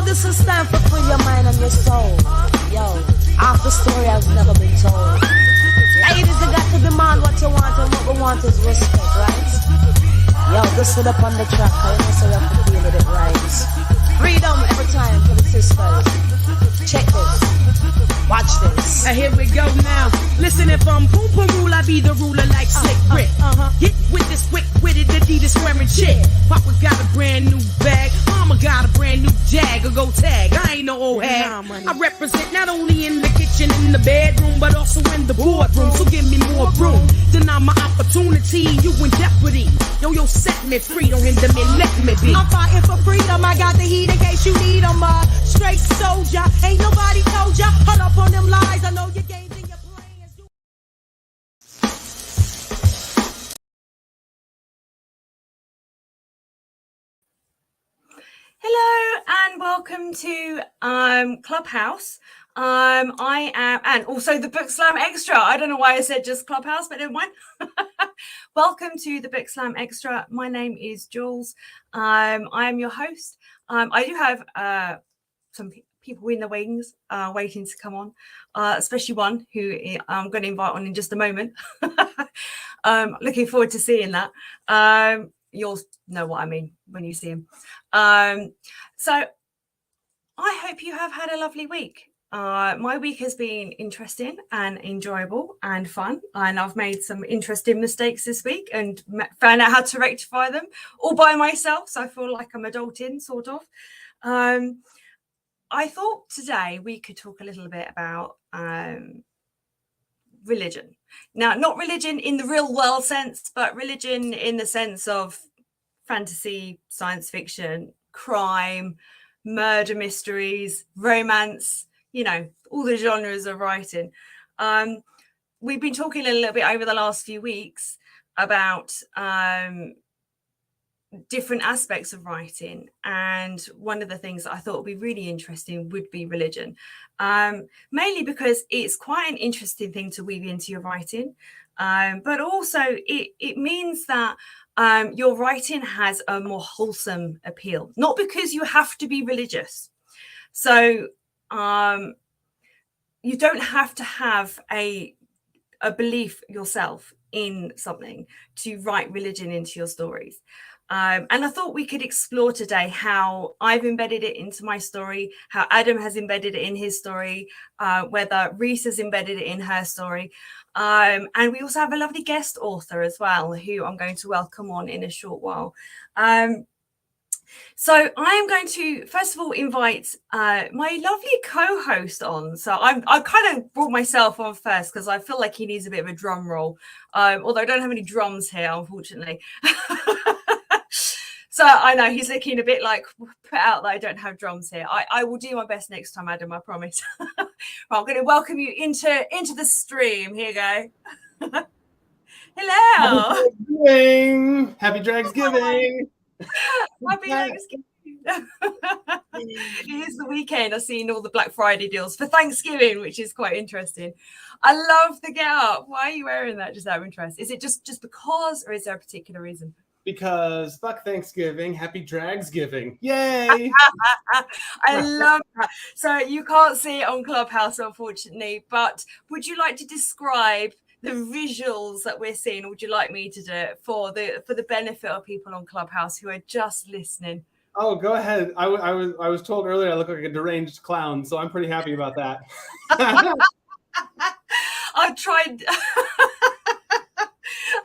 this will stand for free your mind and your soul. Yo, half the story has never been told. Ladies, you got to demand what you want, and what we want is respect, right? Yo, just sit up on the track, I know so you have to feel that it rhymes. Freedom every time for the sisters. Check this. Watch this. Here we go now. Listen, if I'm boom boom rule, I be the ruler like Slick Rick. Hit with this quick witted Adidas wearing chick. Papa got a brand new bag. Mama got a brand new Jag. Or go tag. I ain't no old hag. I represent not only in the kitchen and the bedroom, but also in the boardroom. So give me more room. Deny my opportunity. You in jeopardy. Yo, set me free. Don't hinder me. Let me be. I'm fighting for freedom. I got the heat in case you need them. Straight soldier. Ain't nobody told ya. Hold up on them lies. I know your games and your plans. Hello and welcome to Clubhouse. I am, and also the Book Slam Extra. I don't know why I said just Clubhouse, but never mind. Welcome to the Book Slam Extra. My name is Jules. I am your host. I do have some people in the wings waiting to come on, especially one who I'm going to invite on in just a moment. Looking forward to seeing that. You'll know what I mean when you see him. So I hope you have had a lovely week. My week has been interesting and enjoyable and fun, and I've made some interesting mistakes this week and found out how to rectify them all by myself, so I feel like I'm adulting, sort of. I thought today we could talk a little bit about religion. Now, not religion in the real world sense, but religion in the sense of fantasy, science fiction, crime, murder mysteries, romance, you know, all the genres of writing. We've been talking a little bit over the last few weeks about different aspects of writing, and one of the things that I thought would be really interesting would be religion, mainly because it's quite an interesting thing to weave into your writing, but also it means that your writing has a more wholesome appeal, not because you have to be religious. So you don't have to have a belief yourself in something to write religion into your stories. And I thought we could explore today how I've embedded it into my story, how Adam has embedded it in his story, whether Reese has embedded it in her story. And we also have a lovely guest author as well, who I'm going to welcome on in a short while. So I'm going to, first of all, invite my lovely co-host on. So I kind of brought myself on first because I feel like he needs a bit of a drum roll, although I don't have any drums here, unfortunately. So I know he's looking a bit like put out that I don't have drums here. I will do my best next time, Adam, I promise. Right, I'm going to welcome you into the stream. Here you go. Hello. Happy Dragsgiving. Happy Thanksgiving. It is the weekend. I've seen all the Black Friday deals for Thanksgiving, which is quite interesting. I love the get up. Why are you wearing that? Just out of interest. Is it just because, or is there a particular reason? Because fuck Thanksgiving, happy Dragsgiving. Yay! I love that. So you can't see it on Clubhouse, unfortunately, but would you like to describe the visuals that we're seeing, or would you like me to do it for the benefit of people on Clubhouse who are just listening? Oh, go ahead. I was told earlier I look like a deranged clown, so I'm pretty happy about that. I've tried.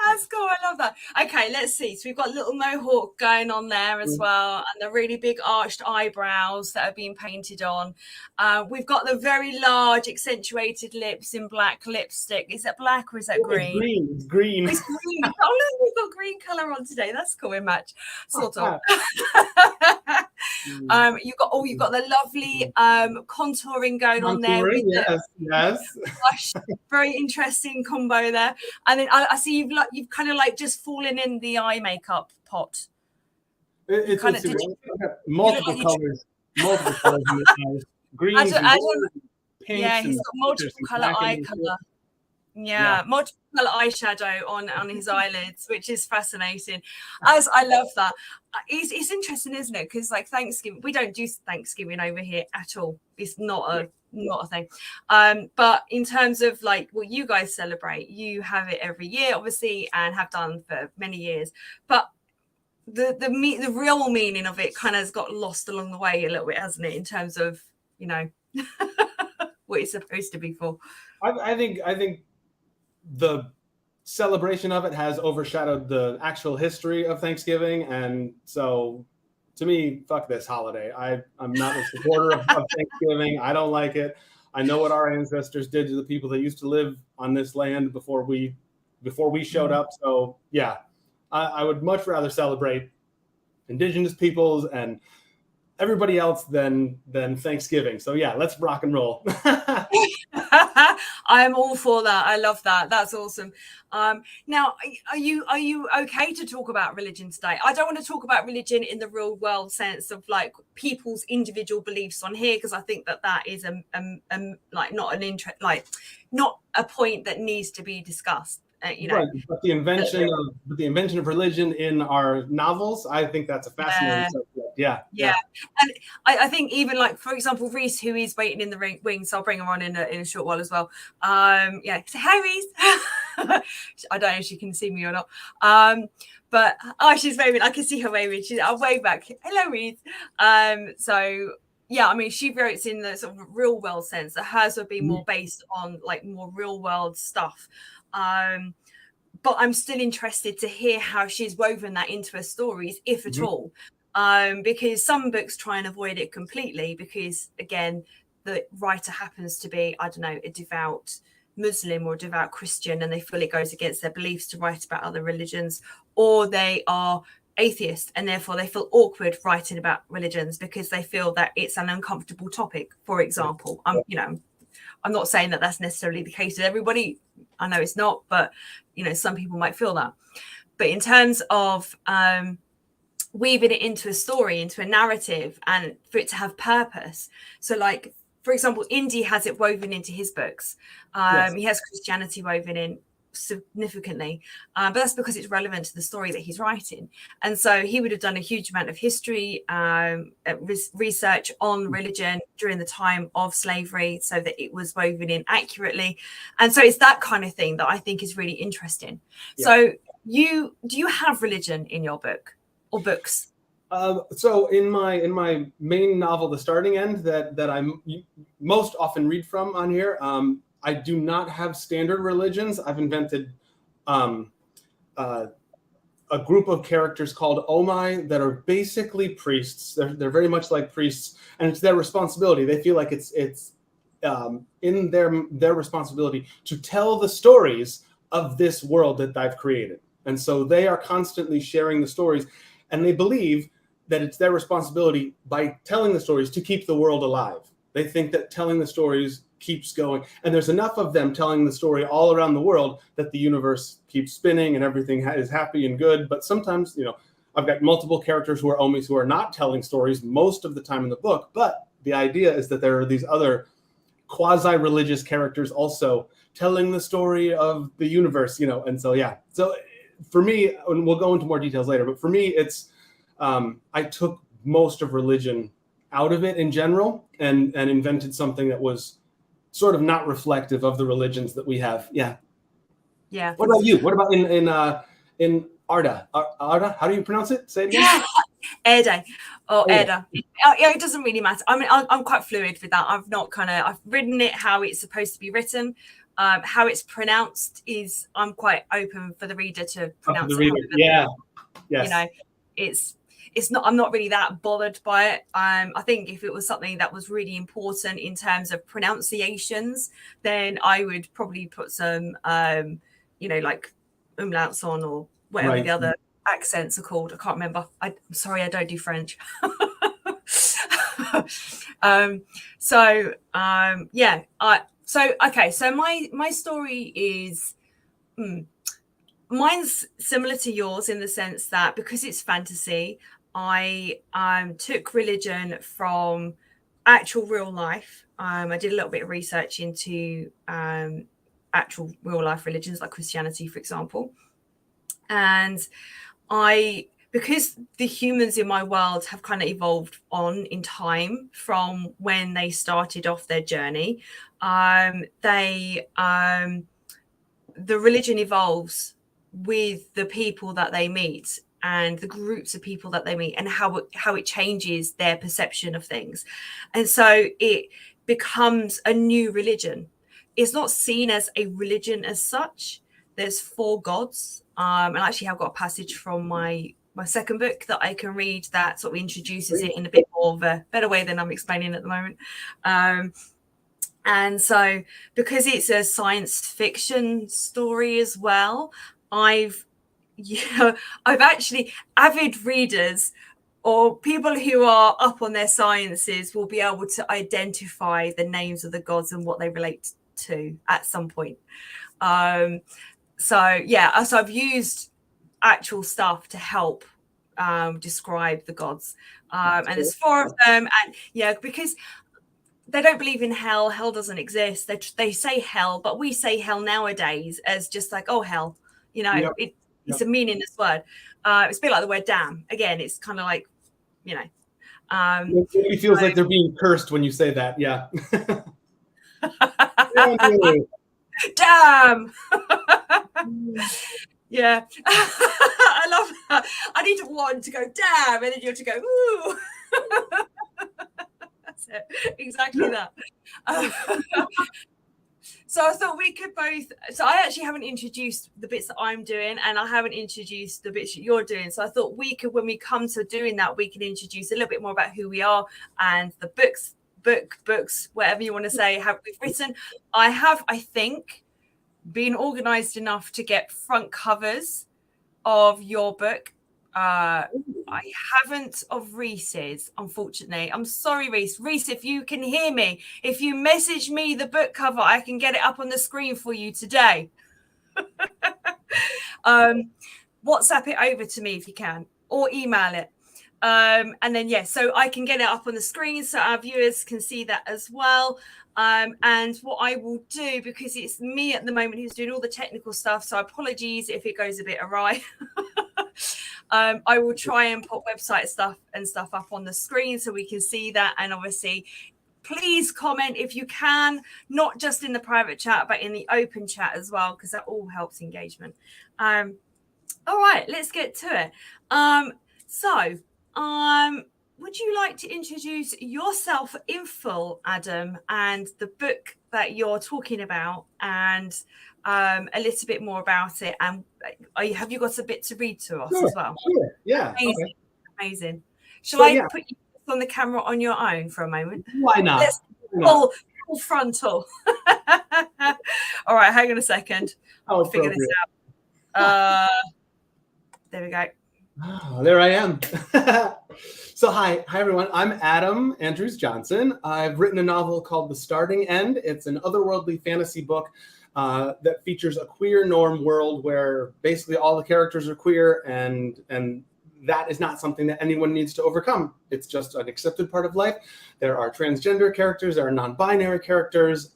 That's cool. I love that. Okay, let's see. So we've got a little mohawk going on there as well, and the really big arched eyebrows that are being painted on. We've got the very large accentuated lips in black lipstick. Is that black or is that green? It's green. It's green. Oh, look, we've got green colour on today. That's cool. We match, sort of. You've got the lovely contouring going on there. With yes. Blush. Very interesting combo there. And then I see you've kind of like just fallen in the eye makeup pot. It's multiple colors. Multiple colors in the eyes. Green, pink. Yeah, he's got multiple color eye color. Yeah, multiple eyeshadow on his eyelids, which is fascinating. As I love that. It's interesting, isn't it? Because like Thanksgiving, we don't do Thanksgiving over here at all. It's not a thing. But in terms of like what you guys celebrate, you have it every year, obviously, and have done for many years. But the real meaning of it kind of has got lost along the way a little bit, hasn't it? In terms of, you know, what it's supposed to be for. I think the celebration of it has overshadowed the actual history of Thanksgiving, and so to me, fuck this holiday. I'm not a supporter of Thanksgiving. I don't like it. I know what our ancestors did to the people that used to live on this land before we showed up. So yeah, I would much rather celebrate indigenous peoples and everybody else than Thanksgiving. So yeah, let's rock and roll. I am all for that. I love that. That's awesome. Now, are you okay to talk about religion today? I don't want to talk about religion in the real world sense of like people's individual beliefs on here, because I think that is like not an interest, like not a point that needs to be discussed. You know, right. But the invention of religion in our novels, I think that's a fascinating subject. Yeah. And I think even like, for example, Reese, who is waiting in the wings, I'll bring her on in a short while as well. Yeah, so, hey Reese. I don't know if she can see me or not. But she's waving. I can see her waving. I'll wave back. Hello, Reese. So yeah, I mean, she writes in the sort of real world sense. That hers would be more based on like more real world stuff. But I'm still interested to hear how she's woven that into her stories, if at all, because some books try and avoid it completely because, again, the writer happens to be, I don't know, a devout Muslim or a devout Christian, and they feel it goes against their beliefs to write about other religions, or they are atheist and therefore they feel awkward writing about religions because they feel that it's an uncomfortable topic, for example. I'm not saying that that's necessarily the case with everybody. I know it's not, but you know, some people might feel that. But in terms of weaving it into a story, into a narrative, and for it to have purpose. So like, for example, Indy has it woven into his books. He has Christianity woven in significantly, but that's because it's relevant to the story that he's writing. And so he would have done a huge amount of history research on religion during the time of slavery so that it was woven in accurately. And so it's that kind of thing that I think is really interesting. So do you have religion in your book or books? So in my main novel, The Starting End, that I most often read from on here, I do not have standard religions. I've invented a group of characters called Omai that are basically priests. They're very much like priests, and it's their responsibility. They feel like it's in their responsibility to tell the stories of this world that I've created. And so they are constantly sharing the stories, and they believe that it's their responsibility by telling the stories to keep the world alive. They think that telling the stories keeps going, and there's enough of them telling the story all around the world that the universe keeps spinning and everything is happy and good. But sometimes, you know, I've got multiple characters who are Omis who are not telling stories most of the time in the book, but the idea is that there are these other quasi-religious characters also telling the story of the universe, you know. And so so for me, and we'll go into more details later, but for me it's I took most of religion out of it in general and invented something that was sort of not reflective of the religions that we have. Yeah. What about you? What about in Arda? Arda? How do you pronounce it? Say it again. Erda or Erda. It doesn't really matter. I mean, I'm quite fluid with that. I've written it how it's supposed to be written. How it's pronounced is I'm quite open for the reader to pronounce it. Yeah. Yes. You know, it's not, I'm not really that bothered by it. I think if it was something that was really important in terms of pronunciations, then I would probably put some, like umlauts on or whatever the other accents are called. I can't remember. I'm sorry, I don't do French. So my story is, mine's similar to yours in the sense that because it's fantasy, I took religion from actual real life. I did a little bit of research into actual real life religions like Christianity, for example. And because the humans in my world have kind of evolved on in time from when they started off their journey, the religion evolves with the people that they meet and the groups of people that they meet, and how it changes their perception of things. And so it becomes a new religion. It's not seen as a religion as such. There's 4 gods. And actually I've got a passage from my second book that I can read that sort of introduces it in a bit more of a better way than I'm explaining at the moment. And so because it's a science fiction story as well, I've actually, avid readers or people who are up on their sciences will be able to identify the names of the gods and what they relate to at some point. So I've used actual stuff to help describe the gods, and there's 4 of them, and because they don't believe in hell. Hell doesn't exist. They say hell, but we say hell nowadays as just like, oh, hell, it's a meaningless word. It's a bit like the word damn. Again, it's kind of like, it feels like they're being cursed when you say that. Yeah. Damn. Yeah. I love that. I need one to go damn, and then you have to go ooh. That's it. Exactly that. So I thought we could both. So I actually haven't introduced the bits that I'm doing, and I haven't introduced the bits that you're doing. So I thought we could, when we come to doing that, we can introduce a little bit more about who we are and the books, whatever you want to say, have we've written. I have, I think, been organized enough to get front covers of your book. I haven't of Reese's, unfortunately. I'm sorry, Reese. Reese, if you can hear me, if you message me the book cover, I can get it up on the screen for you today. WhatsApp it over to me if you can, or email it. And then, so I can get it up on the screen so our viewers can see that as well. And what I will do, because it's me at the moment who's doing all the technical stuff, so apologies if it goes a bit awry. I will try and put website stuff up on the screen so we can see that. And obviously, please comment if you can, not just in the private chat, but in the open chat as well, because that all helps engagement. All right, let's get to it. Would you like to introduce yourself in full, Adam, and the book that you're talking about, and a little bit more about it? And have you got a bit to read to us as well? Sure. Yeah. Amazing. Okay. Amazing. Shall I put you on the camera on your own for a moment? Why not? Let's full frontal. All right, hang on a second. I'll figure this out. There we go. Oh, there I am. So hi everyone. I'm Adam Andrews Johnson. I've written a novel called The Starting End. It's an otherworldly fantasy book that features a queer norm world where basically all the characters are queer, and that is not something that anyone needs to overcome. It's just an accepted part of life. There are transgender characters, there are non-binary characters.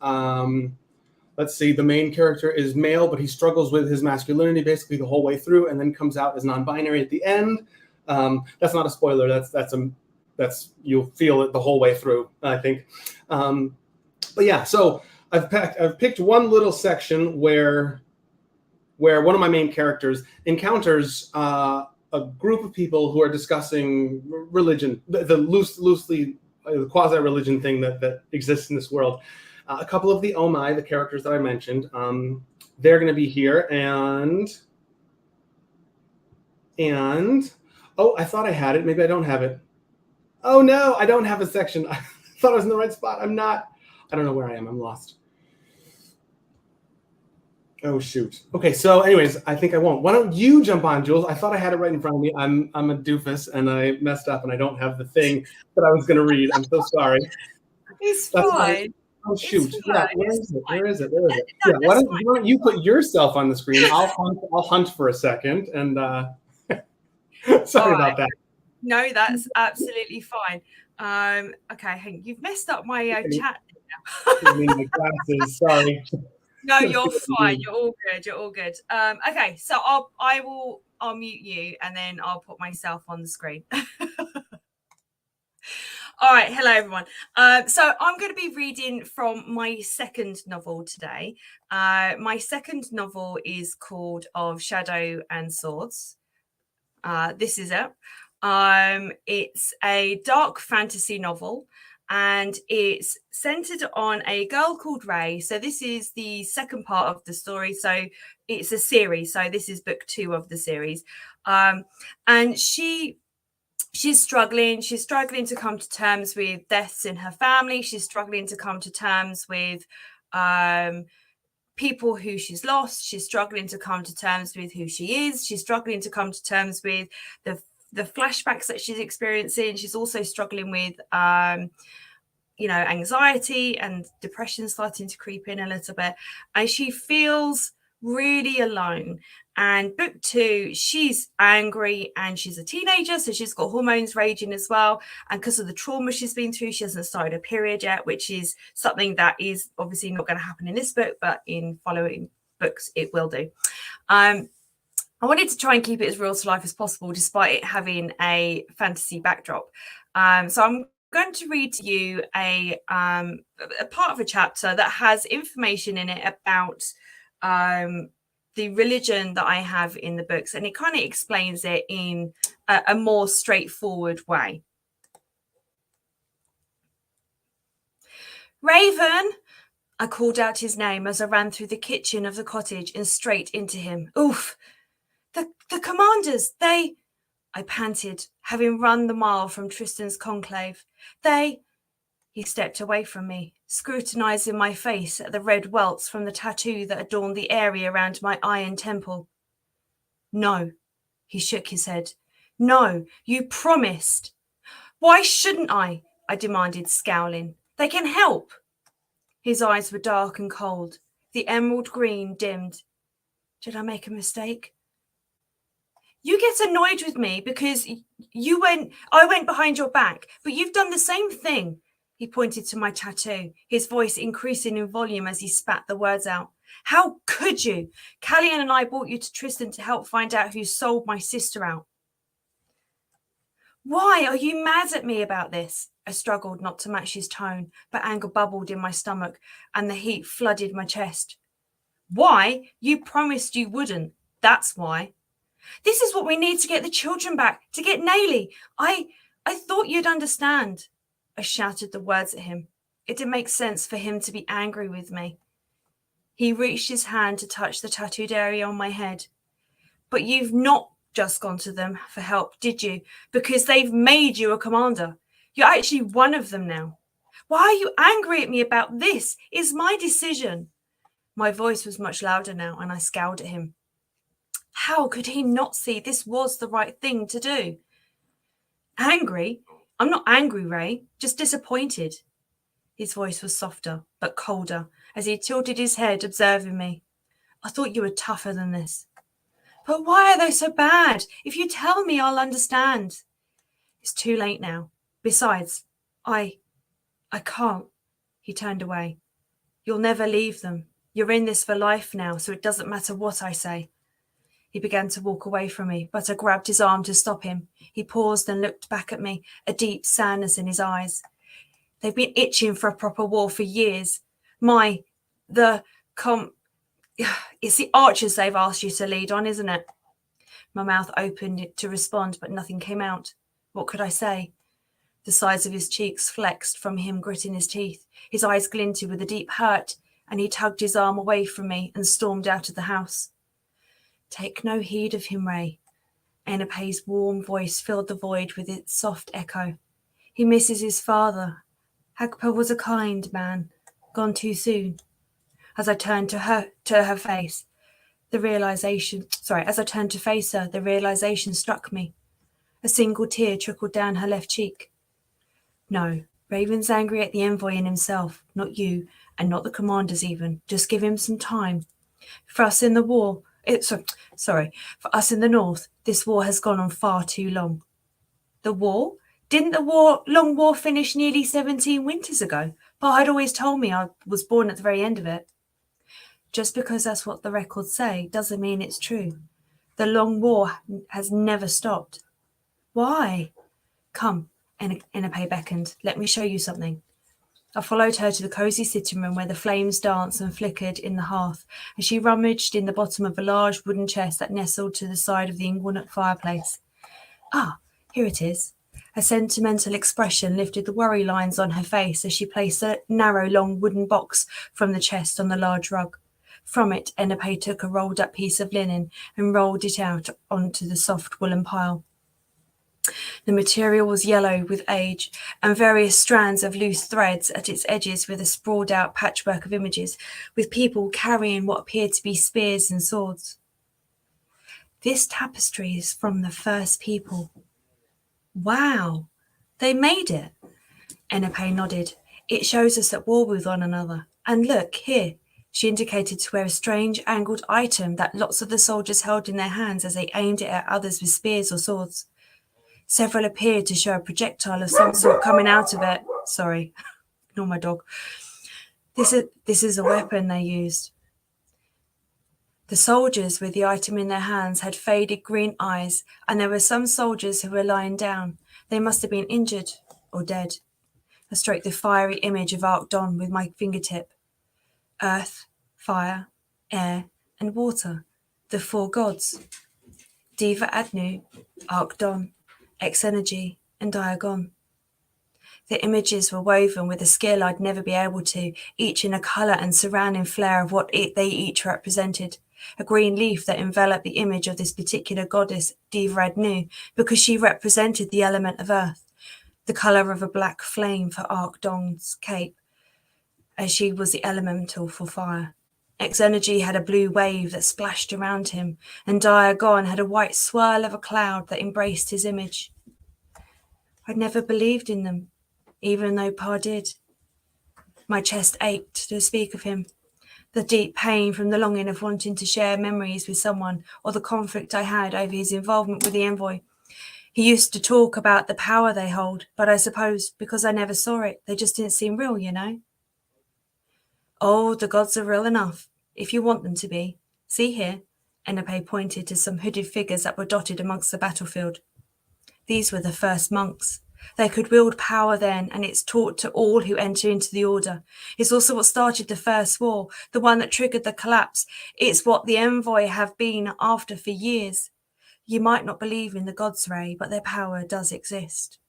Let's see, the main character is male, but he struggles with his masculinity basically the whole way through, and then comes out as non-binary at the end. That's not a spoiler. That's you'll feel it the whole way through, I think. But yeah, so I've picked one little section where one of my main characters encounters a group of people who are discussing religion, the loosely quasi-religion thing that exists in this world. A couple of the the characters that I mentioned, they're going to be here, and oh, I thought I had it. Maybe I don't have it. Oh no, I don't have a section. I thought I was in the right spot. I'm not. I don't know where I am. I'm lost. Oh shoot. Okay, so anyways, I think I won't. Why don't you jump on, Jules? I thought I had it right in front of me. I'm a doofus, and I messed up, and I don't have the thing that I was going to read. I'm so sorry. It's fine. Oh shoot! Yeah, where is it? Where is it? Yeah, why don't you put yourself on the screen? I'll hunt for a second, and sorry about that. No, that's absolutely fine. Okay, hang on. You've messed up my chat. I mean, my glasses. Sorry. No, you're fine. You're all good. You're all good. Okay, so I'll mute you and then I'll put myself on the screen. All right, hello everyone. So I'm going to be reading from my second novel today. My second novel is called Of Shadow and Swords. This is it. It's a dark fantasy novel, and it's centered on a girl called Ray. So this is the second part of the story. So it's a series. So this is book 2 of the series, and she's struggling to come to terms with deaths in her family. She's struggling to come to terms with people who she's lost. She's struggling to come to terms with who she is. She's struggling to come to terms with the flashbacks that she's experiencing. She's also struggling with anxiety and depression starting to creep in a little bit, and she feels really alone. And book 2, she's angry and she's a teenager, so she's got hormones raging as well. And because of the trauma she's been through, she hasn't started a period yet, which is something that is obviously not going to happen in this book, but in following books it will do. I wanted to try and keep it as real to life as possible, despite it having a fantasy backdrop. So I'm going to read to you a part of a chapter that has information in it about the religion that I have in the books, and it kind of explains it in a more straightforward way. Raven, I called out his name as I ran through the kitchen of the cottage and straight into him. Oof! The commanders, I panted, having run the mile from Tristan's conclave. He stepped away from me, scrutinizing my face at the red welts from the tattoo that adorned the area around my eye and temple. No, he shook his head. No, you promised. Why shouldn't I? I demanded, scowling. They can help. His eyes were dark and cold. The emerald green dimmed. Did I make a mistake? You get annoyed with me because I went behind your back, but you've done the same thing. He pointed to my tattoo, his voice increasing in volume as he spat the words out. How could you? Callian and I brought you to Tristan to help find out who sold my sister out. Why are you mad at me about this? I struggled not to match his tone, but anger bubbled in my stomach and the heat flooded my chest. Why? You promised you wouldn't. That's why. This is what we need to get the children back, to get Naily. I thought you'd understand. I shouted the words at him. It didn't make sense for him to be angry with me. He reached his hand to touch the tattooed area on my head. But you've not just gone to them for help, did you? Because they've made you a commander. You're actually one of them now. Why are you angry at me about this? It's my decision. My voice was much louder now, and I scowled at him. How could he not see this was the right thing to do? Angry? I'm not angry, Ray, just disappointed. His voice was softer, but colder, as he tilted his head, observing me. I thought you were tougher than this. But why are they so bad? If you tell me, I'll understand. It's too late now. Besides, I can't. He turned away. You'll never leave them. You're in this for life now, so it doesn't matter what I say. He began to walk away from me, but I grabbed his arm to stop him. He paused and looked back at me, a deep sadness in his eyes. They've been itching for a proper war for years. It's the archers they've asked you to lead on, isn't it? My mouth opened to respond, but nothing came out. What could I say? The sides of his cheeks flexed from him gritting his teeth. His eyes glinted with a deep hurt, and he tugged his arm away from me and stormed out of the house. Take no heed of him, Ray. Enopay's warm voice filled the void with its soft echo. He misses his father. Hagpa was a kind man, gone too soon. As I turned to face her, the realization struck me. A single tear trickled down her left cheek. No, Raven's angry at the envoy and himself, not you, and not the commanders even. Just give him some time. For us in the north, this war has gone on far too long. The war? Didn't the long war finish nearly 17 winters ago? Pa had always told me I was born at the very end of it. Just because that's what the records say doesn't mean it's true. The long war has never stopped. Why? Come, Enepe beckoned. Let me show you something. I followed her to the cosy sitting room where the flames danced and flickered in the hearth, and she rummaged in the bottom of a large wooden chest that nestled to the side of the inglenook fireplace. Ah, here it is. A sentimental expression lifted the worry lines on her face as she placed a narrow, long wooden box from the chest on the large rug. From it, Enepe took a rolled-up piece of linen and rolled it out onto the soft woolen pile. The material was yellow with age, and various strands of loose threads at its edges with a sprawled-out patchwork of images, with people carrying what appeared to be spears and swords. This tapestry is from the first people. Wow, they made it. Enepe nodded. It shows us at war with one another. And look, here. She indicated to where a strange angled item that lots of the soldiers held in their hands as they aimed it at others with spears or swords. Several appeared to show a projectile of some sort coming out of it. Sorry, ignore my dog. This is a weapon they used. The soldiers with the item in their hands had faded green eyes, and there were some soldiers who were lying down. They must have been injured or dead. I stroked the fiery image of Arkdon with my fingertip. Earth, fire, air, and water, the four gods. Diva Adnu, Arkdon, X-Energy, and Diagon. The images were woven with a skill I'd never be able to, each in a colour and surrounding flare of what they each represented. A green leaf that enveloped the image of this particular goddess, Diva Adnu, because she represented the element of earth, the colour of a black flame for Arkdon's cape, as she was the elemental for fire. X-Energy had a blue wave that splashed around him, and Diagon had a white swirl of a cloud that embraced his image. I'd never believed in them, even though Pa did. My chest ached to speak of him. The deep pain from the longing of wanting to share memories with someone, or the conflict I had over his involvement with the envoy. He used to talk about the power they hold, but I suppose because I never saw it, they just didn't seem real, you know? Oh, the gods are real enough, if you want them to be. See here, Enepe pointed to some hooded figures that were dotted amongst the battlefield. These were the first monks. They could wield power then, and it's taught to all who enter into the order. It's also what started the first war, the one that triggered the collapse. It's what the envoy have been after for years. You might not believe in the gods, Ray, but their power does exist.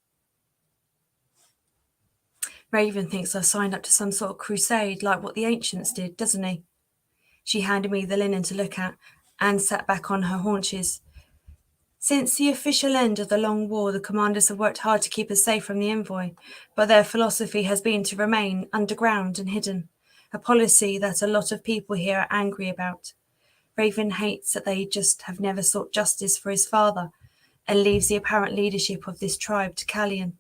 Raven thinks I've signed up to some sort of crusade like what the ancients did, doesn't he? She handed me the linen to look at and sat back on her haunches. Since the official end of the long war, the commanders have worked hard to keep us safe from the envoy, but their philosophy has been to remain underground and hidden, a policy that a lot of people here are angry about. Raven hates that they just have never sought justice for his father and leaves the apparent leadership of this tribe to Callian.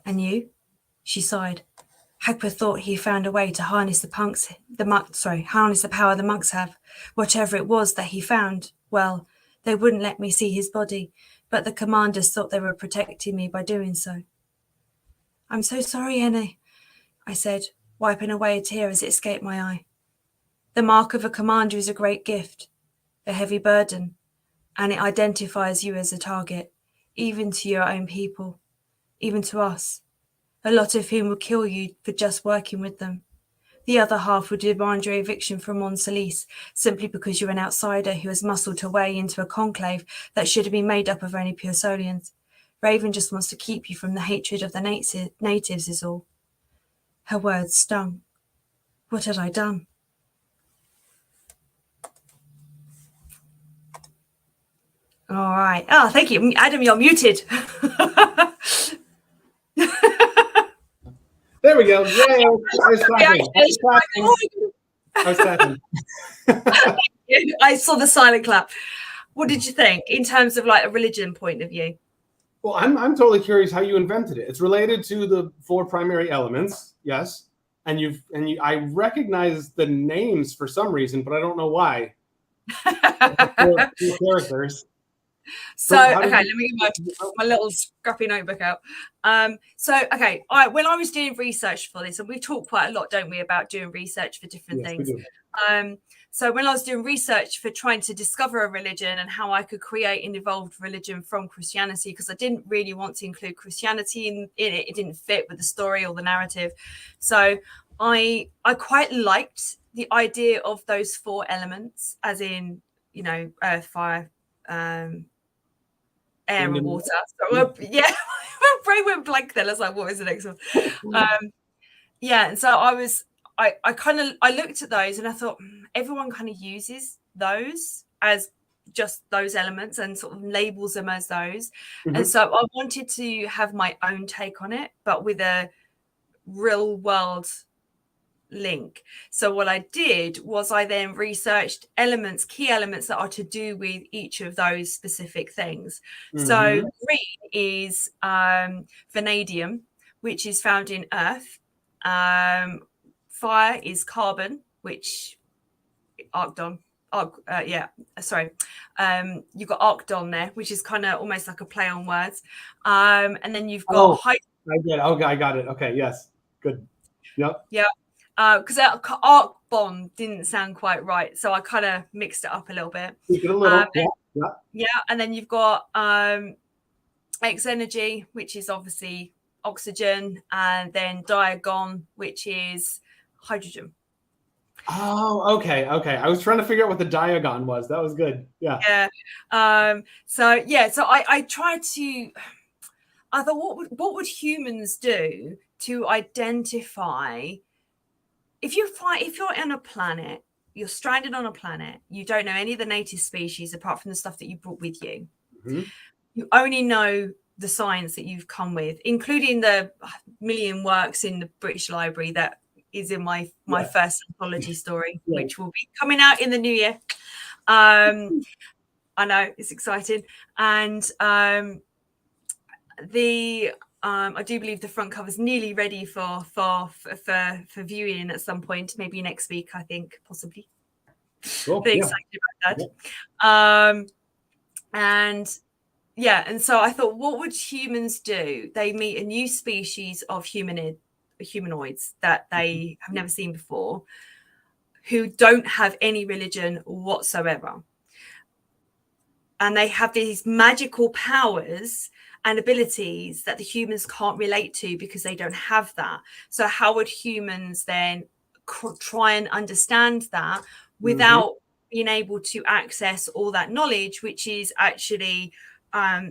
And you? She sighed. Hagper thought he found a way to harness the power the monks have. Whatever it was that he found, well, they wouldn't let me see his body, but the commanders thought they were protecting me by doing so. I'm so sorry, Ene, I said, wiping away a tear as it escaped my eye. The mark of a commander is a great gift, a heavy burden, and it identifies you as a target, even to your own people. Even to us, a lot of whom would kill you for just working with them. The other half would demand your eviction from Mons Elise simply because you're an outsider who has muscled her way into a conclave that should have been made up of only pure Solians. Raven just wants to keep you from the hatred of the natives is all. Her words stung. What had I done? All right. Oh, thank you. Adam, you're muted. There we go. Yay! I was clapping. I saw the silent clap. What did you think in terms of like a religion point of view? Well, I'm totally curious how you invented it. It's related to the four primary elements, yes, and I recognize the names for some reason, but I don't know why. Four characters. So, how okay, did let you- me get my little scrappy notebook out. Okay, when I was doing research for this, and we talk quite a lot, don't we, about doing research for different Yes, we things. do. So when I was doing research for trying to discover a religion and how I could create an evolved religion from Christianity, because I didn't really want to include Christianity in it. It didn't fit with the story or the narrative. So I quite liked the idea of those 4 elements, as in, earth, fire, air and water. So yeah, my brain went blank then. I was like, what is the next one? And so I looked at those and I thought everyone kind of uses those as just those elements and sort of labels them as those. And so I wanted to have my own take on it, but with a real world link. So what I did was I then researched key elements that are to do with each of those specific things. So green is vanadium, which is found in earth. Fire is carbon, which arcdon. You've got arcdon there, which is kind of almost like a play on words. And then you've got hydrogen. I get it. Okay, I got it. Okay, yes, good. Yep. Yeah. Because arc bomb didn't sound quite right, so I kind of mixed it up a little bit. Tweak it a little. And then you've got X energy, which is obviously oxygen, and then diagon, which is hydrogen. Oh, okay. I was trying to figure out what the diagon was. That was good. Yeah. So I tried to. I thought, what would humans do to identify? If you're on a planet, you're stranded on a planet, you don't know any of the native species apart from the stuff that you brought with you. You only know the science that you've come with, including the million works in the British Library that is in my first anthology story, which will be coming out in the new year. I know, it's exciting. And I do believe the front cover is nearly ready for viewing at some point, maybe next week, I think, possibly. Cool. Very excited about that. And so I thought, what would humans do? They meet a new species of humanoids that they have never seen before, who don't have any religion whatsoever. And they have these magical powers and abilities that the humans can't relate to because they don't have that. So how would humans then try and understand that without being able to access all that knowledge, which is actually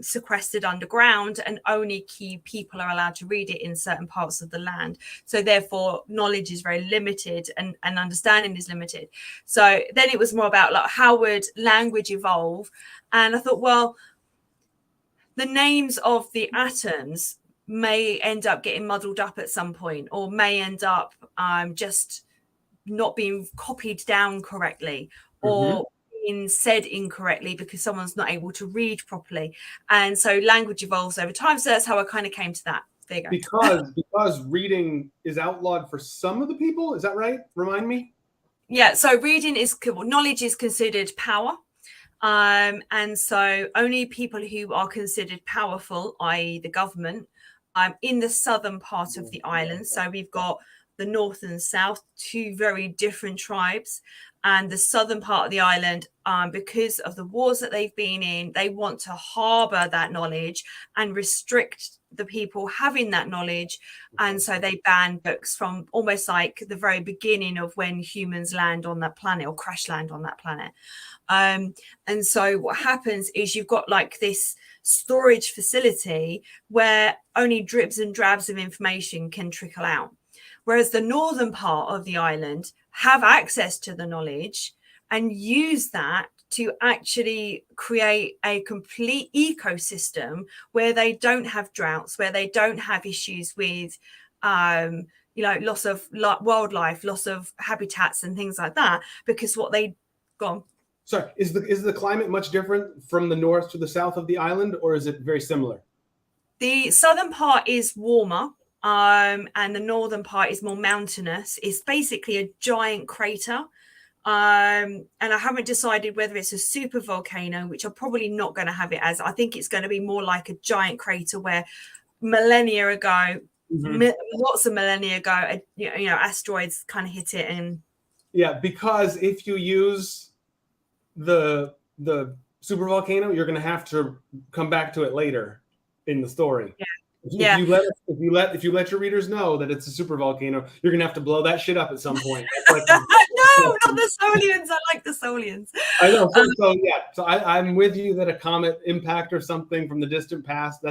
sequestered underground, and only key people are allowed to read it in certain parts of the land. So therefore knowledge is very limited and understanding is limited. So then it was more about like, how would language evolve? And I thought, well, the names of the atoms may end up getting muddled up at some point, or may end up just not being copied down correctly, or being said incorrectly because someone's not able to read properly. And so language evolves over time. So that's how I kind of came to that. There you go. Because reading is outlawed for some of the people. Is that right? Remind me. Yeah. So knowledge is considered power. And so only people who are considered powerful, i.e. the government, in the southern part of the island. So we've got the north and south, 2 very different tribes. And the southern part of the island, because of the wars that they've been in, they want to harbor that knowledge and restrict the people having that knowledge. And so they ban books from almost like the very beginning of when humans land on that planet or crash land on that planet. And so what happens is you've got like this storage facility where only dribs and drabs of information can trickle out. Whereas the northern part of the island have access to the knowledge and use that to actually create a complete ecosystem where they don't have droughts, where they don't have issues with, loss of wildlife, loss of habitats and things like that, because what they gone. Sorry, is the climate much different from the north to the south of the island, or is it very similar? The southern part is warmer. And the northern part is more mountainous. It's basically a giant crater And I haven't decided whether it's a super volcano, which I'm probably not going to have it as. I think it's going to be more like a giant crater where millennia ago, lots of millennia ago, asteroids kind of hit it. And yeah, because if you use the super volcano, you're going to have to come back to it later in the story. Yeah. If you let your readers know that it's a super volcano, you're gonna have to blow that shit up at some point. No, not the Solians. I like the Solians. I know. So I'm with you that a comet impact or something from the distant past.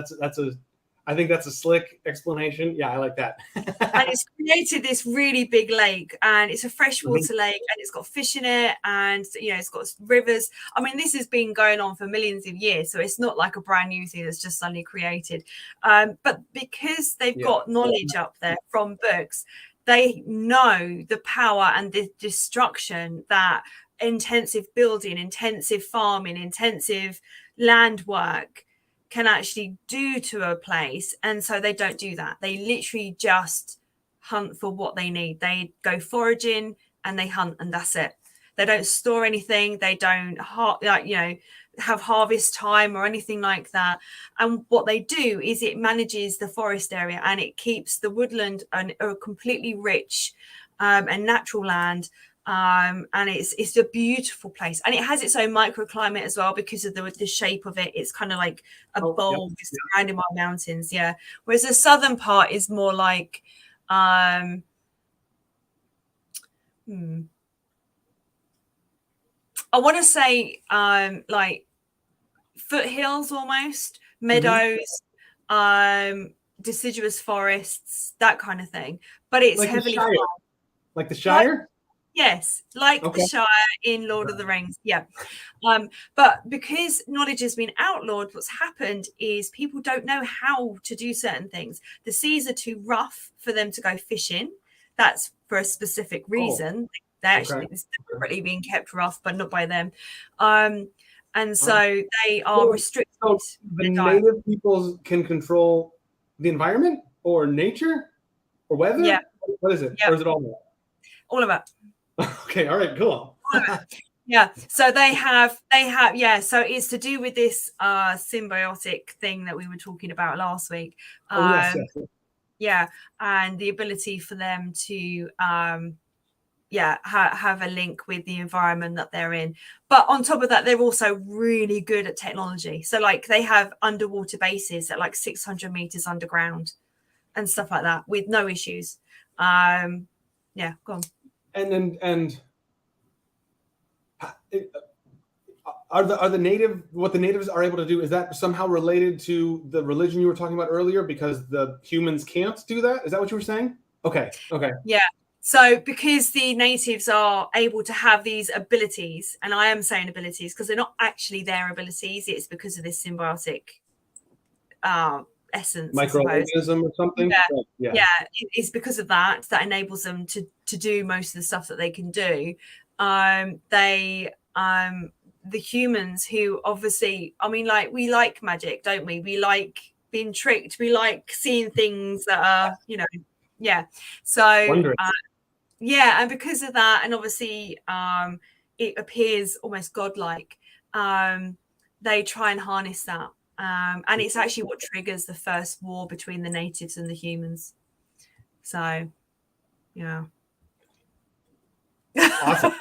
I think that's a slick explanation. Yeah, I like that. And it's created this really big lake, and it's a freshwater lake, and it's got fish in it, and it's got rivers. I mean, this has been going on for millions of years, so it's not like a brand new thing that's just suddenly created. But because they've got knowledge up there from books, they know the power and the destruction that intensive building, intensive farming, intensive land work can actually do to a place. And so they don't do that. They literally just hunt for what they need. They go foraging and they hunt, and that's it. They don't store anything. They don't have harvest time or anything like that. And what they do is it manages the forest area, and it keeps the woodland a completely rich and natural land. And it's a beautiful place, and it has its own microclimate as well because of the shape of it. It's kind of like a bowl surrounded by mountains, whereas the southern part is more like I want to say like foothills, almost meadows, deciduous forests, that kind of thing, but it's like heavily like the Shire. Yes, like the Shire in Lord of the Rings. Yeah. But because knowledge has been outlawed, what's happened is people don't know how to do certain things. The seas are too rough for them to go fishing. That's for a specific reason. They're actually deliberately being kept rough, but not by them. And so they are restricted. So the native peoples can control the environment or nature or weather? Yeah. What is it? Or is it all of that? All of it. Okay, all right, cool. Yeah, so they have, so it's to do with this symbiotic thing that we were talking about last week. Yeah, and the ability for them to have a link with the environment that they're in. But on top of that, they're also really good at technology. So like they have underwater bases at like 600 meters underground and stuff like that with no issues. Yeah, go on. And are the natives are able to do, is that somehow related to the religion you were talking about earlier, because the humans can't do that? Is that what you were saying? Okay. Yeah. So because the natives are able to have these abilities, and I am saying abilities because they're not actually their abilities, it's because of this symbiotic essence, microorganism or something. Yeah, it's because of that enables them to do most of the stuff that they can do. The humans, who obviously, I mean, like, we like magic, don't we? We like being tricked, we like seeing things that are so and because of that, and obviously it appears almost godlike, they try and harness that. And it's actually what triggers the first war between the natives and the humans. So, yeah. Awesome.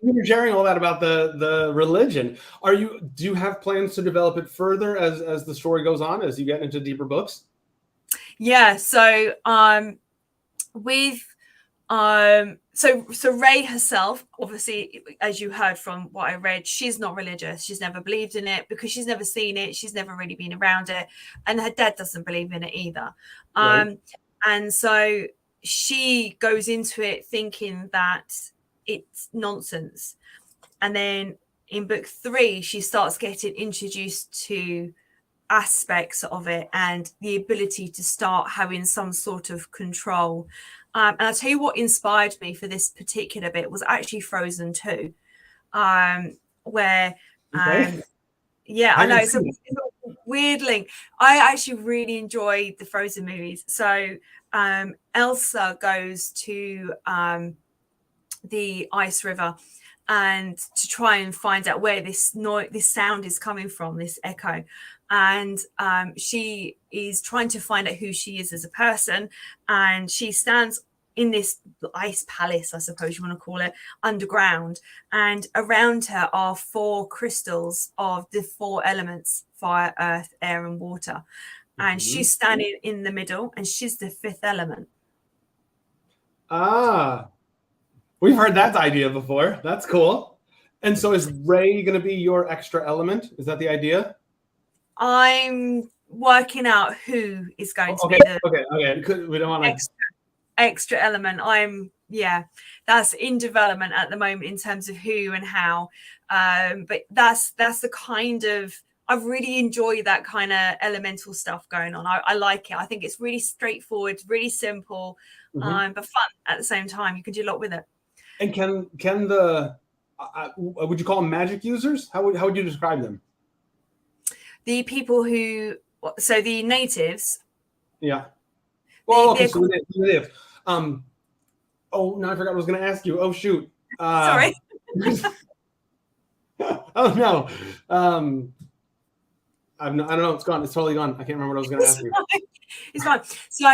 You're sharing all that about the religion. Do you have plans to develop it further as the story goes on, as you get into deeper books? Yeah. So so Ray herself, obviously, as you heard from what I read, she's not religious. She's never believed in it because she's never seen it. She's never really been around it. And her dad doesn't believe in it either. Right. And so she goes into it thinking that it's nonsense. And then in book 3, she starts getting introduced to aspects of it and the ability to start having some sort of control. And I'll tell you what inspired me for this particular bit was actually Frozen 2, where, I know it's a weird link. I actually really enjoyed the Frozen movies. So Elsa goes to the ice river, and to try and find out where this sound is coming from, this echo. And she is trying to find out who she is as a person. And she stands in this ice palace, I suppose you want to call it, underground. And around her are 4 crystals of the 4 elements: fire, earth, air, and water. And she's standing in the middle, and she's the 5th element. Ah, we've heard that idea before. That's cool. And so is Ray going to be your extra element? Is that the idea? I'm working out who is going to be the okay. We don't want to extra element. That's in development at the moment in terms of who and how. But that's the kind of, I really enjoy that kind of elemental stuff going on. I like it. I think it's really straightforward, really simple, but fun at the same time. You can do a lot with it. And can the would you call them magic users? How would you describe them? The people who, so the natives. Yeah. Well, okay, so the native. Oh, no, I forgot what I was going to ask you. Oh, shoot. Sorry. Oh, no. I don't know. It's gone. It's totally gone. I can't remember what I was going to ask you. It's fine. So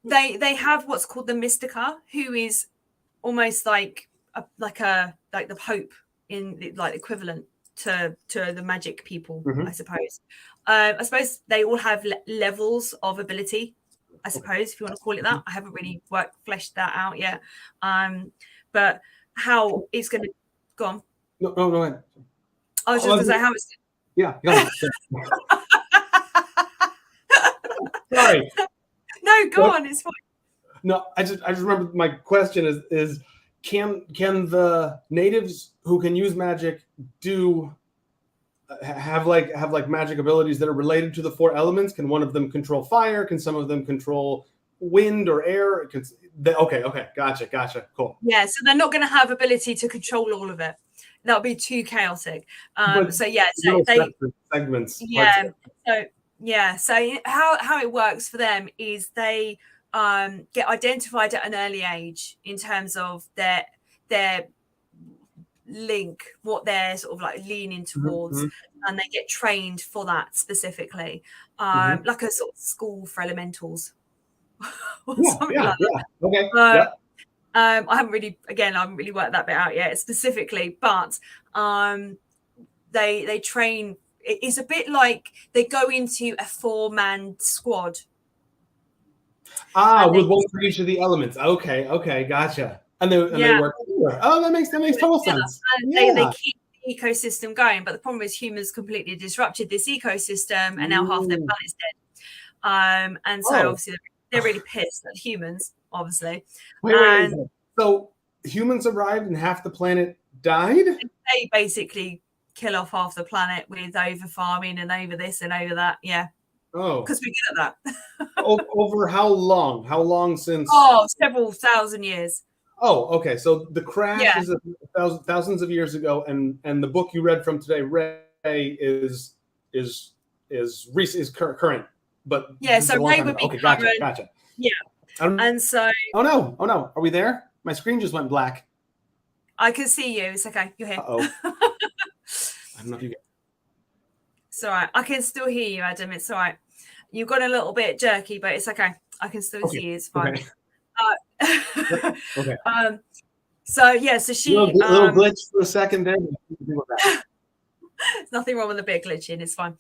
they have what's called the Mystica, who is almost like the Pope in like equivalent to the magic people, I suppose. I suppose they all have levels of ability, I suppose, if you want to call it that. I haven't really fleshed that out yet. But how it's going to go on. No, go ahead. I was just going to say how it's. Yeah. Go on. Sorry. No, go on. It's fine. No, I just remember my question is can the natives who can use magic have magic abilities that are related to the 4 elements? Can one of them control fire? Can some of them control wind or air? Okay, gotcha, cool. Yeah, so they're not going to have ability to control all of it. That would be too chaotic. So they segments. So how it works for them is they get identified at an early age in terms of their link, what they're sort of like leaning towards, and they get trained for that specifically, like a sort of school for elementals. Something like that. Okay. I haven't really worked that bit out yet specifically, but they train. It's a bit like they go into a 4-man squad. With one for each of the elements. Okay, gotcha. And they work together. Oh, that makes total sense. They keep the ecosystem going, but the problem is humans completely disrupted this ecosystem, and now half their planet's dead. And so obviously they're really pissed at humans, obviously. Wait. So humans arrived and half the planet died? They basically kill off half the planet with over farming and over this and over that. Yeah. Oh. Because we're good at that. Over how long? How long since? Oh, several thousand years. Oh, okay. So the crash is thousands of years ago, and the book you read from today, Ray, is current. But so Ray would be current. Gotcha. Yeah. And so. Oh no! Are we there? My screen just went black. I can see you. It's okay. You're here. I don't know if you get. It's all right. I can still hear you, Adam. It's all right. You've got a little bit jerky, but it's okay. I can still see you. It's fine. Okay. So she little glitch for a second there. There's nothing wrong with a bit glitching. It's fine.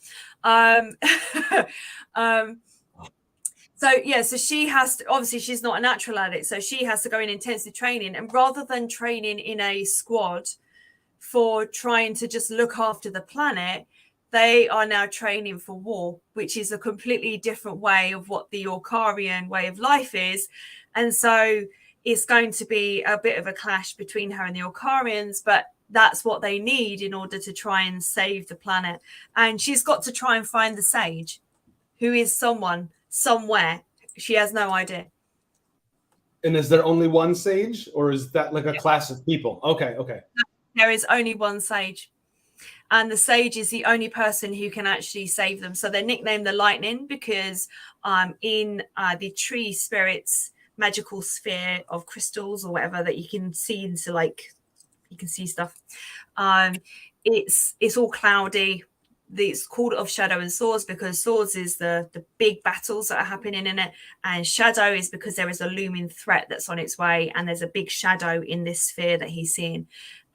So she has to, obviously she's not a natural at it, so she has to go in intensive training, and rather than training in a squad for trying to just look after the planet, they are now training for war, which is a completely different way of what the Orcarian way of life is. And so it's going to be a bit of a clash between her and the Orcarians, but that's what they need in order to try and save the planet. And she's got to try and find the sage, who is someone somewhere. She has no idea. And is there only one sage, or is that like a class of people? Okay. There is only one sage. And the sage is the only person who can actually save them. So they're nicknamed the Lightning because in the tree spirits magical sphere of crystals or whatever that you can see into like you can see stuff. It's all cloudy. It's called Of Shadow and Swords because swords is the big battles that are happening in it, and shadow is because there is a looming threat that's on its way, and there's a big shadow in this sphere that he's seeing,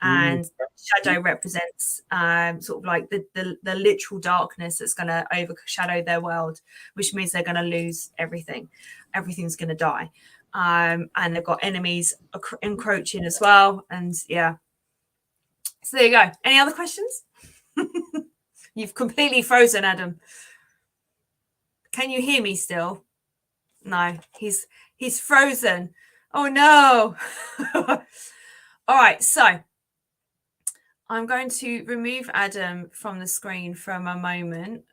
and shadow represents sort of like the literal darkness that's going to overshadow their world, which means they're going to lose everything. Everything's going to die, and they've got enemies encroaching as well, and yeah. So there you go. Any other questions? You've completely frozen, Adam. Can you hear me still? No, he's frozen. Oh no. All right, so I'm going to remove Adam from the screen for a moment,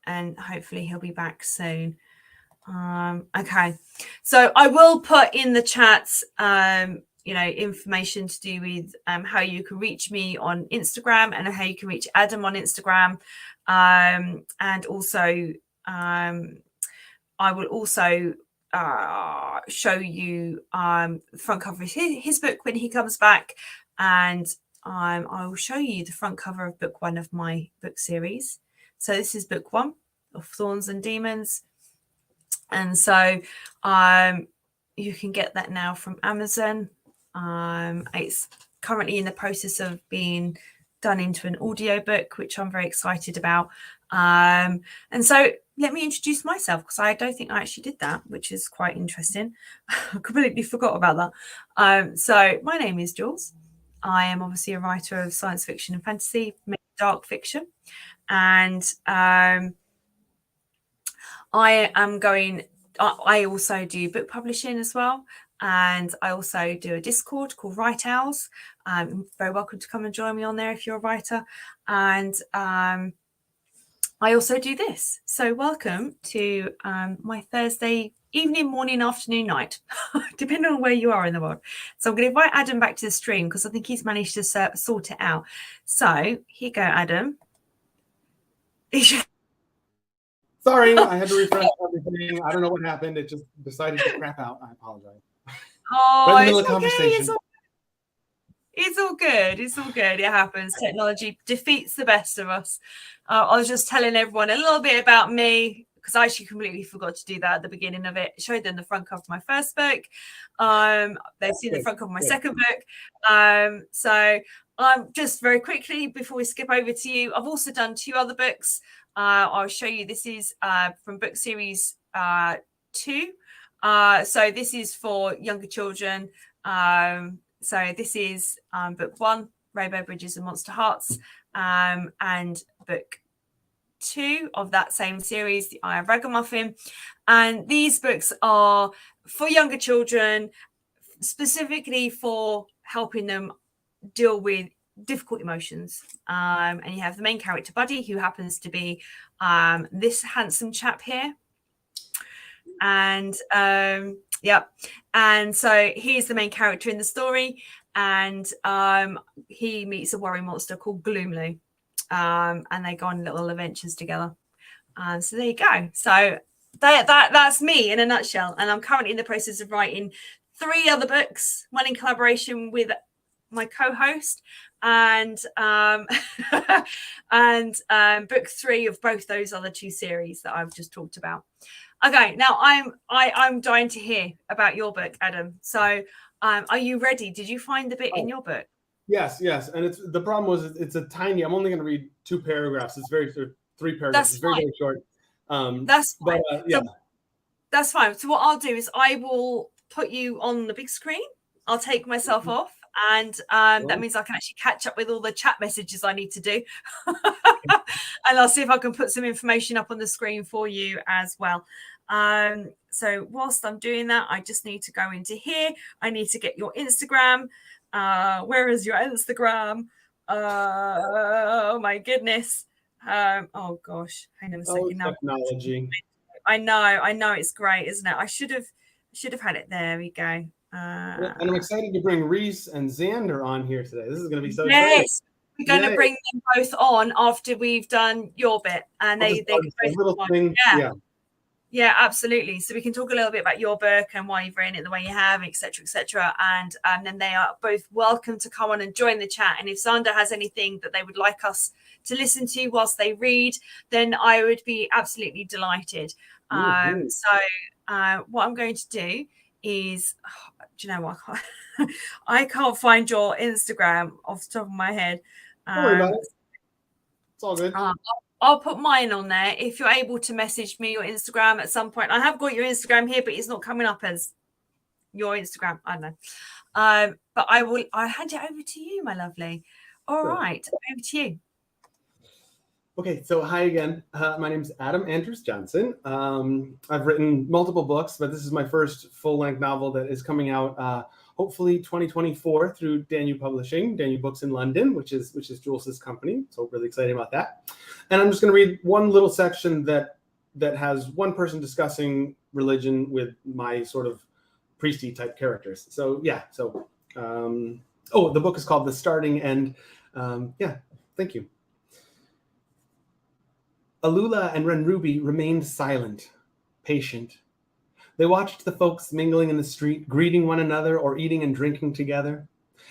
and hopefully he'll be back soon. Okay, so I will put in the chats information to do with how you can reach me on Instagram and how you can reach Adam on Instagram, and also I will also show you the front cover of his book when he comes back, and I will show you the front cover of book 1 of my book series. So this is book 1 of Thorns and Demons, and so you can get that now from Amazon. It's currently in the process of being done into an audiobook, which I'm very excited about. And so let me introduce myself, because I don't think I actually did that, which is quite interesting. I completely forgot about that. So my name is Jules. I am obviously a writer of science fiction and fantasy, dark fiction. And I also do book publishing as well. And I also do a Discord called Write Owls. You're very welcome to come and join me on there if you're a writer. And I also do this. So welcome to my Thursday evening, morning, afternoon, night, depending on where you are in the world. So I'm going to invite Adam back to the stream because I think he's managed to sort it out. So here you go, Adam. Sorry, I had to refresh everything. I don't know what happened. It just decided to crap out. I apologize. Oh, it's okay. It's all good. It's all good. It happens. Technology defeats the best of us. I was just telling everyone a little bit about me, because I actually completely forgot to do that at the beginning of it. Showed them the front cover of my first book. They've seen the front cover of my second book. So just very quickly before we skip over to you, I've also done 2 other books. I'll show you. This is from book series 2. So this is for younger children. So this is book 1, Rainbow Bridges and Monster Hearts, and book 2 of that same series, The Eye of Ragamuffin. And these books are for younger children, specifically for helping them deal with difficult emotions. And you have the main character, Buddy, who happens to be this handsome chap here. And and so he's the main character in the story, and he meets a worry monster called Gloomloo, and they go on little adventures together. So there you go. So that's me in a nutshell, and I'm currently in the process of writing 3 other books, one in collaboration with my co-host, and book 3 of both those other 2 series that I've just talked about. Okay, now I'm dying to hear about your book, Adam. So are you ready? Did you find the bit in your book? Yes. And the problem was it's a tiny, I'm only going to read 2 paragraphs. It's 3 paragraphs. It's very, very short. That's fine. But, yeah. So, that's fine. So what I'll do is I will put you on the big screen. I'll take myself off. And that means I can actually catch up with all the chat messages I need to do. And I'll see if I can put some information up on the screen for you as well. So whilst I'm doing that, I just need to go into here. I need to get your Instagram. Where is your Instagram? Oh my goodness. Oh gosh, hang on a second. Technology. I know it's great, isn't it? I should have had it. There we go. And I'm excited to bring Reese and Xander on here today. This is going to be so great. Yes, we're going to bring them both on after we've done your bit, and they a little thing. Yeah, absolutely. So we can talk a little bit about your book and why you've written it the way you have, etc., and then they are both welcome to come on and join the chat. And if Xander has anything that they would like us to listen to whilst they read, then I would be absolutely delighted. So what I'm going to do is, do you know what? I can't find your Instagram off the top of my head. Don't worry about it. It's all good. I'll put mine on there. If you're able to message me your Instagram at some point, I have got your Instagram here, but it's not coming up as your Instagram. I don't know. But I'll hand it over to you, my lovely. All right, over to you. Okay, so hi again. My name is Adam Andrews Johnson. I've written multiple books, but this is my first full-length novel that is coming out hopefully 2024 through Danu Publishing, Danu Books in London, which is Jules's company. So really excited about that. And I'm just going to read one little section that has one person discussing religion with my sort of priesty type characters. So yeah, so the book is called The Starting End. Thank you. Alula and Renrubi remained silent, patient. They watched the folks mingling in the street, greeting one another or eating and drinking together.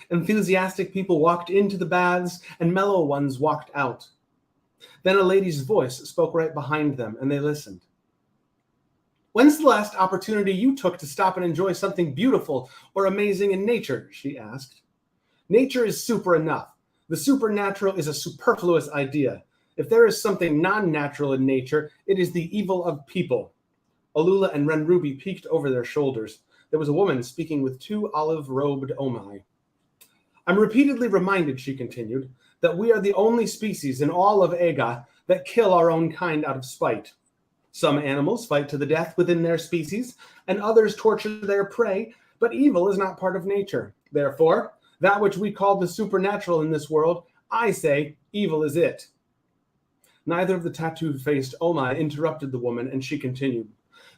Enthusiastic people walked into the baths, and mellow ones walked out. Then a lady's voice spoke right behind them, and they listened. "When's the last opportunity you took to stop and enjoy something beautiful or amazing in nature?" she asked. "Nature is super enough. The supernatural is a superfluous idea. If there is something non-natural in nature, it is the evil of people." Alula and Renrubi peeked over their shoulders. There was a woman speaking with two olive-robed omai. "I'm repeatedly reminded," she continued, "that we are the only species in all of Ega that kill our own kind out of spite. Some animals fight to the death within their species, and others torture their prey, but evil is not part of nature. Therefore, that which we call the supernatural in this world, I say, evil is it." Neither of the tattooed-faced omai interrupted the woman, and she continued.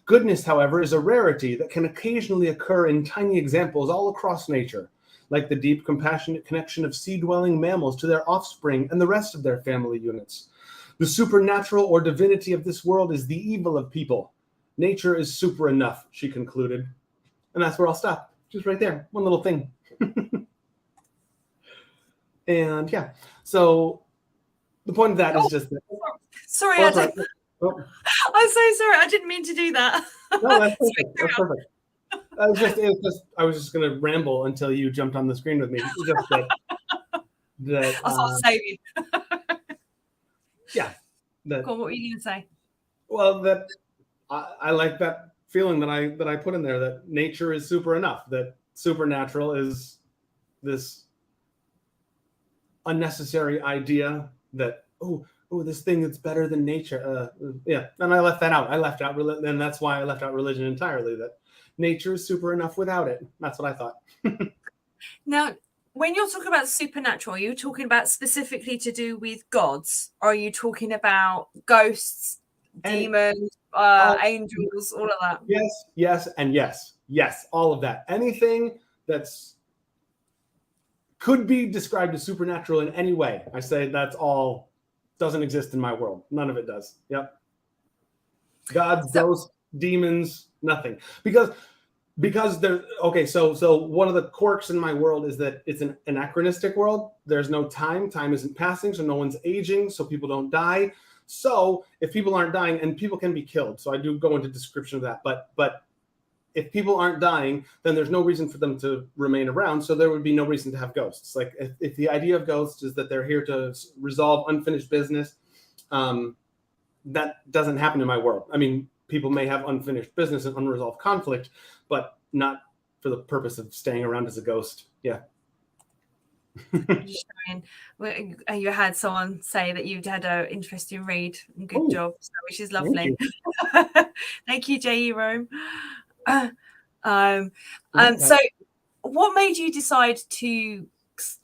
"Goodness, however, is a rarity that can occasionally occur in tiny examples all across nature, like the deep, compassionate connection of sea-dwelling mammals to their offspring and the rest of their family units. The supernatural or divinity of this world is the evil of people. Nature is super enough," she concluded. And that's where I'll stop. Just right there. One little thing. And yeah, so the point of that is just that. Sorry, I'm so sorry. I didn't mean to do that. No, that's perfect. That's perfect. I was just going to ramble until you jumped on the screen with me. Just that I'll start saving. Yeah. Go on, what were you going to say? Well, that I like that feeling that I put in there, that nature is super enough, that supernatural is this unnecessary idea that, oh, this thing that's better than nature. And I left that out. And that's why I left out religion entirely, that nature is super enough without it. That's what I thought. Now, when you're talking about supernatural, are you talking about specifically to do with gods? Or are you talking about ghosts, demons, angels, all of that? Yes, and yes. Yes, all of that. Anything that's could be described as supernatural in any way. I say that's all doesn't exist in my world. None of it does. Yep. Gods, ghosts, demons, nothing. Because there's so one of the quirks in my world is that it's an anachronistic world. There's no time. Time isn't passing, so no one's aging, so people don't die. So if people aren't dying, and people can be killed, so I do go into description of that, but if people aren't dying, then there's no reason for them to remain around, so there would be no reason to have ghosts. Like, if the idea of ghosts is that they're here to resolve unfinished business, that doesn't happen in my world. I mean, people may have unfinished business and unresolved conflict, but not for the purpose of staying around as a ghost. Yeah. You had someone say that you had an interesting read. Good job, which is lovely. Thank you, J.E. Rome. So what made you decide to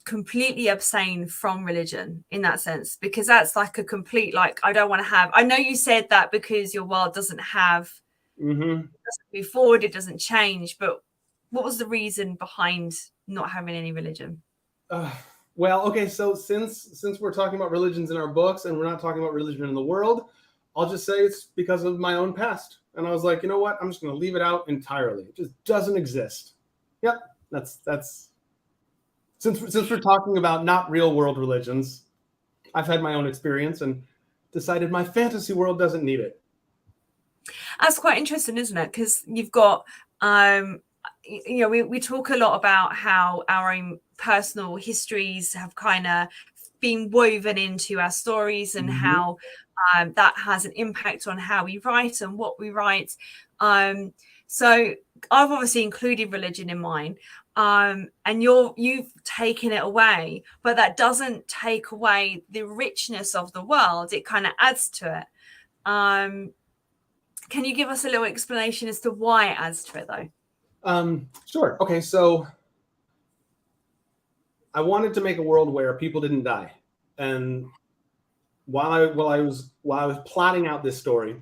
completely abstain from religion in that sense? Because that's like a complete, like, I don't want to have, I know you said that because your world doesn't have, doesn't move forward, it doesn't change, but what was the reason behind not having any religion? Well, okay, so since we're talking about religions in our books and we're not talking about religion in the world, I'll just say it's because of my own past. And I was like, you know what? I'm just going to leave it out entirely. It just doesn't exist. Yep. That's since we're talking about not real world religions, I've had my own experience and decided my fantasy world doesn't need it. That's quite interesting, isn't it? Because you've got, we talk a lot about how our own personal histories have kind of been woven into our stories and how that has an impact on how we write and what we write. So I've obviously included religion in mine, and you've taken it away, but that doesn't take away the richness of the world. It kind of adds to it. Can you give us a little explanation as to why it adds to it, though? Sure. Okay, so I wanted to make a world where people didn't die, and while I was plotting out this story,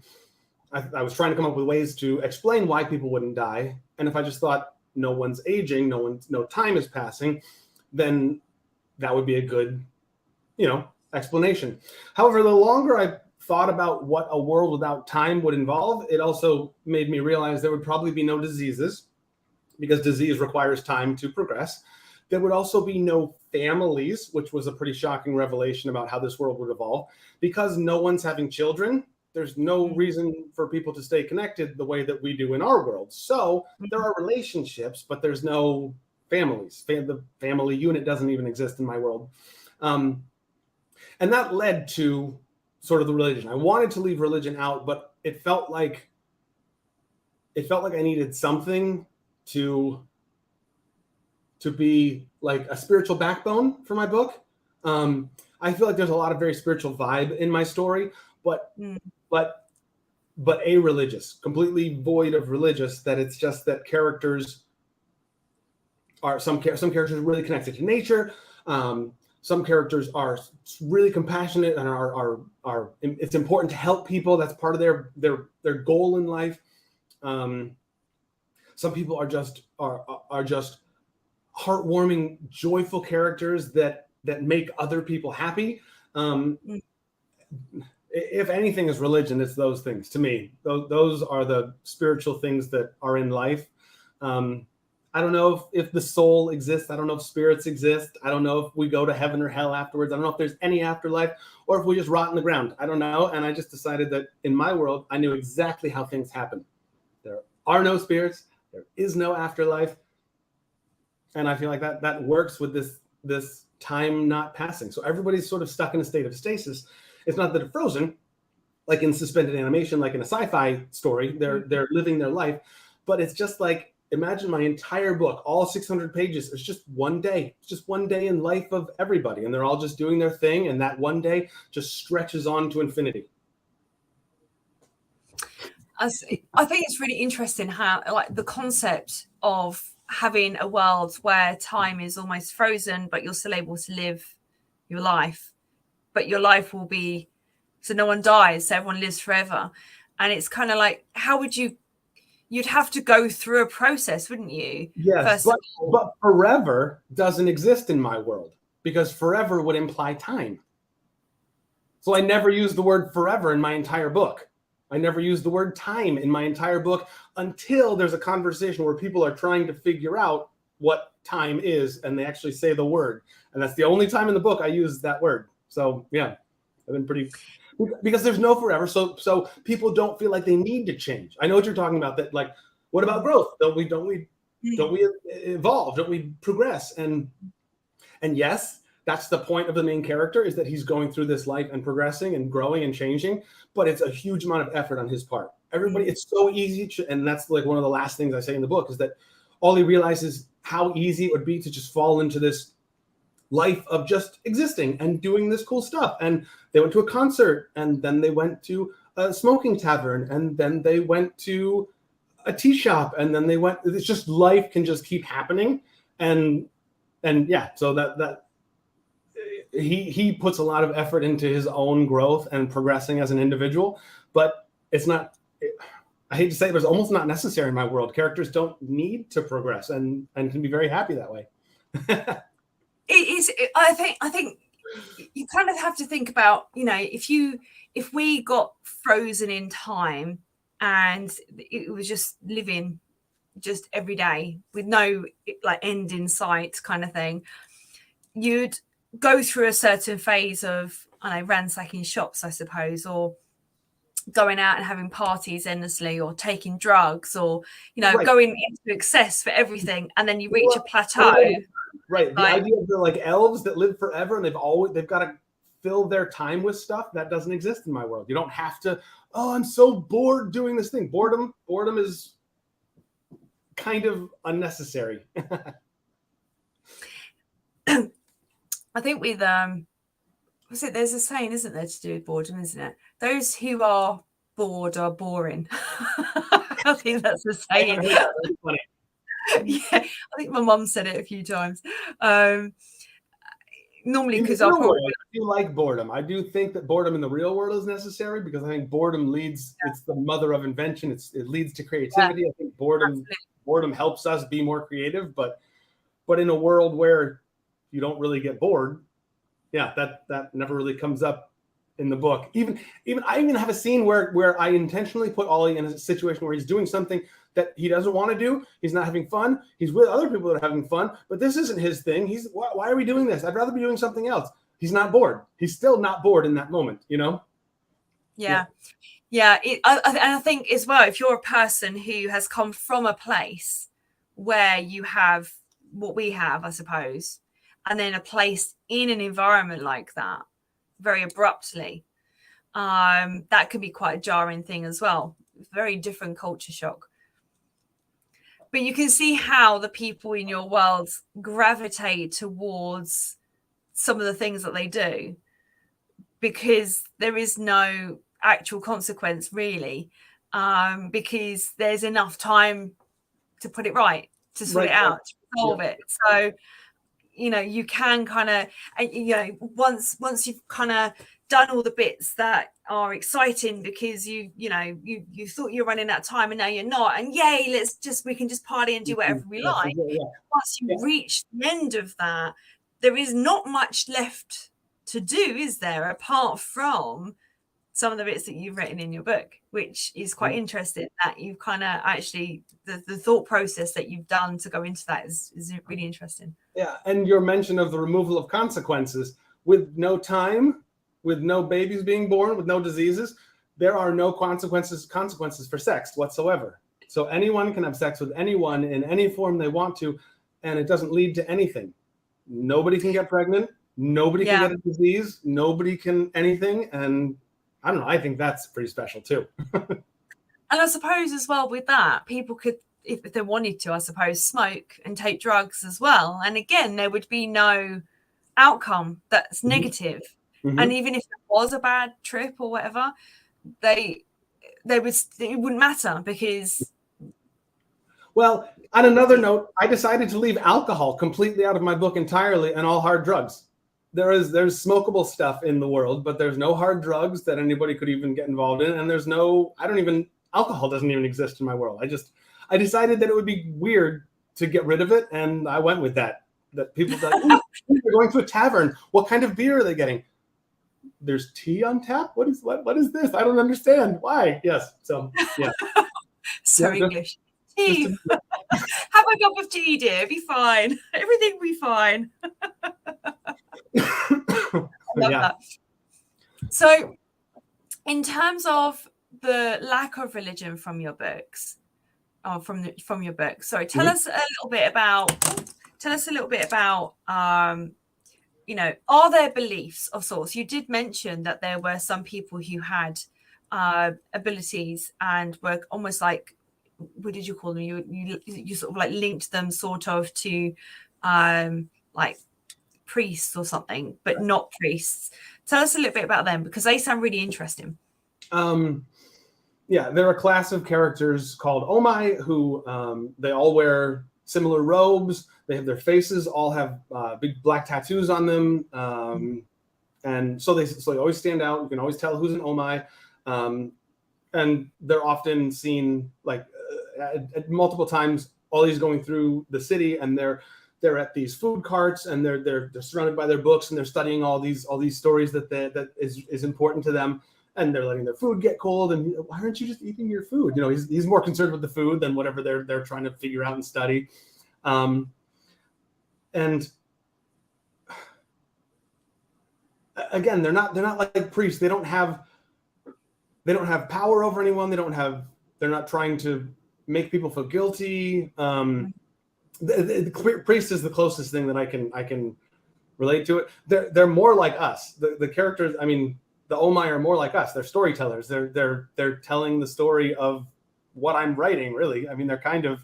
I was trying to come up with ways to explain why people wouldn't die. And if I just thought no one's aging, no time is passing, then that would be a good, explanation. However, the longer I thought about what a world without time would involve, it also made me realize there would probably be no diseases, because disease requires time to progress. There would also be no families, which was a pretty shocking revelation about how this world would evolve. Because no one's having children, there's no reason for people to stay connected the way that we do in our world. So there are relationships, but there's no families. The family unit doesn't even exist in my world. And that led to sort of the religion. I wanted to leave religion out, but it felt like I needed something to be like a spiritual backbone for my book. I feel like there's a lot of very spiritual vibe in my story, but a-religious, completely void of religious, that it's just that characters are some characters are really connected to nature. Some characters are really compassionate and are it's important to help people. That's part of their goal in life. Some people are just heartwarming, joyful characters that make other people happy. If anything is religion, it's those things to me. Those are the spiritual things that are in life. I don't know if the soul exists. I don't know if spirits exist. I don't know if we go to heaven or hell afterwards. I don't know if there's any afterlife or if we just rot in the ground. I don't know. And I just decided that in my world, I knew exactly how things happen. There are no spirits. There is no afterlife. And I feel like that works with this time not passing. So everybody's sort of stuck in a state of stasis. It's not that they're frozen, like in suspended animation, like in a sci-fi story. They're living their life. But it's just like, imagine my entire book, all 600 pages, is just one day. It's just one day in life of everybody. And they're all just doing their thing. And that one day just stretches on to infinity. I think it's really interesting how, like, the concept of having a world where time is almost frozen, but you're still able to live your life. But your life will be, so no one dies, so everyone lives forever. And it's kind of like, how would you'd have to go through a process, wouldn't you? Yes, but forever doesn't exist in my world, because forever would imply time. So I never use the word forever in my entire book. I never use the word time in my entire book until there's a conversation where people are trying to figure out what time is, and they actually say the word. And that's the only time in the book I use that word. So yeah, I've been pretty, because there's no forever. So people don't feel like they need to change. I know what you're talking about, that like, what about growth? Don't we evolve? Don't we progress? And yes, that's the point of the main character, is that he's going through this life and progressing and growing and changing, but it's a huge amount of effort on his part. Everybody, it's so easy and that's like one of the last things I say in the book, is that all he realizes how easy it would be to just fall into this life of just existing and doing this cool stuff. And they went to a concert, and then they went to a smoking tavern, and then they went to a tea shop, and then they went, it's just, life can just keep happening. And yeah, so that he puts a lot of effort into his own growth and progressing as an individual, but it's not, I hate to say it, but it's almost not necessary in my world. Characters don't need to progress and can be very happy that way. It is. I think you kind of have to think about, if we got frozen in time, and it was just living just every day with no like end in sight kind of thing. You'd go through a certain phase of, I don't know, ransacking shops, I suppose, or going out and having parties endlessly, or taking drugs, or, you know, going into excess for everything, and then you reach a plateau. Right. The idea of the like elves that live forever and they've got to fill their time with stuff that doesn't exist in my world. You don't have to, oh, I'm so bored doing this thing. Boredom is kind of unnecessary. I think with there's a saying, isn't there, to do with boredom, isn't it? Those who are bored are boring. I think that's a saying. That's funny. Yeah, I think my mum said it a few times. Normally, because I do like boredom. I do think that boredom in the real world is necessary, because I think boredom leads. Yeah. It's the mother of invention. It leads to creativity. Yeah. I think boredom helps us be more creative. But in a world where you don't really get bored, yeah, that never really comes up in the book. I even have a scene where I intentionally put Ollie in a situation where he's doing something that he doesn't want to do. He's not having fun. He's with other people that are having fun, but this isn't his thing. Why are we doing this? I'd rather be doing something else. He's not bored. He's still not bored in that moment, you know? Yeah. I think as well, if you're a person who has come from a place where you have what we have, I suppose, and then a place in an environment like that very abruptly, that could be quite a jarring thing as well. Very different culture shock. But you can see how the people in your world gravitate towards some of the things that they do, because there is no actual consequence really, because there's enough time to put it right, to sort it out, to resolve it. So, you know, you can kind of, you know, once you've kind of done all the bits that are exciting because you thought you were running out of time and now you're not, and yay, we can just party and do whatever we like. Once you reach the end of that, there is not much left to do, is there, apart from some of the bits that you've written in your book, which is quite interesting, that you've kind of actually, the thought process that you've done to go into that is really interesting. Yeah, and your mention of the removal of consequences, with no time, with no babies being born, with no diseases, there are no consequences for sex whatsoever. So anyone can have sex with anyone in any form they want to, and it doesn't lead to anything. Nobody can get pregnant. Nobody can get a disease. Nobody can anything. And I don't know, I think that's pretty special too. And I suppose as well with that, people could, if they wanted to, I suppose, smoke and take drugs as well. And again, there would be no outcome that's negative. Mm-hmm. And even if it was a bad trip or whatever, it wouldn't matter, because. Well, on another note, I decided to leave alcohol completely out of my book entirely, and all hard drugs. There's smokable stuff in the world, but there's no hard drugs that anybody could even get involved in. And alcohol doesn't even exist in my world. I decided that it would be weird to get rid of it. And I went with that people like, they're going to a tavern. What kind of beer are they getting? There's tea on tap. What is this? I don't understand. Why? Yes. So yeah. So yeah, English. Tea. Have a cup of tea, dear. Be fine. Everything will be fine. I love that. So, in terms of the lack of religion from your books, or from your book, sorry, tell us a little bit about. You know, are there beliefs of sorts? You did mention that there were some people who had abilities and were almost like, what did you call them? You sort of like linked them sort of to like priests or something, but not priests. Tell us a little bit about them, because they sound really interesting. Yeah, they're a class of characters called Omai who they all wear similar robes. They have their faces all have big black tattoos on them, and so they always stand out. You can always tell who's an Omai, and they're often seen like at multiple times. Ollie's going through the city, and they're at these food carts, and they're surrounded by their books, and they're studying all these stories that is important to them. and they're letting their food get cold. And why aren't you just eating your food? You know, he's more concerned with the food than whatever they're trying to figure out and study. And again, they're not like priests. They don't have power over anyone. They're not trying to make people feel guilty. The priest is the closest thing that I can relate to it. They're more like us. The characters, I mean, the Omai are more like us. They're storytellers. They're telling the story of what I'm writing, really. I mean, they're kind of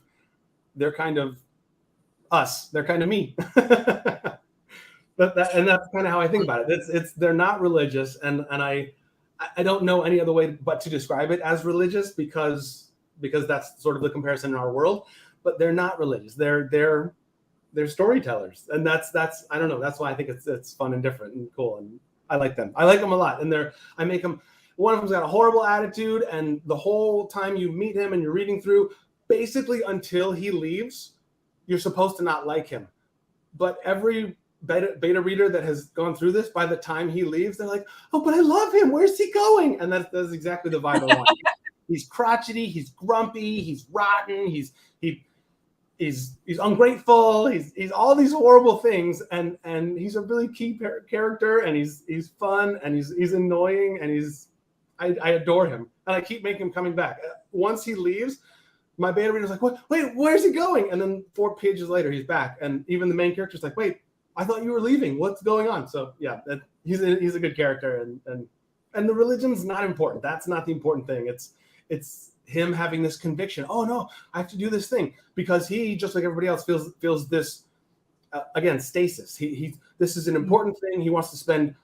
us. They're kind of me. That's kind of how I think about it. They're not religious, and I don't know any other way but to describe it as religious because that's sort of the comparison in our world. But they're not religious. They're storytellers, and that's I don't know. That's why I think it's fun and different and cool, and I like them. I like them a lot, and I make them. One of them's got a horrible attitude, and the whole time you meet him and you're reading through, basically until he leaves, you're supposed to not like him. But every beta reader that has gone through this, by the time he leaves, they're like, "Oh, but I love him. Where's he going?" And that's exactly the vibe I want. He's crotchety. He's grumpy. He's rotten. He's ungrateful. He's all these horrible things, and he's a really key character, and he's fun, and he's annoying, and I adore him, and I keep making him coming back. Once he leaves, my beta reader's like, "What? Wait, where's he going?" And then 4 pages later, he's back, and even the main character's like, "Wait, I thought you were leaving. What's going on?" So yeah, he's a good character, and the religion's not important. That's not the important thing. It's him having this conviction. Oh no, I have to do this thing because he, just like everybody else, feels this again, stasis. This is an important thing. He wants to spend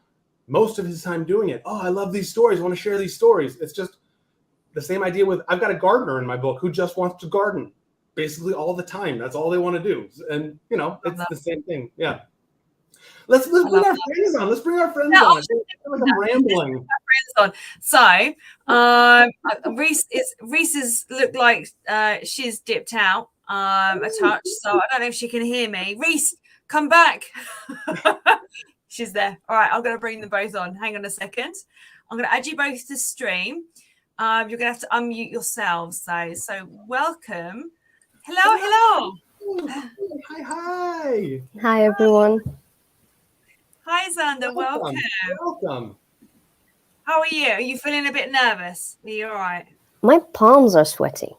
most of his time doing it. Oh, I love these stories. I want to share these stories. It's just the same idea with, I've got a gardener in my book who just wants to garden basically all the time. That's all they want to do. And it's the same thing. Yeah. Let's bring our friends on. Let's bring our friends on. I feel like I'm rambling. So, Reese's looked like she's dipped out a touch. So I don't know if she can hear me. Reese, come back. She's there. All right, I'm going to bring them both on. Hang on a second. I'm going to add you both to stream. You're going to have to unmute yourselves, though. So welcome. Hello. Hi. Hi, everyone. Hi, Xander. Welcome. How are you? Are you feeling a bit nervous? Are you all right? My palms are sweaty.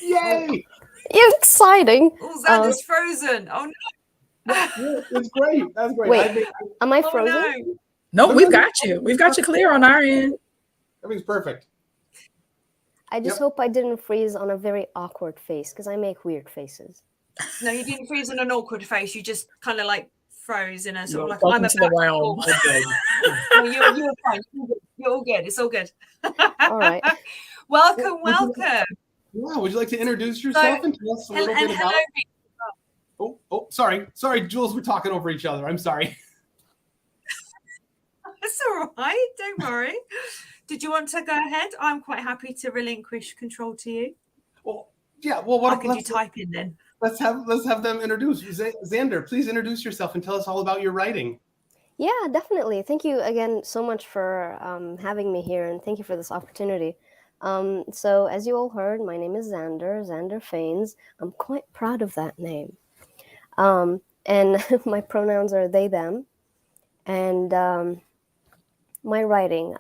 Yay! It's exciting. Oh, Xander's frozen. Oh, no. It's great. That's great. Wait, am I frozen? No, we've got you. We've got you clear on our end. Everything's perfect. I just hope I didn't freeze on a very awkward face, because I make weird faces. No, you didn't freeze on an awkward face. You just kind of like froze in a sort of like, Welcome I'm to the about realm. No, you're fine. You're all good. It's all good. All right. Welcome. Yeah, would you like to introduce yourself and tell us a little bit about... Oh, sorry, Jules, we're talking over each other. I'm sorry. It's all right. Don't worry. Did you want to go ahead? I'm quite happy to relinquish control to you. Well, yeah. Well, what can you type in then? Let's have them introduce. Xander, please introduce yourself and tell us all about your writing. Yeah, definitely. Thank you again so much for having me here, and thank you for this opportunity. So as you all heard, my name is Xander Faines. I'm quite proud of that name. And my pronouns are they, them. And my writing.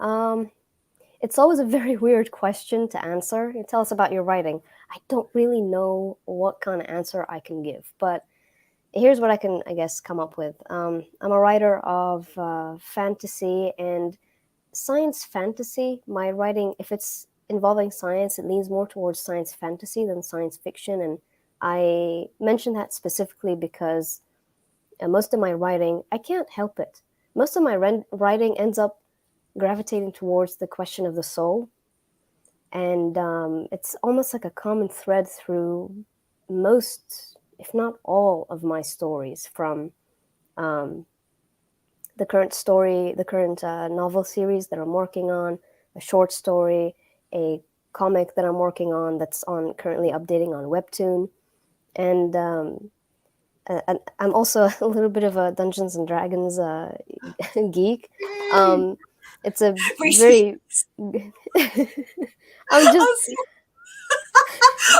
It's always a very weird question to answer. You tell us about your writing. I don't really know what kind of answer I can give, but here's what I can, I guess, come up with. I'm a writer of fantasy and science fantasy. My writing, if it's involving science, it leans more towards science fantasy than science fiction. And I mention that specifically because most of my writing, I can't help it. Most of my writing ends up gravitating towards the question of the soul. And it's almost like a common thread through most, if not all, of my stories, from the current novel series that I'm working on, a short story, a comic that I'm working on that's currently updating on Webtoon. And I'm also a little bit of a Dungeons and Dragons geek. It's a We very. I'm just.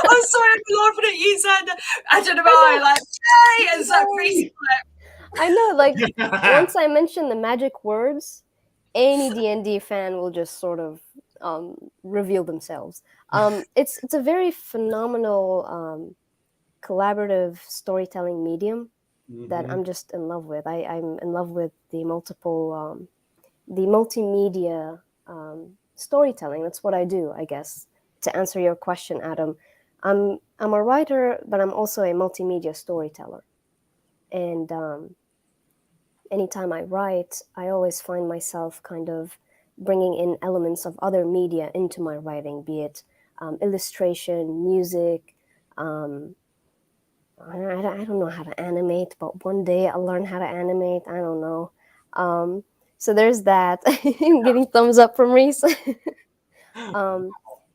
I'm sorry, I'm laughing at you, Xander. I don't know why, like, yay! And so Reese, I know, like once I mention the magic words, any D&D fan will just sort of reveal themselves. It's a very phenomenal collaborative storytelling medium that I'm just in love with. I'm in love with the multimedia storytelling. That's what I do, I guess. To answer your question, Adam, I'm a writer, but I'm also a multimedia storyteller. And anytime I write, I always find myself kind of bringing in elements of other media into my writing, be it illustration, music. I don't know how to animate, but one day I'll learn how to animate. I don't know. So there's that. I'm getting thumbs up from Reese.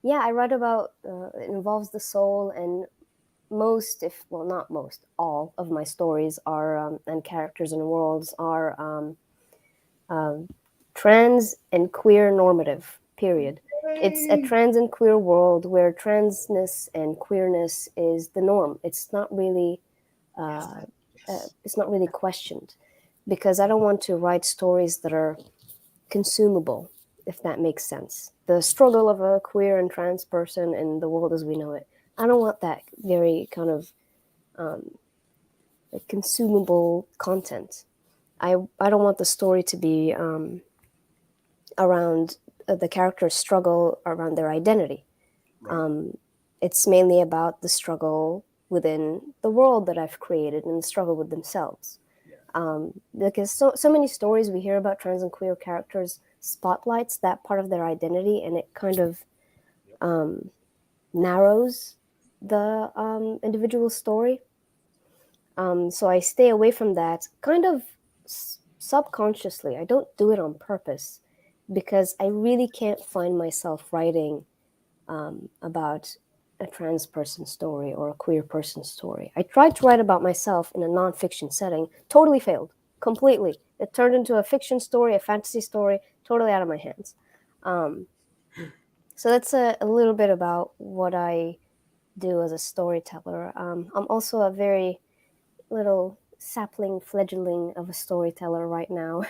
Yeah, I write about, it involves the soul, and most, if well, not most, all of my stories are, and characters and worlds are trans and queer normative, period. It's a trans and queer world where transness and queerness is the norm. It's not really questioned, because I don't want to write stories that are consumable, if that makes sense. The struggle of a queer and trans person in the world as we know it. I don't want that very kind of like consumable content. I don't want the story to be around the character's struggle around their identity. Right. It's mainly about the struggle within the world that I've created and the struggle with themselves. Yeah. Because so many stories we hear about trans and queer characters spotlights that part of their identity, and it kind of narrows the individual story. So I stay away from that kind of subconsciously. I don't do it on purpose, because I really can't find myself writing about a trans person story or a queer person story. I tried to write about myself in a nonfiction setting, totally failed, completely. It turned into a fiction story, a fantasy story, totally out of my hands. So that's a little bit about what I do as a storyteller. I'm also a very little sapling fledgling of a storyteller right now.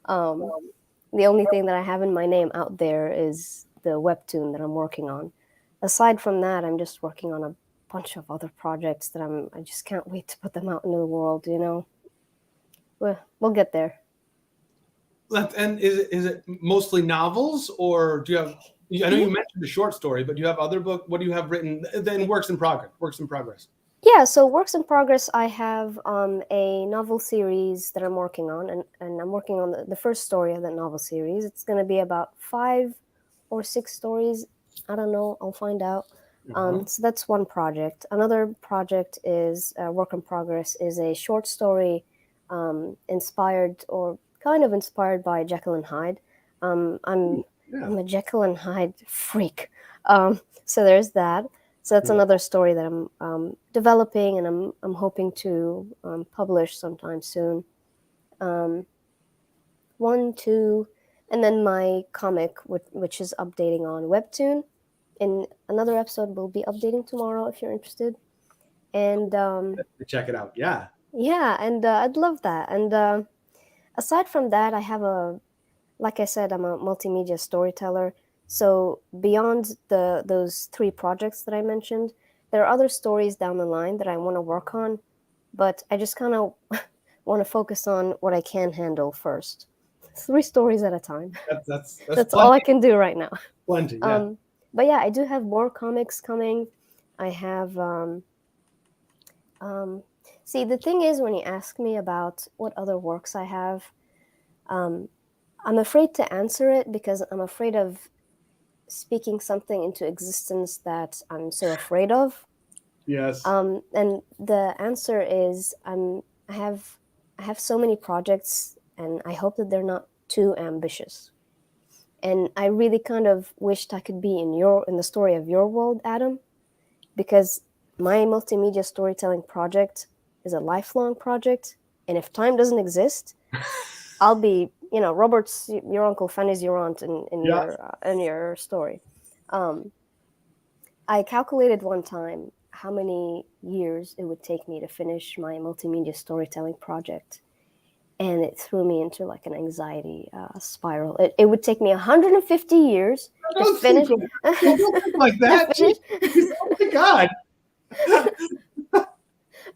The only thing that I have in my name out there is the webtoon that I'm working on. Aside from that, I'm just working on a bunch of other projects that I just can't wait to put them out into the world, you know. We'll get there. And is it mostly novels, or do you have, I know you mentioned a short story, but do you have other book? What do you have written then? Works in progress. Yeah, so works in progress, I have a novel series that I'm working on, and I'm working on the first story of that novel series. It's going to be about 5 or 6 stories. I don't know. I'll find out. So that's one project. Another project is work in progress, is a short story inspired, or kind of inspired by Jekyll and Hyde. I'm a Jekyll and Hyde freak. So there's that. So that's another story that I'm developing, and I'm hoping to publish sometime soon. 1, 2, and then my comic, which is updating on Webtoon. In another episode, we'll be updating tomorrow if you're interested. And check it out. Yeah. Yeah, and I'd love that. And aside from that, like I said, I'm a multimedia storyteller. So beyond those 3 projects that I mentioned, there are other stories down the line that I want to work on, but I just kind of want to focus on what I can handle first. 3 stories at a time. That's all I can do right now. Plenty, yeah. But yeah, I do have more comics coming. I have see, the thing is, when you ask me about what other works I have, I'm afraid to answer it, because I'm afraid of speaking something into existence that I'm so afraid of. Yes. And the answer is I have so many projects, and I hope that they're not too ambitious. And I really kind of wished I could be in the story of your world, Adam, because my multimedia storytelling project is a lifelong project, and if time doesn't exist, I'll be Robert's your uncle, Fanny's your aunt in your story. I calculated one time how many years it would take me to finish my multimedia storytelling project. And it threw me into like an anxiety spiral. It would take me 150 years to finish. Like that? Oh my God.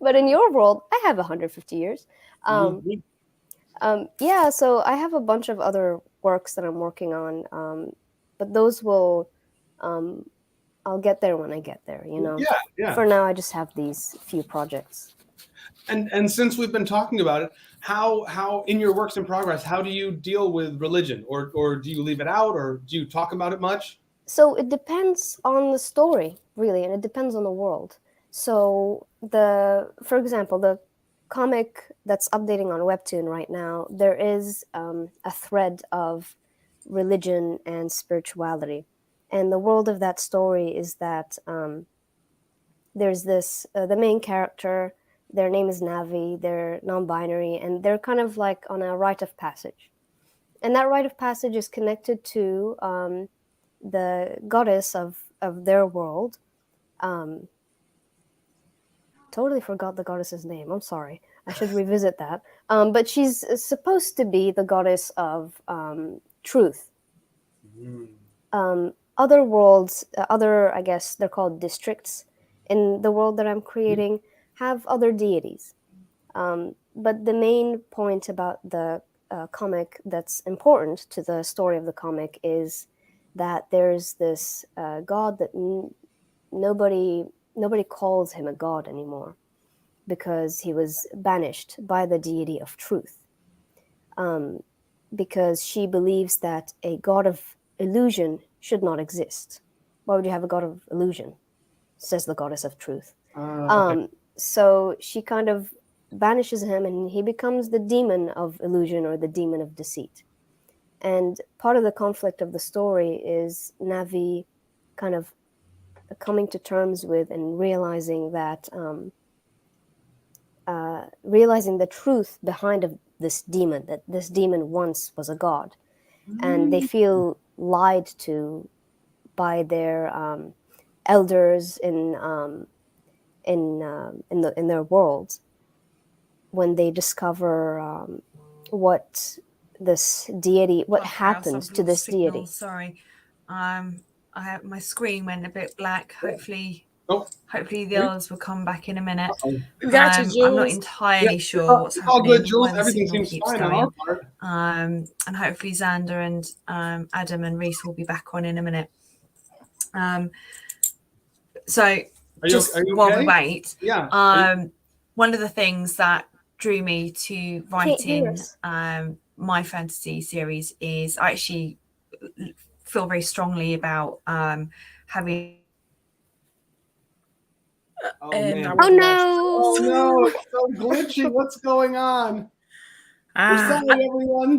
But in your world, I have 150 years. Yeah, so I have a bunch of other works that I'm working on, but those will, I'll get there when I get there, Yeah. For now, I just have these few projects. And since we've been talking about it, how in your works in progress, how do you deal with religion, or do you leave it out, or do you talk about it much? So it depends on the story, really, and it depends on the world. So for example, the comic that's updating on Webtoon right now, there is a thread of religion and spirituality. And the world of that story is that there's this, the main character, their name is Navi, they're non-binary, and they're kind of like on a rite of passage. And that rite of passage is connected to the goddess of their world. Totally forgot the goddess's name. I'm sorry. I should revisit that. But she's supposed to be the goddess of truth. Other worlds, I guess they're called districts in the world that I'm creating, have other deities. But the main point about the comic that's important to the story of the comic is that there's this god that nobody calls him a god anymore, because he was banished by the deity of truth, because she believes that a god of illusion should not exist. Why would you have a god of illusion, says the goddess of truth. Okay. So she kind of banishes him, and he becomes the demon of illusion, or the demon of deceit. And part of the conflict of the story is Navi kind of coming to terms with and realizing that realizing the truth behind this demon, that this demon once was a god. And they feel lied to by their elders in their world, when they discover what this deity, what happens to this deity. Sorry, my screen went a bit black. Hopefully the others will come back in a minute. We got you, Jules. I'm not entirely sure what's happening. All good, Jules. Everything seems fine on our part. And hopefully Xander and Adam and Reese will be back on in a minute. So just while we wait, one of the things that drew me to writing my fantasy series is I actually feel very strongly about having. Oh no! It's so glitchy. What's going on?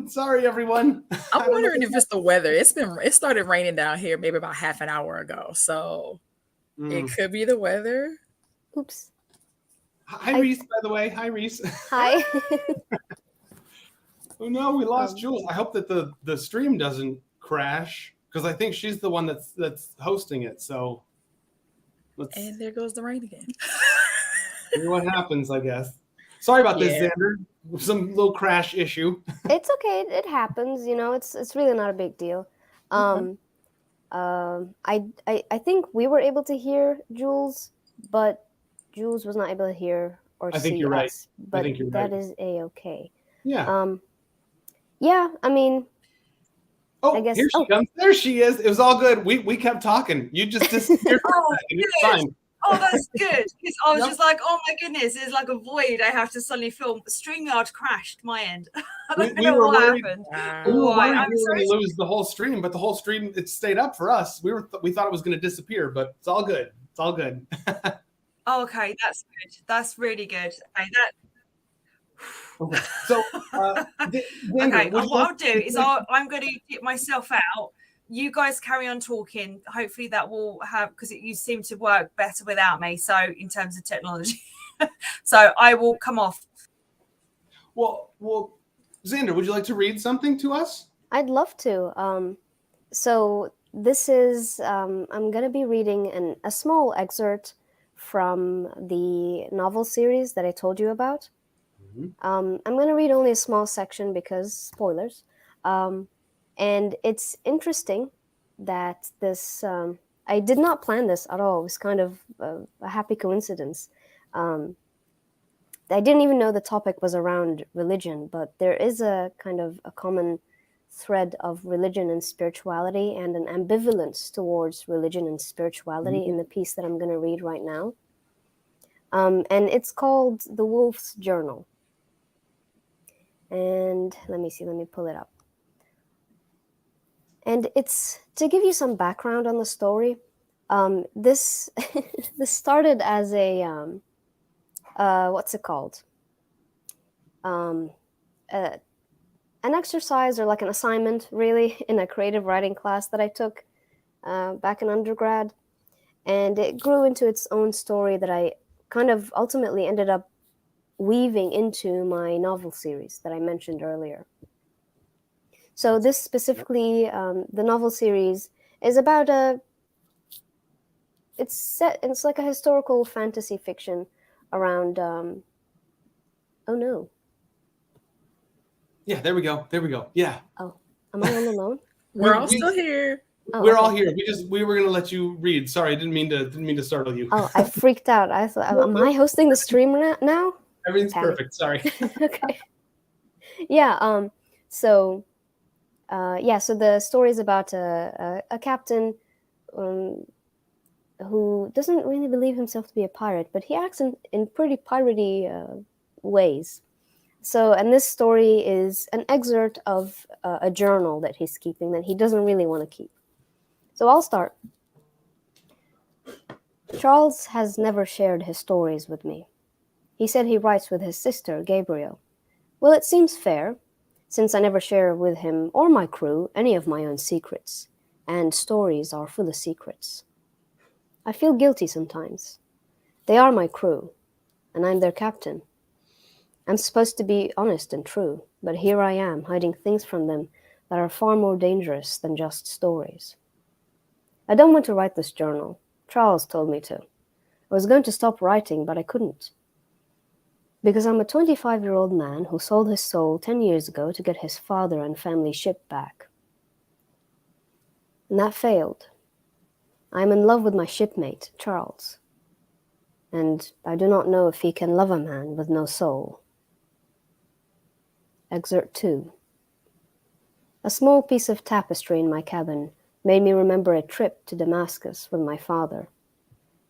Sorry, everyone. I'm wondering if it's the weather. It started raining down here maybe about half an hour ago, so it could be the weather. Oops. Hi, Reese. By the way, hi, Reese. Hi. Oh no, we lost Jules. I hope that the stream doesn't crash, because I think she's the one that's hosting it. So. And there goes the rain again. See what happens, I guess. Sorry about this, Xander. Some little crash issue. It's okay. It happens. It's really not a big deal. I think we were able to hear Jules, but Jules was not able to hear or see us. I think you're right. But that is a-okay. Yeah. Yeah, I mean. Oh, here she comes. There she is. It was all good. We kept talking. You just disappeared. It's fine. Oh, that's good. Because I was just like, oh my goodness, there's like a void. I have to suddenly film. StreamYard crashed my end. I don't know what happened. We were worried we were going to lose the whole stream, but the whole stream, it stayed up for us. We thought it was going to disappear, but it's all good. It's all good. Oh, okay, that's good. That's really good. Okay, okay. So, okay. What I'll do is I'm going to get myself out. You guys carry on talking. Hopefully that will have, because you seem to work better without me. So in terms of technology, so I will come off. Well, Xander, would you like to read something to us? I'd love to. So this is, I'm going to be reading a small excerpt from the novel series that I told you about. I'm going to read only a small section because spoilers. And it's interesting that this, I did not plan this at all. It was kind of a happy coincidence. I didn't even know the topic was around religion, but there is a kind of a common thread of religion and spirituality and an ambivalence towards religion and spirituality in the piece that I'm going to read right now. And it's called The Wolf's Journal. And let me pull it up. And it's to give you some background on the story. This this started as a what's it called? An exercise or like an assignment, really, in a creative writing class that I took back in undergrad, and it grew into its own story that I kind of ultimately ended up weaving into my novel series that I mentioned earlier. So this specifically, the novel series is about it's like a historical fantasy fiction around, oh no. Yeah, there we go. Yeah. Oh, am I all alone? We're all still here. Oh, we're okay. all here. We were gonna let you read. Sorry, I didn't mean to startle you. Oh, I freaked out. I thought, am I hosting the stream now? Everything's perfect. Sorry. Okay. Yeah. So the story is about a captain who doesn't really believe himself to be a pirate, but he acts in pretty piratey ways. So, and this story is an excerpt of a journal that he's keeping that he doesn't really want to keep. So I'll start. Charles has never shared his stories with me. He said he writes with his sister, Gabriel. Well, it seems fair, since I never share with him or my crew any of my own secrets, and stories are full of secrets. I feel guilty sometimes. They are my crew, and I'm their captain. I'm supposed to be honest and true, but here I am, hiding things from them that are far more dangerous than just stories. I don't want to write this journal. Charles told me to. I was going to stop writing, but I couldn't. Because I'm a 25-year-old man who sold his soul 10 years ago to get his father and family ship back. And that failed. I'm in love with my shipmate, Charles. And I do not know if he can love a man with no soul. Excerpt 2. A small piece of tapestry in my cabin made me remember a trip to Damascus with my father.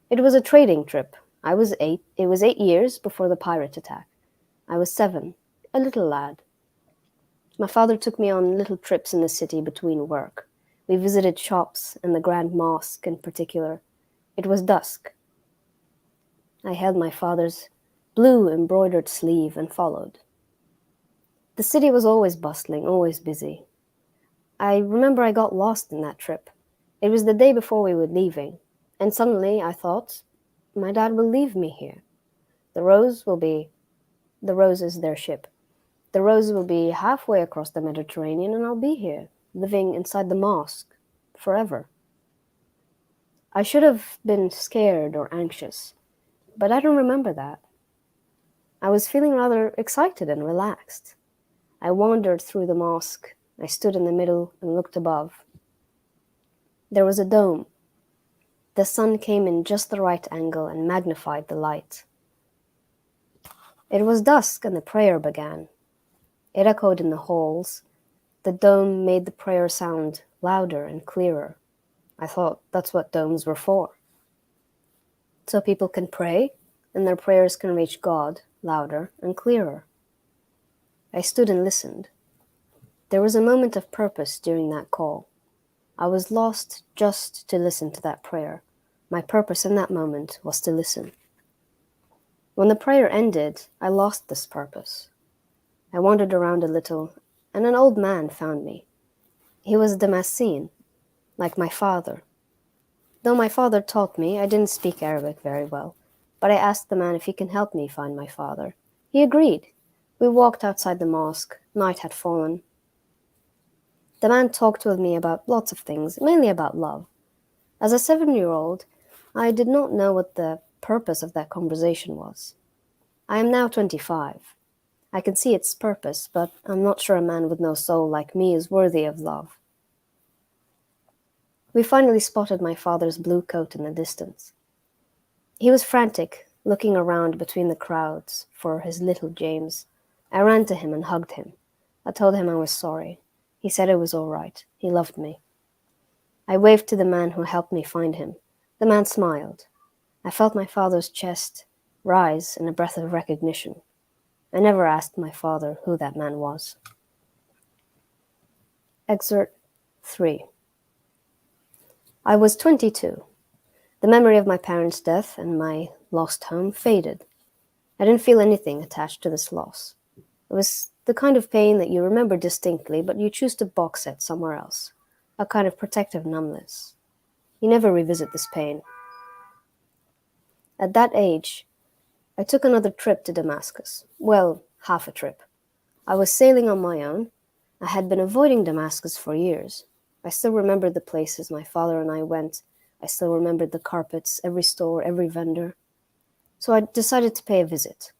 It was a trading trip. It was 8 years before the pirate attack. I was 7, a little lad. My father took me on little trips in the city between work. We visited shops and the Grand Mosque in particular. It was dusk. I held my father's blue embroidered sleeve and followed. The city was always bustling, always busy. I remember I got lost in that trip. It was the day before we were leaving, and suddenly I thought, my dad will leave me here. The Rose is their ship. The Rose will be halfway across the Mediterranean, and I'll be here, living inside the mosque, forever. I should have been scared or anxious, but I don't remember that. I was feeling rather excited and relaxed. I wandered through the mosque. I stood in the middle and looked above. There was a dome. The sun came in just the right angle and magnified the light. It was dusk and the prayer began. It echoed in the halls. The dome made the prayer sound louder and clearer. I thought that's what domes were for. So people can pray and their prayers can reach God louder and clearer. I stood and listened. There was a moment of purpose during that call. I was lost just to listen to that prayer. My purpose in that moment was to listen. When the prayer ended, I lost this purpose. I wandered around a little, and an old man found me. He was Damascene, like my father. Though my father taught me, I didn't speak Arabic very well, but I asked the man if he can help me find my father. He agreed. We walked outside the mosque. Night had fallen. The man talked with me about lots of things, mainly about love. As a 7-year-old, I did not know what the purpose of that conversation was. I am now 25. I can see its purpose, but I'm not sure a man with no soul like me is worthy of love. We finally spotted my father's blue coat in the distance. He was frantic, looking around between the crowds for his little James. I ran to him and hugged him. I told him I was sorry. He said it was all right. He loved me. I waved to the man who helped me find him. The man smiled. I felt my father's chest rise in a breath of recognition. I never asked my father who that man was. Excerpt 3. I was 22. The memory of my parents' death and my lost home faded. I didn't feel anything attached to this loss. It was the kind of pain that you remember distinctly, but you choose to box it somewhere else. A kind of protective numbness. You never revisit this pain. At that age, I took another trip to Damascus. Well, half a trip. I was sailing on my own. I had been avoiding Damascus for years. I still remembered the places my father and I went. I still remembered the carpets, every store, every vendor. So I decided to pay a visit.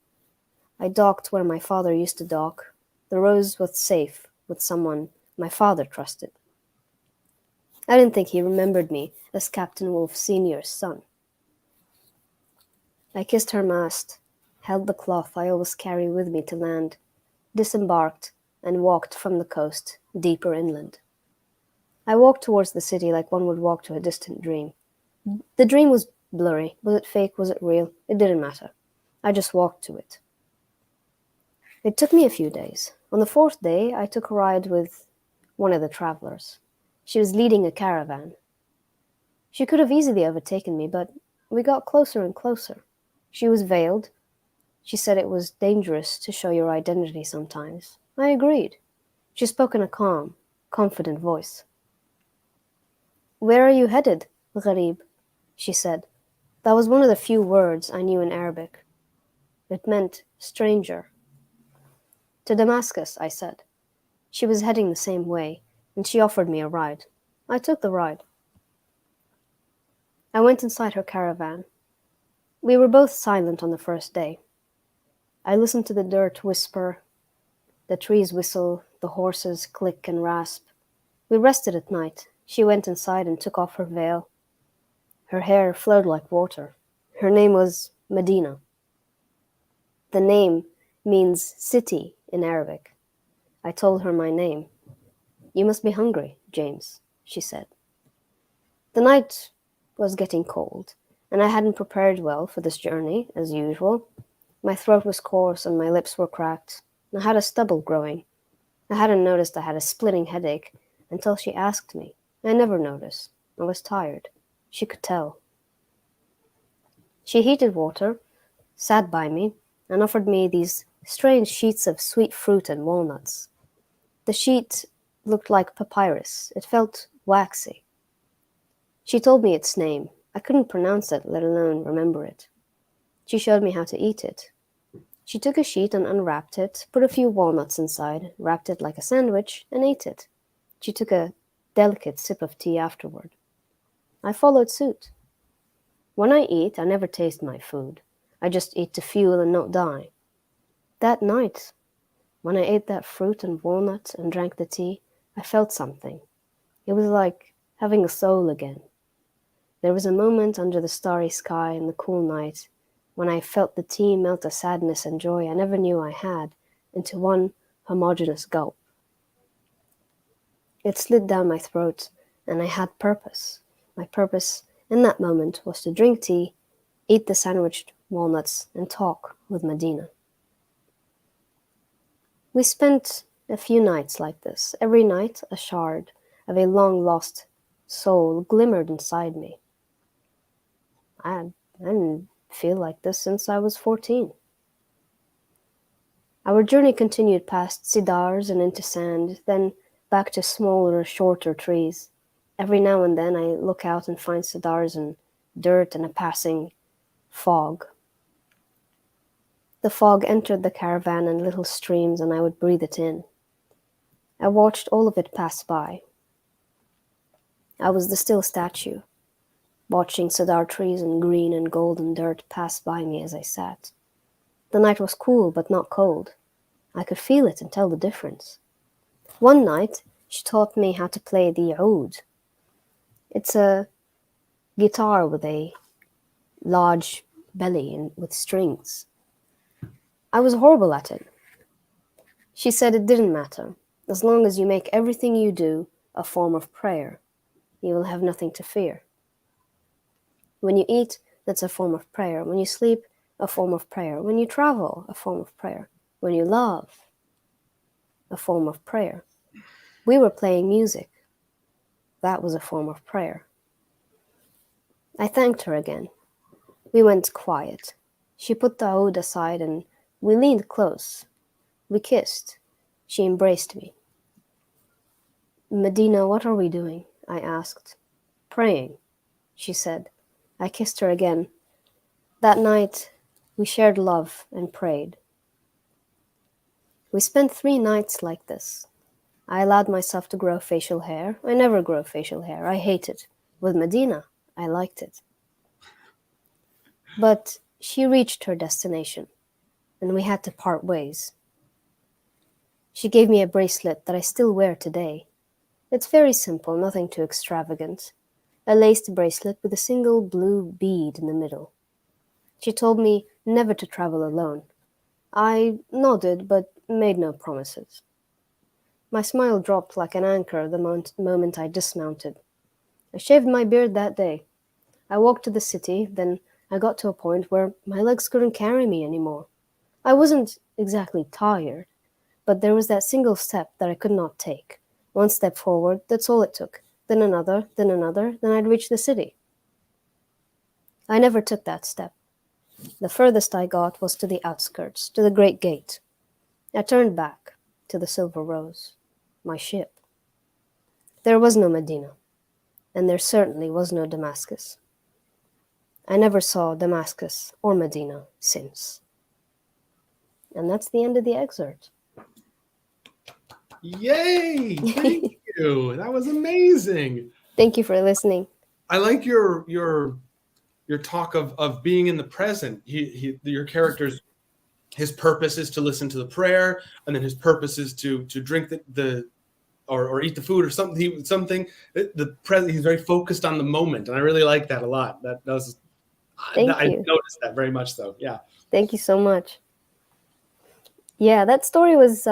I docked where my father used to dock. The Rose was safe with someone my father trusted. I didn't think he remembered me as Captain Wolfe Sr.'s son. I kissed her mast, held the cloth I always carry with me to land, disembarked, and walked from the coast deeper inland. I walked towards the city like one would walk to a distant dream. The dream was blurry. Was it fake? Was it real? It didn't matter. I just walked to it. It took me a few days. On the 4th day, I took a ride with one of the travelers. She was leading a caravan. She could have easily overtaken me, but we got closer and closer. She was veiled. She said it was dangerous to show your identity sometimes. I agreed. She spoke in a calm, confident voice. "Where are you headed, Gharib?" she said. That was one of the few words I knew in Arabic. It meant stranger. "To Damascus," I said. She was heading the same way, and she offered me a ride. I took the ride. I went inside her caravan. We were both silent on the first day. I listened to the dirt whisper, the trees whistle, the horses click and rasp. We rested at night. She went inside and took off her veil. Her hair flowed like water. Her name was Medina. The name means city in Arabic. I told her my name. "You must be hungry, James," she said. The night was getting cold, and I hadn't prepared well for this journey, as usual. My throat was coarse and my lips were cracked. I had a stubble growing. I hadn't noticed I had a splitting headache until she asked me. I never noticed. I was tired. She could tell. She heated water, sat by me, and offered me these strange sheets of sweet fruit and walnuts. The sheet looked like papyrus. It felt waxy. She told me its name. I couldn't pronounce it, let alone remember it. She showed me how to eat it. She took a sheet and unwrapped it, put a few walnuts inside, wrapped it like a sandwich, and ate it. She took a delicate sip of tea afterward. I followed suit. When I eat, I never taste my food. I just eat to fuel and not die. That night, when I ate that fruit and walnut and drank the tea, I felt something. It was like having a soul again. There was a moment under the starry sky in the cool night when I felt the tea melt a sadness and joy I never knew I had into one homogeneous gulp. It slid down my throat, and I had purpose. My purpose in that moment was to drink tea, eat the sandwiched walnuts, and talk with Medina. We spent a few nights like this. Every night a shard of a long-lost soul glimmered inside me. I didn't feel like this since I was 14. Our journey continued past cedars and into sand, then back to smaller, shorter trees. Every now and then I look out and find cedars and dirt and a passing fog. The fog entered the caravan in little streams, and I would breathe it in. I watched all of it pass by. I was the still statue, watching cedar trees and green and golden dirt pass by me as I sat. The night was cool but not cold. I could feel it and tell the difference. One night, she taught me how to play the oud. It's a guitar with a large belly and with strings. I was horrible at it. She said it didn't matter. As long as you make everything you do a form of prayer, you will have nothing to fear. When you eat, that's a form of prayer. When you sleep, a form of prayer. When you travel, a form of prayer. When you love, a form of prayer. We were playing music. That was a form of prayer. I thanked her again. We went quiet. She put the oud aside and we leaned close. We kissed. She embraced me. Medina, what are we doing? I asked. Praying, she said. I kissed her again. That night, we shared love and prayed. We spent 3 nights like this. I allowed myself to grow facial hair. I never grow facial hair. I hate it. With Medina, I liked it. But she reached her destination, and we had to part ways. She gave me a bracelet that I still wear today. It's very simple, nothing too extravagant. A laced bracelet with a single blue bead in the middle. She told me never to travel alone. I nodded, but made no promises. My smile dropped like an anchor the moment I dismounted. I shaved my beard that day. I walked to the city, then I got to a point where my legs couldn't carry me anymore. I wasn't exactly tired, but there was that single step that I could not take. 1 step forward, that's all it took. Then another, then I'd reach the city. I never took that step. The furthest I got was to the outskirts, to the great gate. I turned back to the Silver Rose, my ship. There was no Medina, and there certainly was no Damascus. I never saw Damascus or Medina since. And that's the end of the excerpt. Yay! Thank you. That was amazing. Thank you for listening. I like your talk of being in the present. Your character's his purpose is to listen to the prayer, and then his purpose is to drink or eat the food or something. He's very focused on the moment, and I really like that a lot. I noticed that very much so. Yeah. Thank you so much. Yeah, that story was.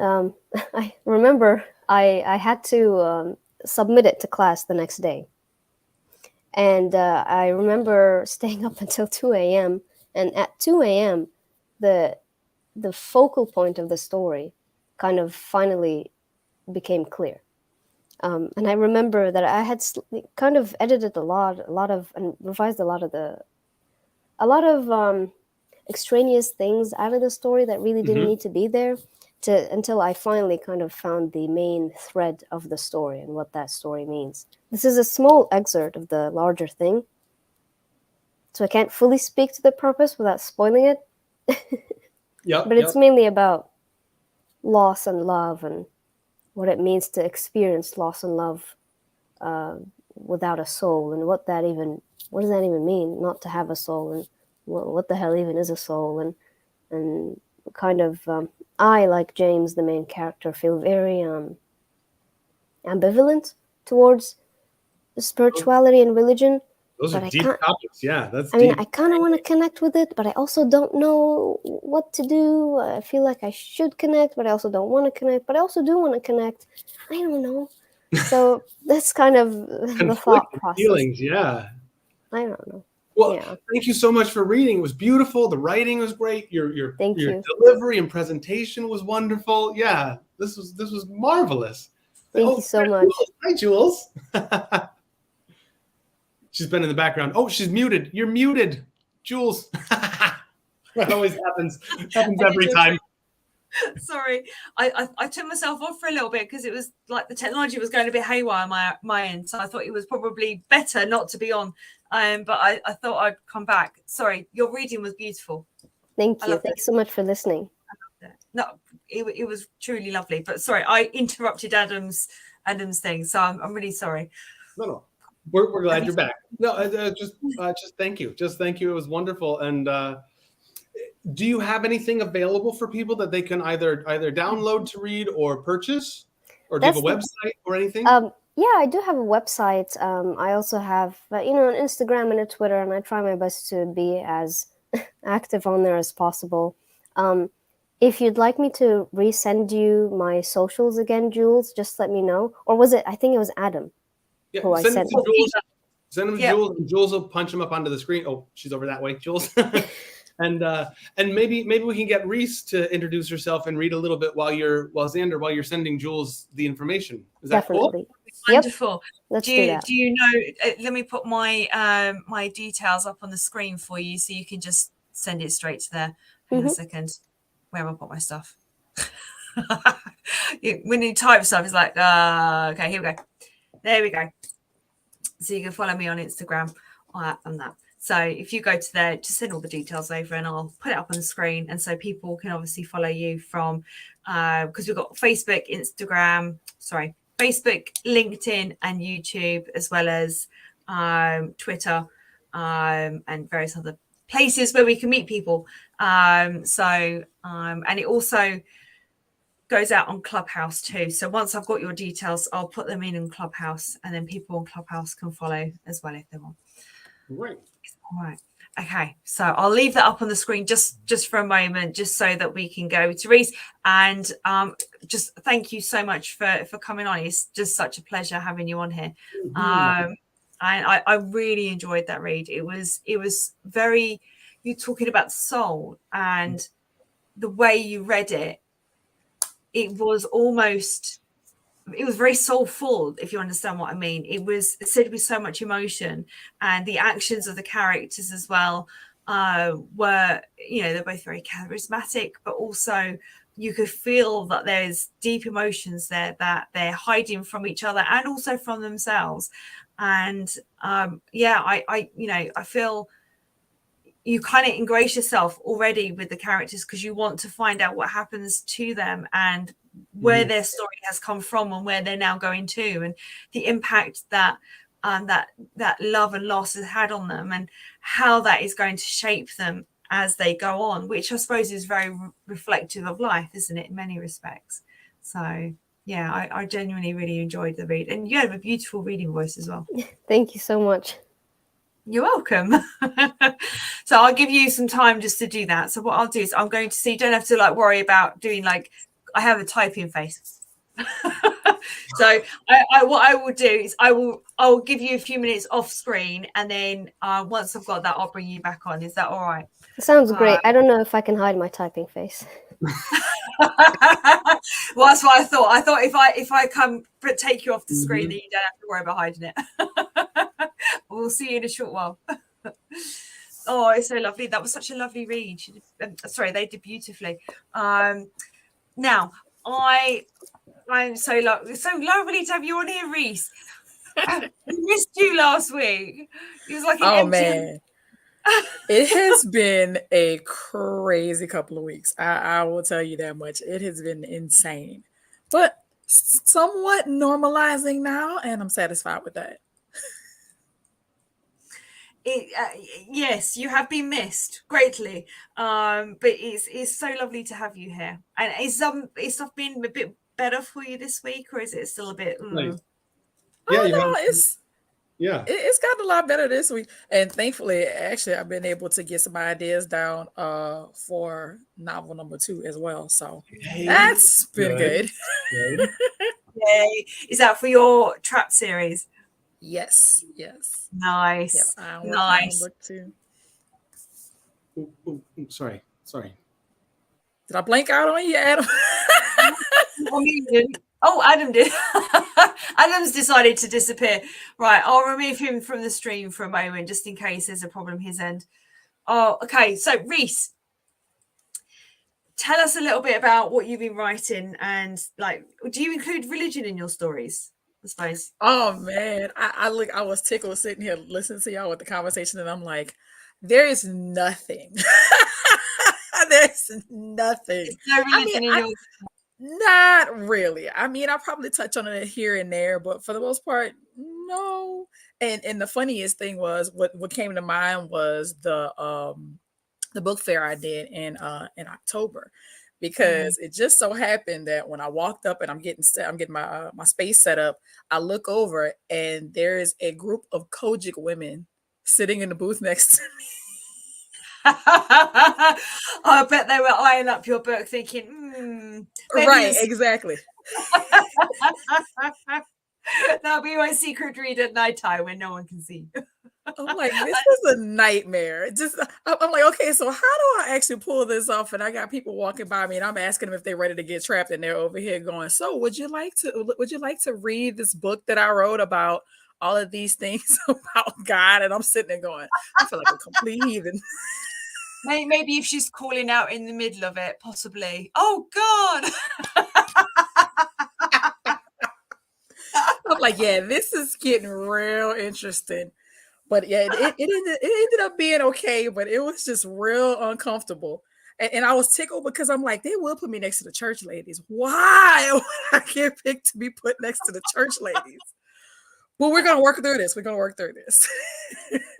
I remember I had to submit it to class the next day. And I remember staying up until 2 a.m. And at 2 a.m., the focal point of the story kind of finally became clear. And I remember that I had kind of edited and revised a lot of extraneous things out of the story that really didn't need to be there until I finally kind of found the main thread of the story and what that story means. This is a small excerpt of the larger thing, so I can't fully speak to the purpose without spoiling it. But it's mainly about loss and love and what it means to experience loss and love without a soul, and what does that even mean, not to have a soul, and what the hell even is a soul, and kind of I, like James, the main character, feel very ambivalent towards spirituality and religion. Those are deep topics. Yeah, that's I mean, I kind of want to connect with it, but I also don't know what to do. I feel like I should connect, but I also don't want to connect, but I also do want to connect. I don't know. So that's kind of the thought process. Feelings, yeah. I don't know. Well, yeah. Thank you so much for reading. It was beautiful. The writing was great. Your delivery and presentation was wonderful. Yeah, this was marvelous. Thank you so much. Hi, Jules. She's been in the background. Oh, she's muted. You're muted, Jules. That always happens. Happens every time. Sorry, I took myself off for a little bit because it was like the technology was going a bit haywire on my end. So I thought it was probably better not to be on. But I thought I'd come back. Sorry, your reading was beautiful. Thank I you. love Thanks so much for listening. that. No, it was truly lovely. But sorry, I interrupted Adam's thing, so I'm really sorry. No. We're glad you're back. No, just thank you. Just thank you. It was wonderful. And do you have anything available for people that they can either download to read or purchase, or do you have a website or anything? Yeah, I do have a website. I also have an Instagram and a Twitter, and I try my best to be as active on there as possible. If you'd like me to resend you my socials again, Jules, just let me know. Or was it? I think it was Adam. Yeah, who I send sent. it to Jules. Send them to Yeah. Jules, and Jules will punch them up onto the screen. Oh, she's over that way, Jules. and maybe we can get Reese to introduce herself and read a little bit while you're sending Jules the information. Is that Definitely. cool? Wonderful. Let's do that. Do you know? Let me put my my details up on the screen for you, so you can just send it straight to there. Hang on a second. Where have I put my stuff? When you type stuff, it's like, okay, here we go. There we go. So you can follow me on Instagram on that. So if you go to there, just send all the details over, and I'll put it up on the screen, and so people can obviously follow you from because we've got Facebook, LinkedIn, and YouTube, as well as Twitter and various other places where we can meet people. And it also goes out on Clubhouse too. So once I've got your details, I'll put them in Clubhouse, and then people on Clubhouse can follow as well if they want. Right. All right. Okay. So I'll leave that up on the screen just for a moment, just so that we can go to Reese. And just thank you so much for coming on. It's just such a pleasure having you on here. And I really enjoyed that read. It was very, you talking about soul, and the way you read it, it was very soulful, if you understand what I mean. It was said with so much emotion, and the actions of the characters as well were, they're both very charismatic, but also you could feel that there's deep emotions there that they're hiding from each other and also from themselves. And I feel you kind of ingrace yourself already with the characters, because you want to find out what happens to them and where their story has come from and where they're now going to, and the impact that that love and loss has had on them, and how that is going to shape them as they go on, which I suppose is very reflective of life, isn't it, in many respects. So yeah, I genuinely really enjoyed the read, and you have a beautiful reading voice as well. Thank you so much. You're welcome. So I'll give you some time just to do that. So what I'll do is I'm going to see, you don't have to worry about doing I have a typing face. So what I will do is I'll give you a few minutes off screen, and then once I've got that, I'll bring you back on. Is that all right? Sounds great. I don't know if I can hide my typing face. Well, that's what I thought. I thought if I come take you off the screen, then you don't have to worry about hiding it. We'll see you in a short while. Oh, it's so lovely. That was such a lovely read. They did beautifully. Now I'm so lovely to have you on here, Reese. I missed you last week. It was like an empty... man. It has been a crazy couple of weeks. I will tell you that much. It has been insane, but somewhat normalizing now, and I'm satisfied with that. Yes, you have been missed greatly, but it's so lovely to have you here. And is stuff been a bit better for you this week, or is it still a bit? It's gotten a lot better this week, and thankfully, actually, I've been able to get some ideas down for novel number 2 as well. So that's been good. Yay! Is that for your trap series? Yes. Nice. Yep, nice. Book 2. Sorry. Did I blank out on you, Adam? Oh, Adam did. Adam's decided to disappear. Right, I'll remove him from the stream for a moment, just in case there's a problem his end. Oh, okay. So, Reese, tell us a little bit about what you've been writing, and do you include religion in your stories? I suppose. Oh man, I was tickled sitting here listening to y'all with the conversation, and I'm like, there is nothing There's nothing. There's no religion in yours. Not really. I mean, I probably touch on it here and there, but for the most part, no. And the funniest thing was what came to mind was the book fair I did in October, because it just so happened that when I walked up and I'm getting my my space set up, I look over and there is a group of Kojic women sitting in the booth next to me. I bet they were eyeing up your book thinking, Right, exactly. That'll be my secret read at nighttime when no one can see. I'm like, this is a nightmare. I'm like, okay, so how do I actually pull this off? And I got people walking by me, and I'm asking them if they're ready to get trapped, and they're over here going, "So, would you like to read this book that I wrote about all of these things about God?" And I'm sitting there going, I feel like a complete heathen. Maybe if she's calling out in the middle of it, possibly. Oh God. I'm like, yeah, this is getting real interesting. But yeah, it ended up being okay, but it was just real uncomfortable. And I was tickled because I'm like, they will put me next to the church ladies. Why would I get picked to be put next to the church ladies? Well, we're gonna work through this. We're gonna work through this.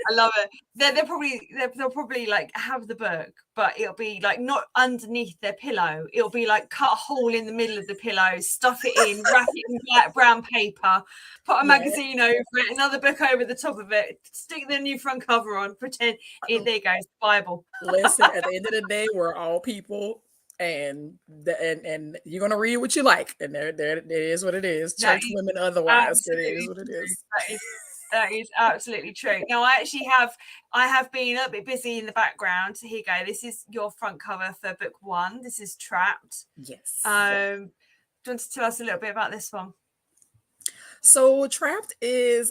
I love it. They'll probably like have the book, but it'll be like not underneath their pillow. It'll be like cut a hole in the middle of the pillow, stuff it in, wrap it in black brown paper, put a magazine over it, another book over the top of it, stick the new front cover on, pretend there you go, it's the Bible. Listen, at the end of the day, we're all people, and you're gonna read what you like, and there it is what it is. Church women otherwise, it is what it is. That is absolutely true. Now, I have been a bit busy in the background. So here you go. This is your front cover for book 1. This is Trapped. Yes. Do you want to tell us a little bit about this one? So Trapped it's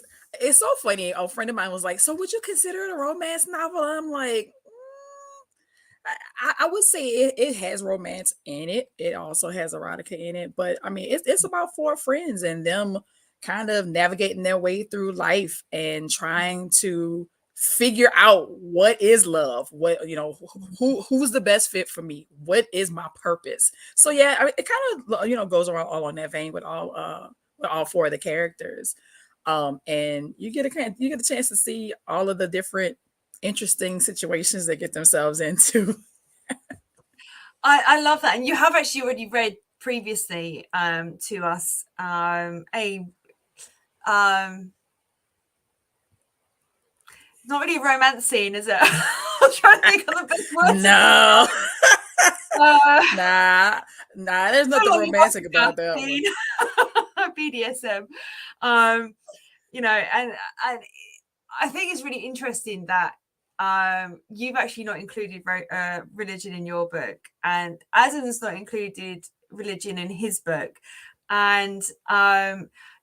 so funny. A friend of mine was like, "So would you consider it a romance novel?" I'm like, I would say it has romance in it. It also has erotica in it, but I mean, it's about 4 friends and them kind of navigating their way through life and trying to figure out what is love, what, who's the best fit for me, what is my purpose. So yeah, I mean, it kind of goes around all on that vein with all 4 of the characters, and you get a chance to see all of the different interesting situations they get themselves into. I love that, and you have actually already read previously to us not really a romance scene, is it? I'm trying to think of the best words. No. Nah, there's nothing romantic about that one. BDSM. And I think it's really interesting that you've actually not included religion in your book, and Adam's not included religion in his book, and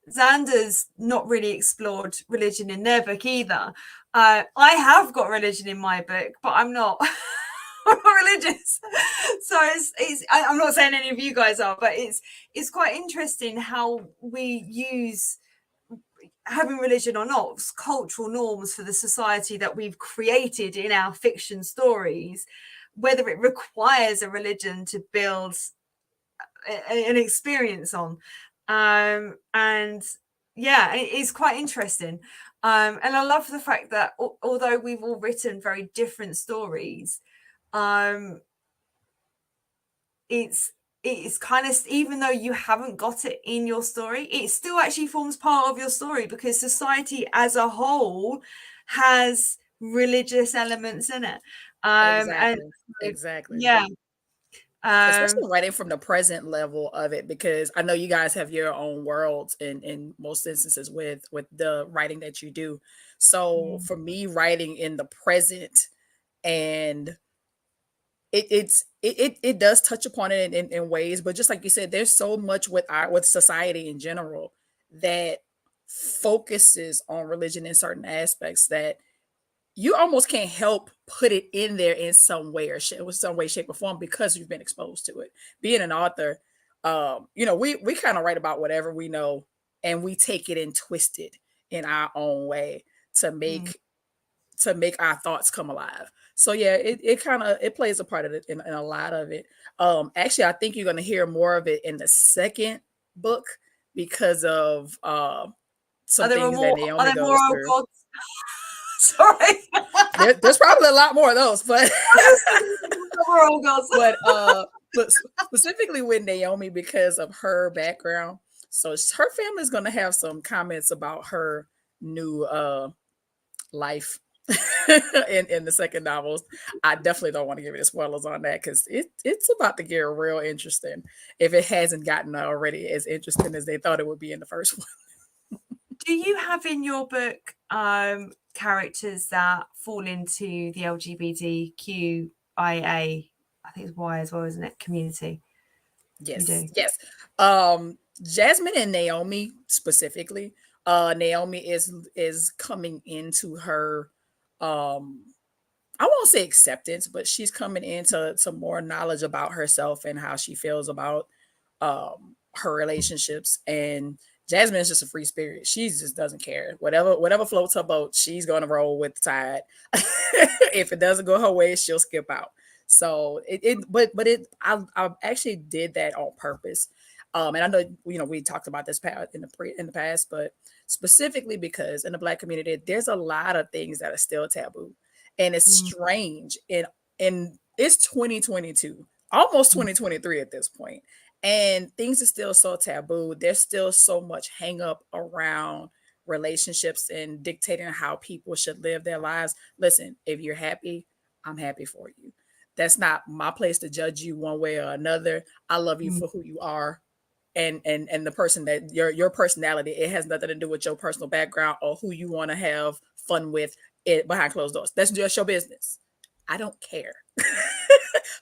Xander's not really explored religion in their book either. I have got religion in my book, but I'm not religious. So I'm not saying any of you guys are, but it's quite interesting how we use, having religion or not, cultural norms for the society that we've created in our fiction stories, whether it requires a religion to build an experience on. And yeah, it is quite interesting. And I love the fact that although we've all written very different stories, it's kind of, even though you haven't got it in your story, it still actually forms part of your story, because society as a whole has religious elements in it. Exactly. Yeah. Especially writing from the present level of it, because I know you guys have your own worlds in most instances with the writing that you do. So for me, writing in the present, and it does touch upon it in ways, but just like you said, there's so much with society in general that focuses on religion in certain aspects that you almost can't help put it in there in some way or shape or form, because you've been exposed to it. Being an author, we kind of write about whatever we know, and we take it and twist it in our own way to make to make our thoughts come alive. So yeah, it kind of it plays a part of it in a lot of it. Actually, I think you're going to hear more of it in the second book because of some things that Naomi goes through. Sorry, there's probably a lot more of those, but but specifically with Naomi because of her background. So her family is going to have some comments about her new life in the second novel. I definitely don't want to give any spoilers on that because it's about to get real interesting if it hasn't gotten already as interesting as they thought it would be in the first one. Do you have in your book characters that fall into the LGBTQIA, I think it's Y as well, isn't it, community? Yes. Jasmine and Naomi specifically. Naomi is coming into her I won't say acceptance, but she's coming into some more knowledge about herself and how she feels about her relationships. And Jasmine is just a free spirit. She just doesn't care. Whatever floats her boat, she's gonna roll with the tide. If it doesn't go her way, she'll skip out. So I actually did that on purpose. And I know we talked about this in the past, but specifically because in the Black community, there's a lot of things that are still taboo, and it's strange. And it's 2022, almost 2023 at this point, and things are still so taboo. There's still so much hang up around relationships and dictating how people should live their lives. Listen, if you're happy, I'm happy for you. That's not my place to judge you one way or another. I love you for who you are. And the person that your personality, it has nothing to do with your personal background or who you want to have fun with it behind closed doors. That's just your business. I don't care.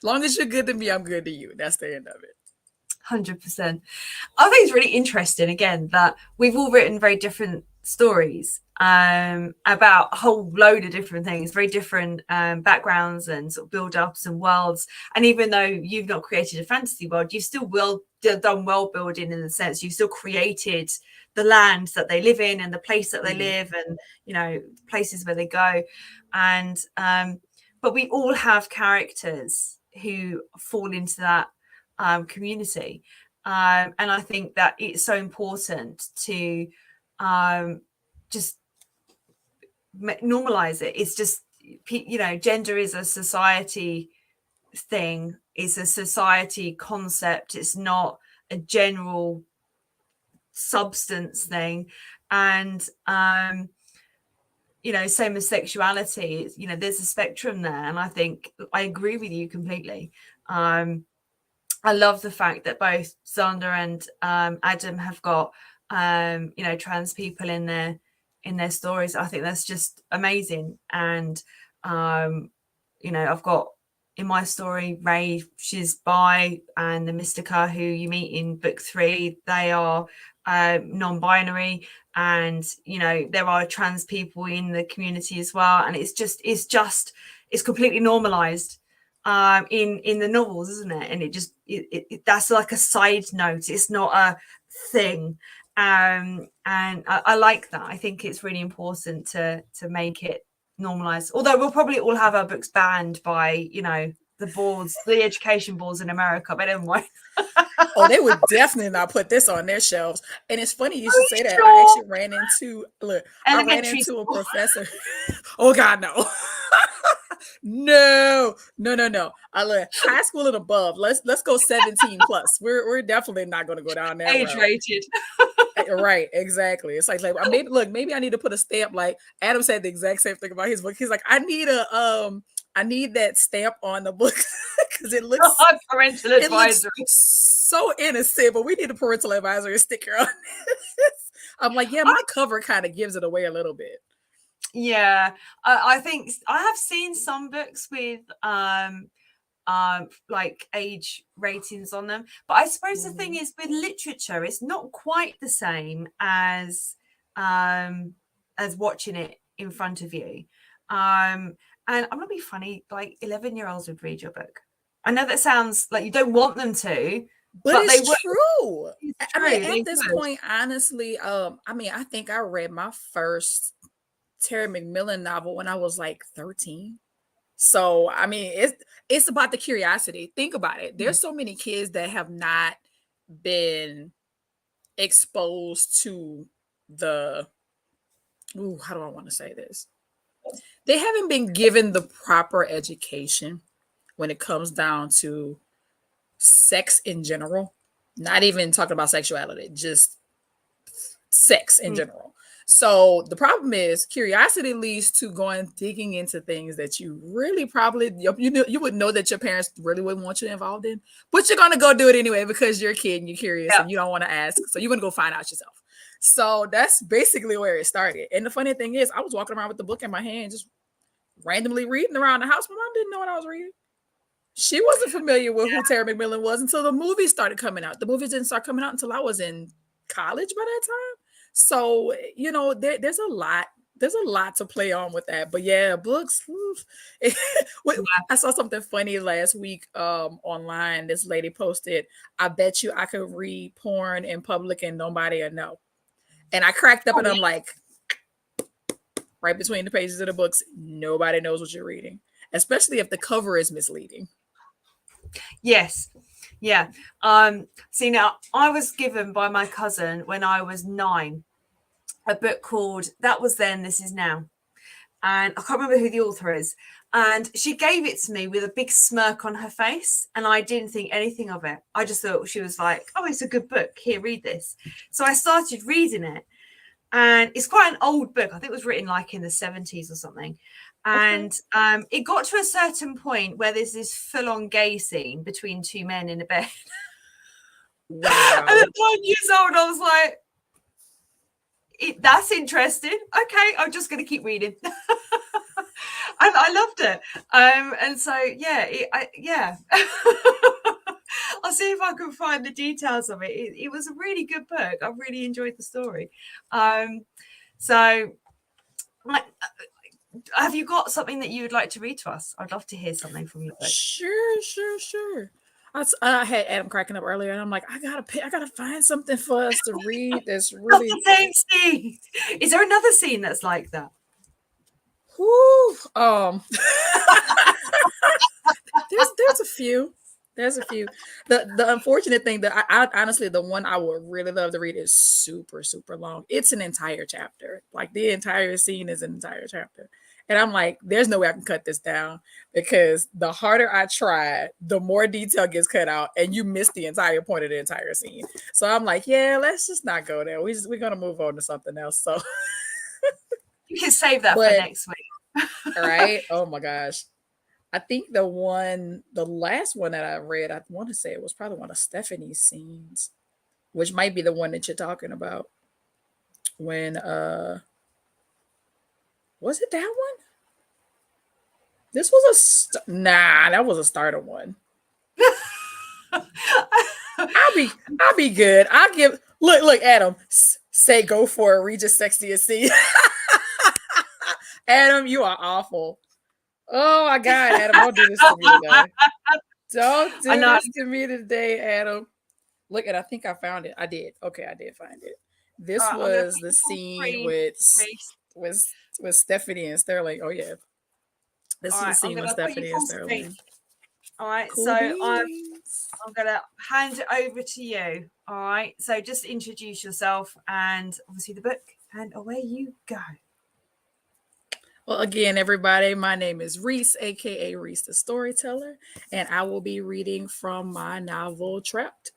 Long as you're good to me, I'm good to you. That's the end of it. 100%. I think it's really interesting, again, that we've all written very different stories about a whole load of different things, very different backgrounds and sort of build-ups and worlds. And even though you've not created a fantasy world, you've still done world building in the sense you've still created the land that they live in and the place that they live and, places where they go. And but we all have characters who fall into that community. And I think that it's so important to just normalize it. It's just, gender is a society thing, it's a society concept. It's not a general substance thing. And, same as sexuality, there's a spectrum there. And I think I agree with you completely. I love the fact that both Xander and Adam have got, trans people in their stories. I think that's just amazing. And, I've got in my story, Ray, she's bi, and the Mystica who you meet in book 3, they are non-binary. And, there are trans people in the community as well. And it's completely normalized in the novels, isn't it? And it that's like a side note. It's not a thing. And I like that. I think it's really important to make it normalized. Although we'll probably all have our books banned by, the education boards in America, but anyway. Oh, they would definitely not put this on their shelves. And it's funny you should say that. I actually ran into a professor. Oh God, no. No. I look high school and above. Let's go 17 plus. We're definitely not going to go down that age rated. Right, exactly. It's like maybe I need to put a stamp. Like Adam said the exact same thing about his book. He's like, I need that stamp on the book because it looks parental advisory. So innocent, but we need a parental advisory sticker on this. I'm like, yeah, my cover kind of gives it away a little bit. Yeah, I think I have seen some books with like age ratings on them, but I suppose the thing is with literature, it's not quite the same as watching it in front of you. And I'm gonna be funny, like 11-year-olds would read your book. I know that sounds like you don't want them to, but it's true. It's true. I mean, at this point, honestly, I think I read my first Terry McMillan novel when I was like 13. So I mean, it's about the curiosity. Think about it. There's so many kids that have not been exposed to the how do I want to say this? They haven't been given the proper education when it comes down to sex in general. Not even talking about sexuality, just sex in general. So the problem is curiosity leads to going digging into things that you really probably you would know that your parents really wouldn't want you involved in, but you're gonna go do it anyway because you're a kid and you're curious and you don't want to ask, so you're gonna go find out yourself. So that's basically where it started. And the funny thing is, I was walking around with the book in my hand, just randomly reading around the house. My mom didn't know what I was reading. She wasn't familiar with who Terry McMillan was until the movies started coming out. The movies didn't start coming out until I was in college by that time. So, you know, there's a lot to play on with that. But yeah, books. I saw something funny last week online. This lady posted, I bet you I could read porn in public and nobody would know. And I cracked up and I'm like, right between the pages of the books, nobody knows what you're reading, especially if the cover is misleading. Yes. Yeah. See, now I was given by my cousin when I was 9 a book called That Was Then, This Is Now. And I can't remember who the author is. And she gave it to me with a big smirk on her face. And I didn't think anything of it. I just thought she was like, oh, it's a good book. Here, read this. So I started reading it. And it's quite an old book. I think it was written like in the 70s or something. And it got to a certain point where there's this full-on gay scene between two men in a bed. Wow. And at 9 years old, I was like, that's interesting. Okay, I'm just going to keep reading. And I loved it. And so, yeah. I'll see if I can find the details of it. It was a really good book. I really enjoyed the story. So, have you got something that you would like to read to us? I'd love to hear something from you. Sure. I had Adam cracking up earlier, and I'm like, I gotta find something for us to read. That's really the same scene. Is there another scene that's like that? Whew. There's a few. There's a few. The unfortunate thing that I honestly, the one I would really love to read is super, super long. It's an entire chapter. Like the entire scene is an entire chapter. And I'm like, there's no way I can cut this down, because the harder I try, the more detail gets cut out and you miss the entire point of the entire scene. So I'm like, yeah, let's just not go there. We're going to move on to something else. So you can save that for next week. All right. Oh my gosh. I think the last one that I read, I want to say it was probably one of Stephanie's scenes, which might be the one that you're talking about. When, was it that one? This was that was a starter one. I'll be good. I'll give, look, Adam, say go for it. Read your sexiest scene. Adam, you are awful. Oh my God, Adam, don't do this to me today. Don't do this to me today, Adam. Look, and I think I found it. I did. Okay, I did find it. This was the scene with Stephanie and Sterling. Oh yeah. This is the scene with Stephanie and Sterling. All right, cool. So I'm gonna hand it over to you. All right, so just introduce yourself and obviously the book, and away you go. Well, again, everybody, my name is Reese, aka Reese the Storyteller, and I will be reading from my novel Trapped.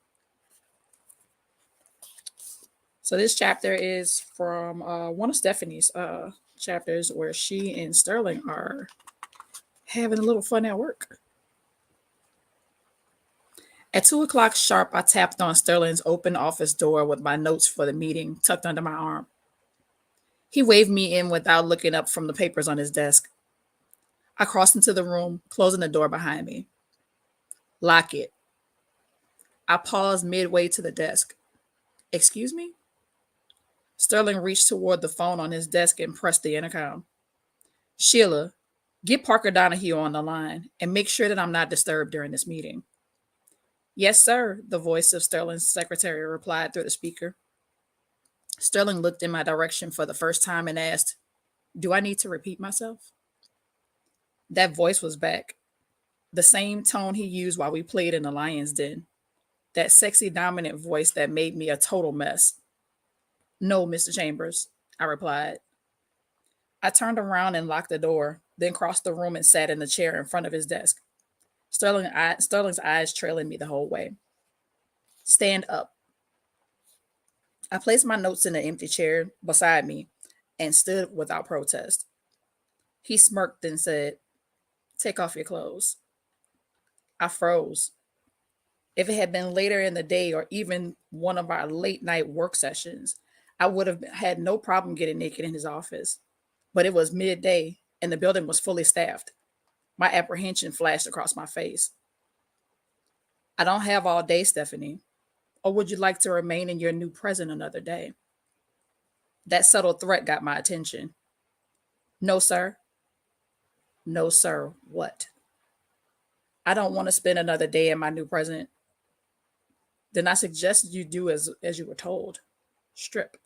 So this chapter is from one of Stephanie's chapters where she and Sterling are having a little fun at work. At 2:00 sharp, I tapped on Sterling's open office door with my notes for the meeting tucked under my arm. He waved me in without looking up from the papers on his desk. I crossed into the room, closing the door behind me. Lock it. I paused midway to the desk. Excuse me? Sterling reached toward the phone on his desk and pressed the intercom. Sheila, get Parker Donahue on the line and make sure that I'm not disturbed during this meeting. Yes, sir, the voice of Sterling's secretary replied through the speaker. Sterling looked in my direction for the first time and asked, Do I need to repeat myself? That voice was back. The same tone he used while we played in the lion's den. That sexy, dominant voice that made me a total mess. No, Mr. Chambers, I replied. I turned around and locked the door, then crossed the room and sat in the chair in front of his desk. Sterling's eyes trailing me the whole way. Stand up. I placed my notes in the empty chair beside me and stood without protest. He smirked and said, "Take off your clothes." I froze. If it had been later in the day or even one of our late night work sessions, I would have had no problem getting naked in his office. But it was midday and the building was fully staffed. My apprehension flashed across my face. "I don't have all day, Stephanie. Or would you like to remain in your new present another day?" That subtle threat got my attention. "No, sir." "No, sir, what?" "I don't want to spend another day in my new present." "Then I suggest you do as you were told. Strip."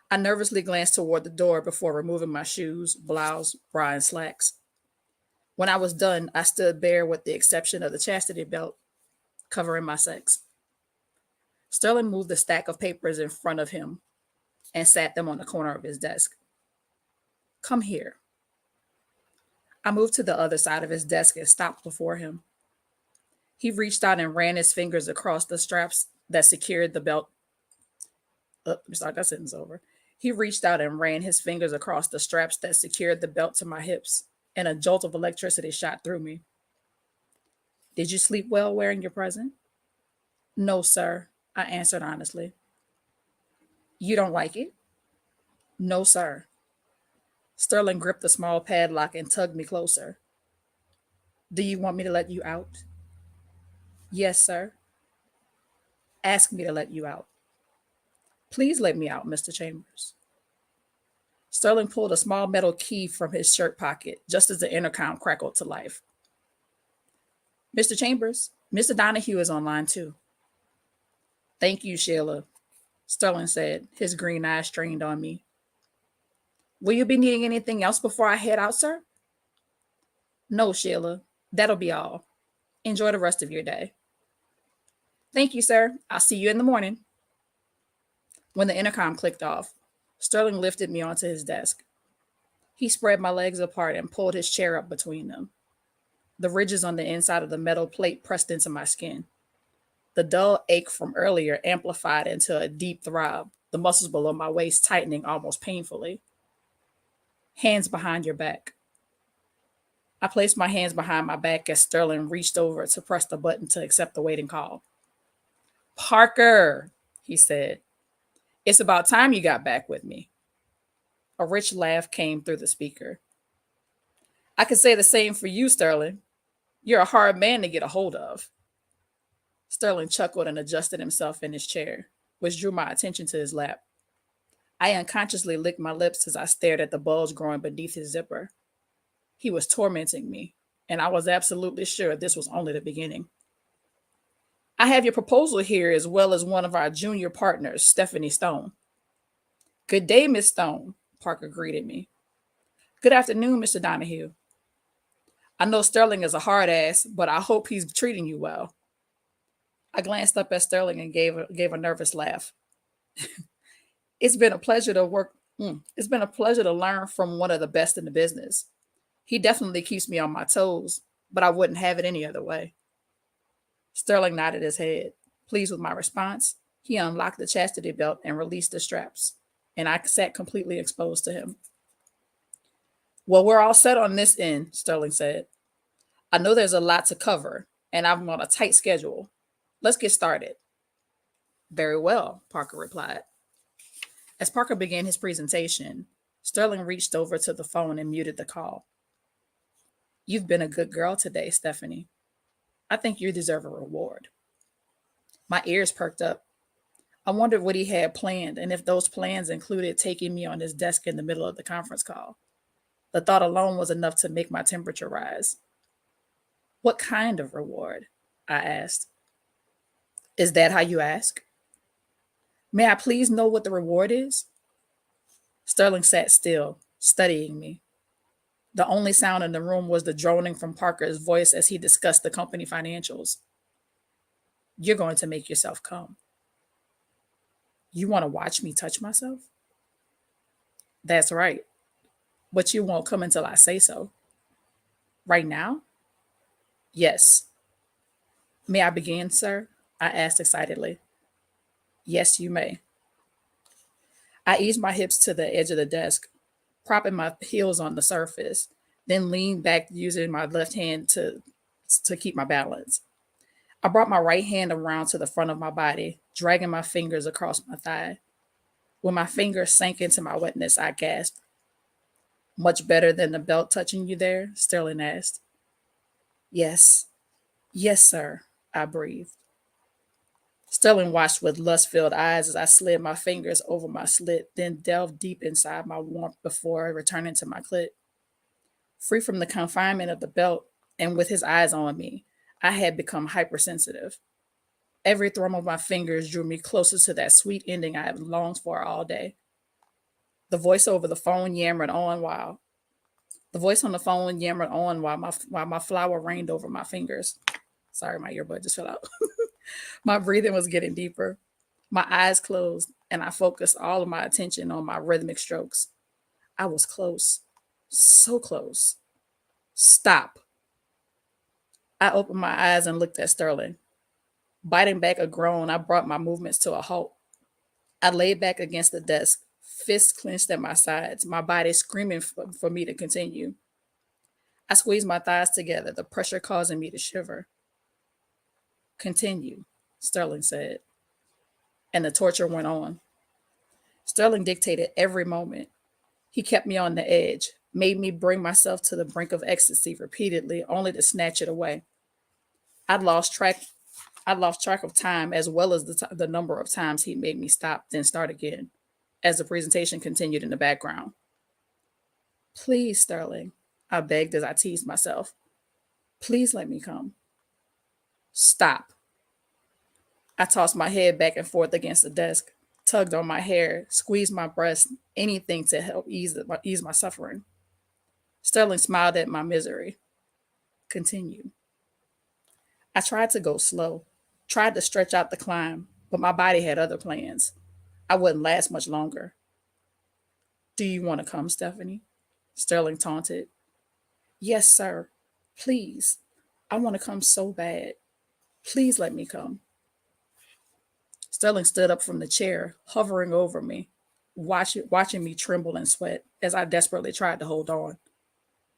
I nervously glanced toward the door before removing my shoes, blouse, bra, and slacks. When I was done, I stood bare with the exception of the chastity belt covering my sex. Sterling moved the stack of papers in front of him and sat them on the corner of his desk. "Come here." I moved to the other side of his desk and stopped before him. He reached out and ran his fingers across the straps that secured the belt. Start that sentence over. He reached out and ran his fingers across the straps that secured the belt to my hips, and a jolt of electricity shot through me. "Did you sleep well wearing your present?" "No, sir," I answered honestly. "You don't like it?" "No, sir." Sterling gripped the small padlock and tugged me closer. "Do you want me to let you out?" "Yes, sir." "Ask me to let you out." "Please let me out, Mr. Chambers." Sterling pulled a small metal key from his shirt pocket just as the intercom crackled to life. "Mr. Chambers, Mr. Donahue is online too." "Thank you, Sheila," Sterling said, his green eyes strained on me. "Will you be needing anything else before I head out, sir?" "No, Sheila. That'll be all. Enjoy the rest of your day." "Thank you, sir. I'll see you in the morning." When the intercom clicked off, Sterling lifted me onto his desk. He spread my legs apart and pulled his chair up between them. The ridges on the inside of the metal plate pressed into my skin. The dull ache from earlier amplified into a deep throb, the muscles below my waist tightening almost painfully. "Hands behind your back." I placed my hands behind my back as Sterling reached over to press the button to accept the waiting call. "Parker," he said, "it's about time you got back with me." A rich laugh came through the speaker. "I can say the same for you, Sterling. You're a hard man to get a hold of." Sterling chuckled and adjusted himself in his chair, which drew my attention to his lap. I unconsciously licked my lips as I stared at the bulge growing beneath his zipper. He was tormenting me, and I was absolutely sure this was only the beginning. "I have your proposal here as well as one of our junior partners, Stephanie Stone." "Good day, Miss Stone," Parker greeted me. "Good afternoon, Mr. Donahue." "I know Sterling is a hard ass, but I hope he's treating you well." I glanced up at Sterling and gave a nervous laugh. It's been a pleasure to learn from one of the best in the business. He definitely keeps me on my toes, but I wouldn't have it any other way." Sterling nodded his head. Pleased with my response, he unlocked the chastity belt and released the straps, and I sat completely exposed to him. "Well, we're all set on this end," Sterling said. "I know there's a lot to cover, and I'm on a tight schedule. Let's get started." "Very well," Parker replied. As Parker began his presentation, Sterling reached over to the phone and muted the call. "You've been a good girl today, Stephanie. I think you deserve a reward." My ears perked up. I wondered what he had planned and if those plans included taking me on his desk in the middle of the conference call. The thought alone was enough to make my temperature rise. "What kind of reward?" I asked. "Is that how you ask?" "May I please know what the reward is?" Sterling sat still, studying me. The only sound in the room was the droning from Parker's voice as he discussed the company financials. You're going to make yourself come. You want to watch me touch myself? That's right. But you won't come until I say so. Right now? Yes. May I begin, sir? I asked excitedly. Yes, you may. I eased my hips to the edge of the desk, propping my heels on the surface, then leaned back using my left hand to keep my balance. I brought my right hand around to the front of my body, dragging my fingers across my thigh. When my fingers sank into my wetness, I gasped. Much better than the belt touching you there? Sterling asked. Yes. Yes, sir, I breathed. Sterling watched with lust-filled eyes as I slid my fingers over my slit, then delved deep inside my warmth before returning to my clit. Free from the confinement of the belt and with his eyes on me, I had become hypersensitive. Every thrum of my fingers drew me closer to that sweet ending I had longed for all day. The voice over the phone yammered on while my flower rained over my fingers. Sorry, my earbud just fell out. My breathing was getting deeper. My eyes closed, and I focused all of my attention on my rhythmic strokes. I was close. So close. Stop. I opened my eyes and looked at Sterling. Biting back a groan, I brought my movements to a halt. I laid back against the desk, fists clenched at my sides, my body screaming for me to continue. I squeezed my thighs together, the pressure causing me to shiver. Continue, Sterling said. And the torture went on. Sterling dictated every moment. He kept me on the edge, made me bring myself to the brink of ecstasy repeatedly, only to snatch it away. I'd lost track of time as well as the number of times he made me stop, then start again, as the presentation continued in the background. Please, Sterling, I begged as I teased myself. Please let me come. Stop. I tossed my head back and forth against the desk, tugged on my hair, squeezed my breast, anything to help ease my suffering. Sterling smiled at my misery. Continue. I tried to go slow, tried to stretch out the climb, but my body had other plans. I wouldn't last much longer. Do you want to come, Stephanie? Sterling taunted. Yes, sir. Please. I want to come so bad. Please let me come. Sterling stood up from the chair, hovering over me, watching me tremble and sweat as I desperately tried to hold on.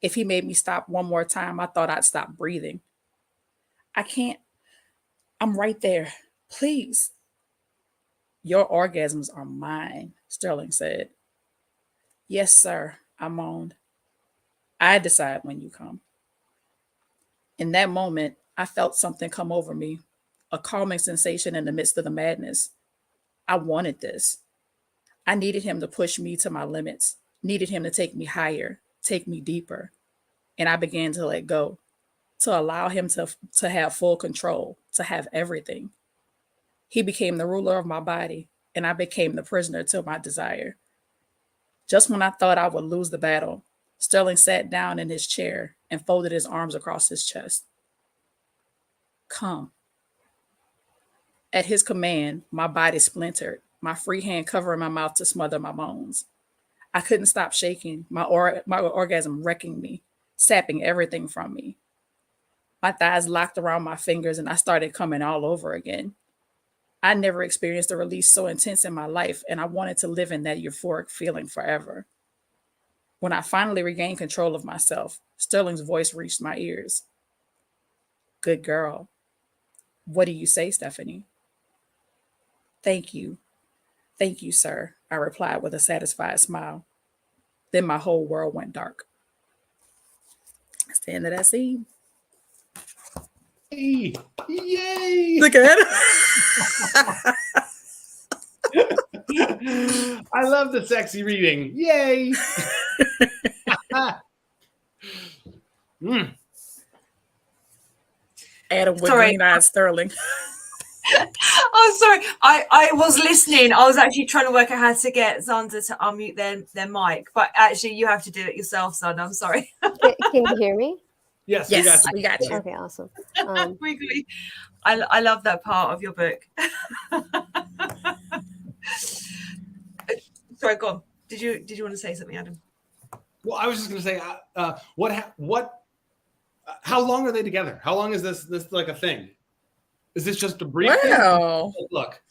If he made me stop one more time, I thought I'd stop breathing. I can't. I'm right there. Please. Your orgasms are mine, Sterling said. Yes, sir, I moaned. I decide when you come. In that moment, I felt something come over me, a calming sensation in the midst of the madness. I wanted this. I needed him to push me to my limits, needed him to take me higher, take me deeper. And I began to let go, to allow him to have full control, to have everything. He became the ruler of my body, and I became the prisoner to my desire. Just when I thought I would lose the battle, Sterling sat down in his chair and folded his arms across his chest. Come. At his command, my body splintered, my free hand covering my mouth to smother my moans. I couldn't stop shaking, my orgasm wrecking me, sapping everything from me. My thighs locked around my fingers and I started coming all over again. I never experienced a release so intense in my life, and I wanted to live in that euphoric feeling forever. When I finally regained control of myself, Sterling's voice reached my ears. Good girl. What do you say, Stephanie? Thank you. Thank you, sir, I replied with a satisfied smile. Then my whole world went dark. That's the end of that scene. Yay! Yay! Look at it. I love the sexy reading. Yay! Adam with Sorry. green-eyed Sterling. Oh, sorry. I was listening. I was actually trying to work out how to get Xander to unmute their mic, but actually you have to do it yourself, son. I'm sorry. Can you hear me? Yes, Yes, we got you. Okay, awesome. I love that part of your book. Sorry, go on. Did you want to say something, Adam? Well, I was just going to say, how long are they together? How long is this like a thing? Is this just a brief thing? Well, Look,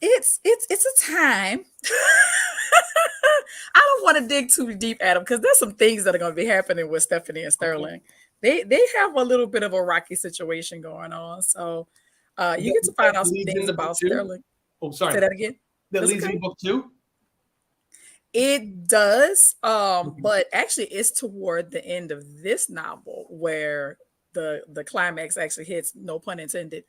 it's a time. I don't want to dig too deep, Adam, because there's some things that are going to be happening with Stephanie and Sterling. Okay. They have a little bit of a rocky situation going on, so you get to find out some things about Sterling. Oh, sorry. Say that again. That leads in book 2? It does, but actually it's toward the end of this novel where the climax actually hits, no pun intended,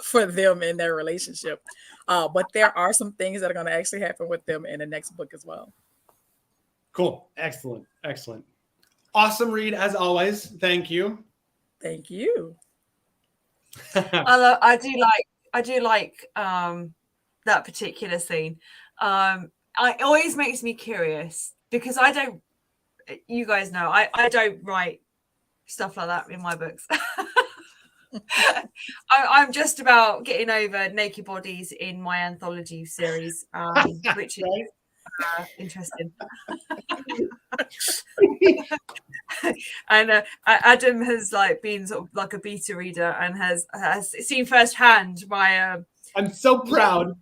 for them in their relationship. But there are some things that are going to actually happen with them in the next book as well. Cool. Excellent. Awesome read as always. Thank you. Thank you. I do like that particular scene. It always makes me curious because you guys know, I don't write stuff like that in my books. I'm just about getting over naked bodies in my anthology series, which is interesting. And Adam has been sort of like a beta reader and has seen firsthand my. I'm so proud.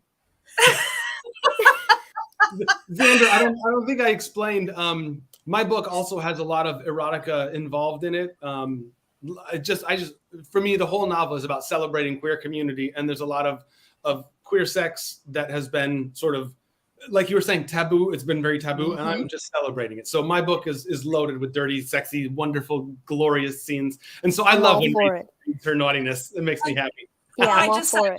Xander, I don't think I explained. My book also has a lot of erotica involved in it. For me, the whole novel is about celebrating queer community, and there's a lot of queer sex that has been sort of, like you were saying, taboo. It's been very taboo, and I'm just celebrating it. So my book is loaded with dirty, sexy, wonderful, glorious scenes, and so I love when her naughtiness. It makes me happy. Yeah, I'm so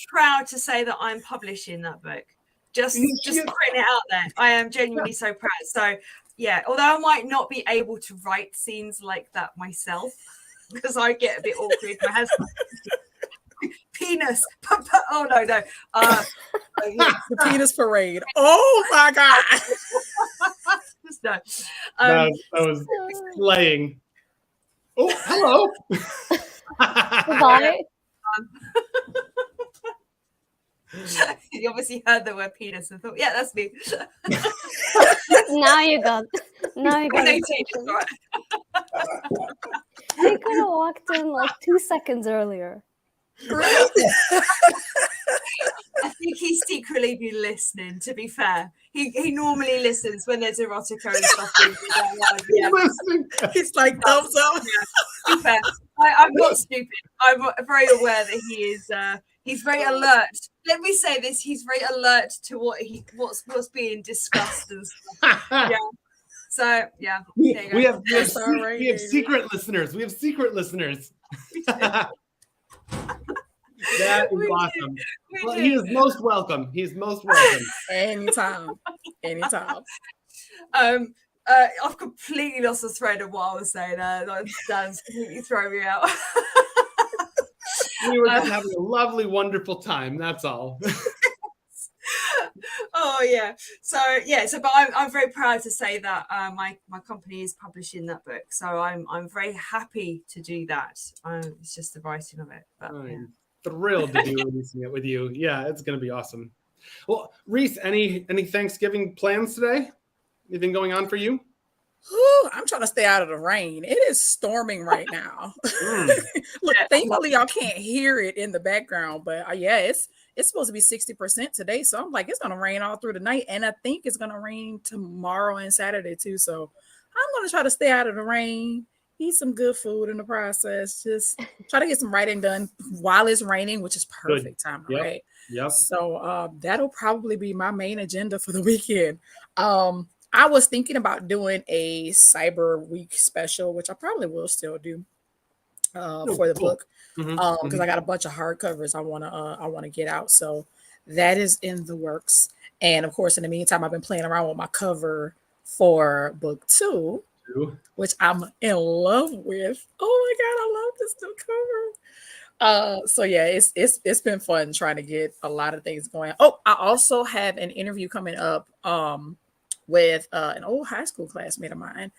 proud to say that I'm publishing that book. Just putting it out there. I am genuinely so proud. So yeah, although I might not be able to write scenes like that myself, because I get a bit awkward. My husband, penis. Oh no. The penis parade. Oh my god. No. That was slaying. Oh, hello. Goodbye. You obviously heard the word penis and thought, yeah, that's me. Now you got it. I could have walked in like 2 seconds earlier. I think he's secretly been listening, to be fair. He normally listens when there's erotica and stuff. Yeah. He's like, thumbs up. Yeah. To be fair, I'm not stupid. I'm very aware that he is he's very alert. Let me say this, he's very alert to what's being discussed and stuff. Yeah. So yeah. We have secret listeners. We have secret listeners. That is awesome. Well, he is most welcome. He's most welcome. Anytime. I've completely lost the thread of what I was saying. Dan's completely thrown me out. We were just having a lovely, wonderful time. That's all. Oh yeah. But I'm very proud to say that my company is publishing that book. So I'm very happy to do that. It's just the writing of it. But I'm thrilled to be releasing it with you. Yeah, it's going to be awesome. Well, Reese, any Thanksgiving plans today? Anything going on for you? Ooh, I'm trying to stay out of the rain. It is storming right now. Look, thankfully y'all can't hear it in the background, but it's supposed to be 60% today. So I'm like, it's gonna rain all through the night, and I think it's gonna rain tomorrow and Saturday too. So I'm gonna try to stay out of the rain, eat some good food in the process, just try to get some writing done while it's raining, which is perfect time to write. Yep. So that'll probably be my main agenda for the weekend. I was thinking about doing a Cyber Week special, which I probably will still do for the book, because I got a bunch of hardcovers I wanna get out. So that is in the works. And of course, in the meantime, I've been playing around with my cover for book 2, which I'm in love with. Oh my god, I love this new So yeah, it's been fun trying to get a lot of things going. Oh, I also have an interview coming up with an old high school classmate of mine.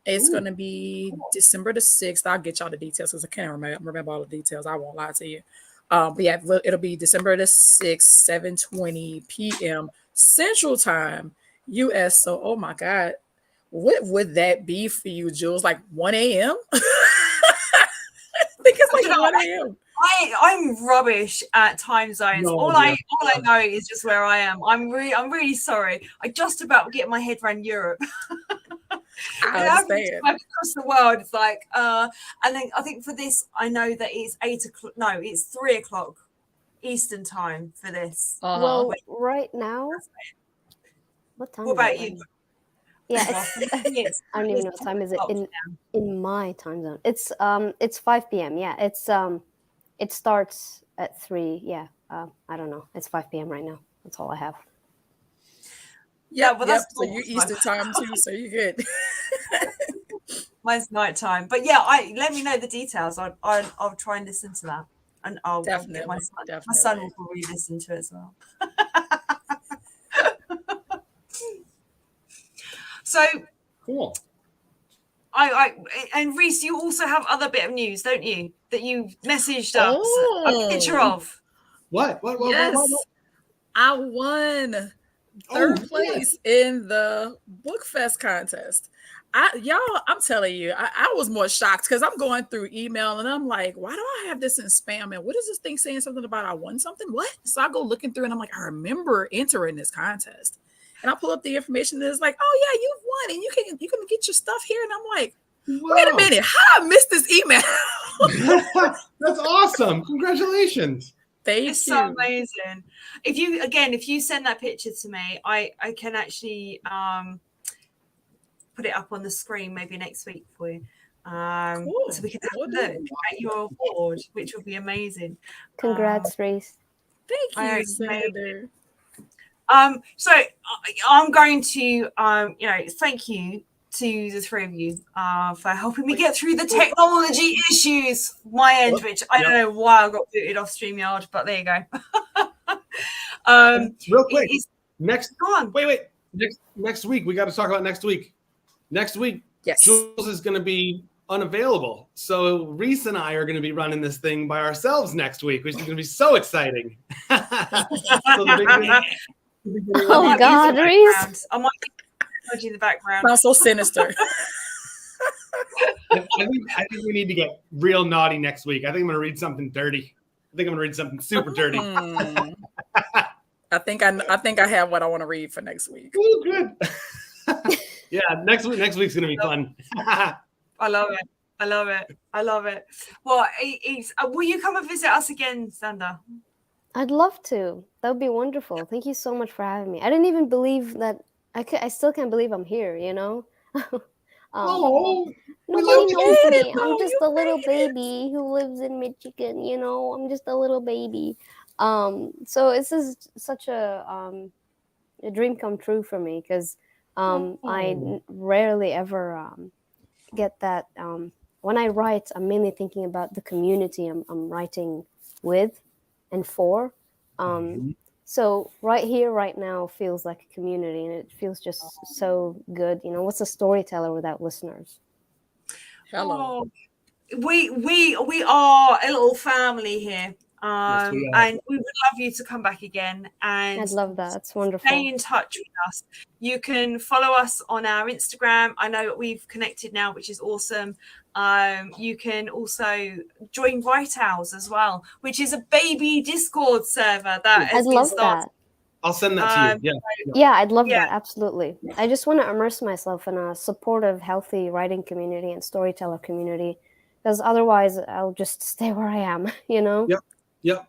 It's going to be December the 6th. I'll get y'all the details because I can't remember all the details. I won't lie to you. But yeah, it'll be December the 6th, 7:20 p.m. Central Time, US. So, oh my God, what would that be for you, Jules? Like 1 a.m.? I think it's like 1 a.m. I'm rubbish at time zones. No all idea. I know is just where I am. I'm really sorry. I just about get my head around Europe. I understand. Across the world, it's like and then I think for this, I know that it's 8 o'clock. No, it's 3 o'clock Eastern time for this. Well, right now, what time? What about you? Yeah, it's, I don't even know what time is it in my time zone. It's 5 p.m. Yeah, it starts at 3. Yeah, I don't know. It's 5 p.m. right now. That's all I have. Yeah, well, that's so you're Eastern time too, so you're good. Mine's night time, but yeah, let me know the details. I'll try and listen to that, and I'll get my son will probably listen to it as well. So cool. And Reese, you also have other bit of news, don't you? That you messaged us a picture of. What? Yes, I won third place in the Book Fest contest. I'm telling you, I was more shocked because I'm going through email and I'm like, why do I have this in spam? And what is this thing saying something about I won something? What? So I go looking through and I'm like, I remember entering this contest. And I pull up the information and it's like, oh yeah, you've won and you can get your stuff here. And I'm like, wait a minute, how I missed this email? That's awesome. Congratulations. It's so amazing. If you send that picture to me, I can actually put it up on the screen maybe next week for you. So we can have a look at your award, which will be amazing. Congrats, Reese. Thank you, Senator. So I'm going to thank you to the three of you for helping me get through the technology issues my end, which I don't know why I got booted off StreamYard, but there you go. Real quick, next week we got to talk about next week. Next week, yes, Jules is going to be unavailable, so Reese and I are going to be running this thing by ourselves next week, which is going to be so exciting. Oh God, Reese! I might in the background. Sounds so sinister. I think we need to get real naughty next week. I think I'm going to read something dirty. I think I'm going to read something super dirty. I think I have what I want to read for next week. Oh, good. Yeah, next week's going to be fun. I love it. Well, will you come and visit us again, Sander? I'd love to. That would be wonderful. Thank you so much for having me. I didn't even believe that. I still can't believe I'm here, you know? Nobody knows me. I'm just a little baby who lives in Michigan, you know? I'm just a little baby. So this is such a dream come true for me because I rarely ever get that. When I write, I'm mainly thinking about the community I'm writing with and for. So right here, right now feels like a community, and it feels just so good. You know, what's a storyteller without listeners? Hello. We are a little family here. Yes, we are. And we would love you to come back again. And I'd love that. It's wonderful. Stay in touch with us. You can follow us on our Instagram. I know that we've connected now, which is awesome. You can also join White Owls as well, which is a baby Discord server that has I'd love that. I'll send that to you. Yeah, I'd love that. Absolutely. I just want to immerse myself in a supportive, healthy writing community and storyteller community, because otherwise I'll just stay where I am, you know? Yep.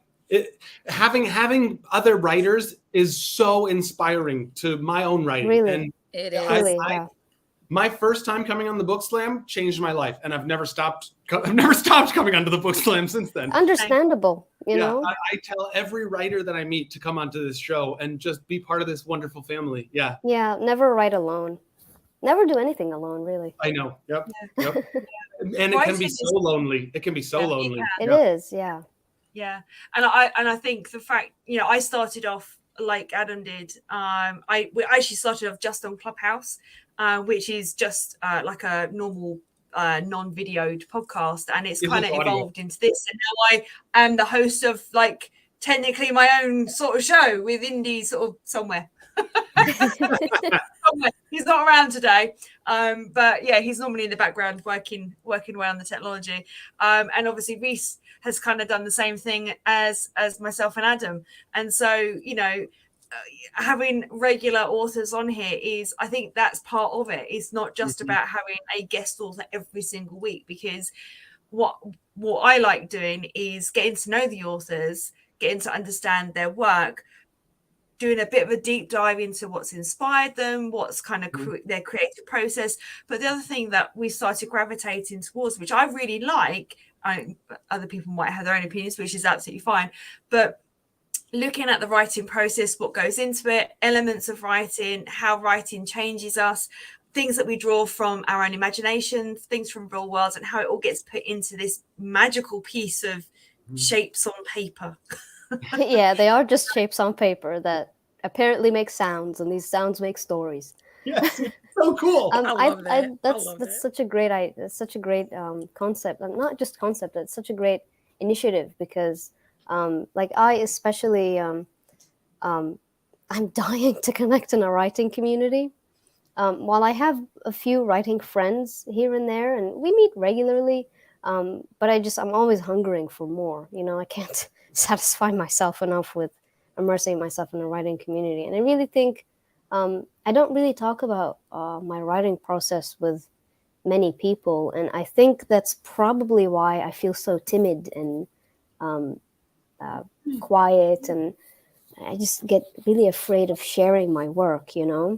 Having other writers is so inspiring to my own writing. Really? And it is. Really, my first time coming on the Book Slam changed my life, and I've never stopped coming onto the Book Slam since then. Understandable, you know? I tell every writer that I meet to come onto this show and just be part of this wonderful family. Yeah. Yeah, never write alone. Never do anything alone, really. I know. Yep. And it can be so lonely. It can be so lonely. It is, yeah. Yeah. And I think the fact, I started off like Adam did. We actually started off just on Clubhouse, which is just like a normal non-videoed podcast, and it's kind of evolved into this. And now I am the host of like technically my own sort of show with Indy sort of somewhere. He's not around today, but yeah, he's normally in the background working away on the technology, and obviously Reese has kind of done the same thing as myself and Adam. And so having regular authors on here is, I think that's part of it. It's not just about having a guest author every single week, because what I like doing is getting to know the authors, getting to understand their work, doing a bit of a deep dive into what's inspired them, what's kind of their creative process. But the other thing that we started gravitating towards, which I really like, other people might have their own opinions, which is absolutely fine, but looking at the writing process, what goes into it, elements of writing, how writing changes us, things that we draw from our own imagination, things from real worlds, and how it all gets put into this magical piece of shapes on paper. Yeah, they are just shapes on paper that apparently make sounds, and these sounds make stories. Yes, so cool. I love that. That's such a great concept, and not just concept. It's such a great initiative, because, like, I especially, I'm dying to connect in a writing community. While I have a few writing friends here and there, and we meet regularly, but I'm always hungering for more. I can't satisfy myself enough with immersing myself in a writing community. And I really think I don't really talk about my writing process with many people, and I think that's probably why I feel so timid and quiet, and I just get really afraid of sharing my work. This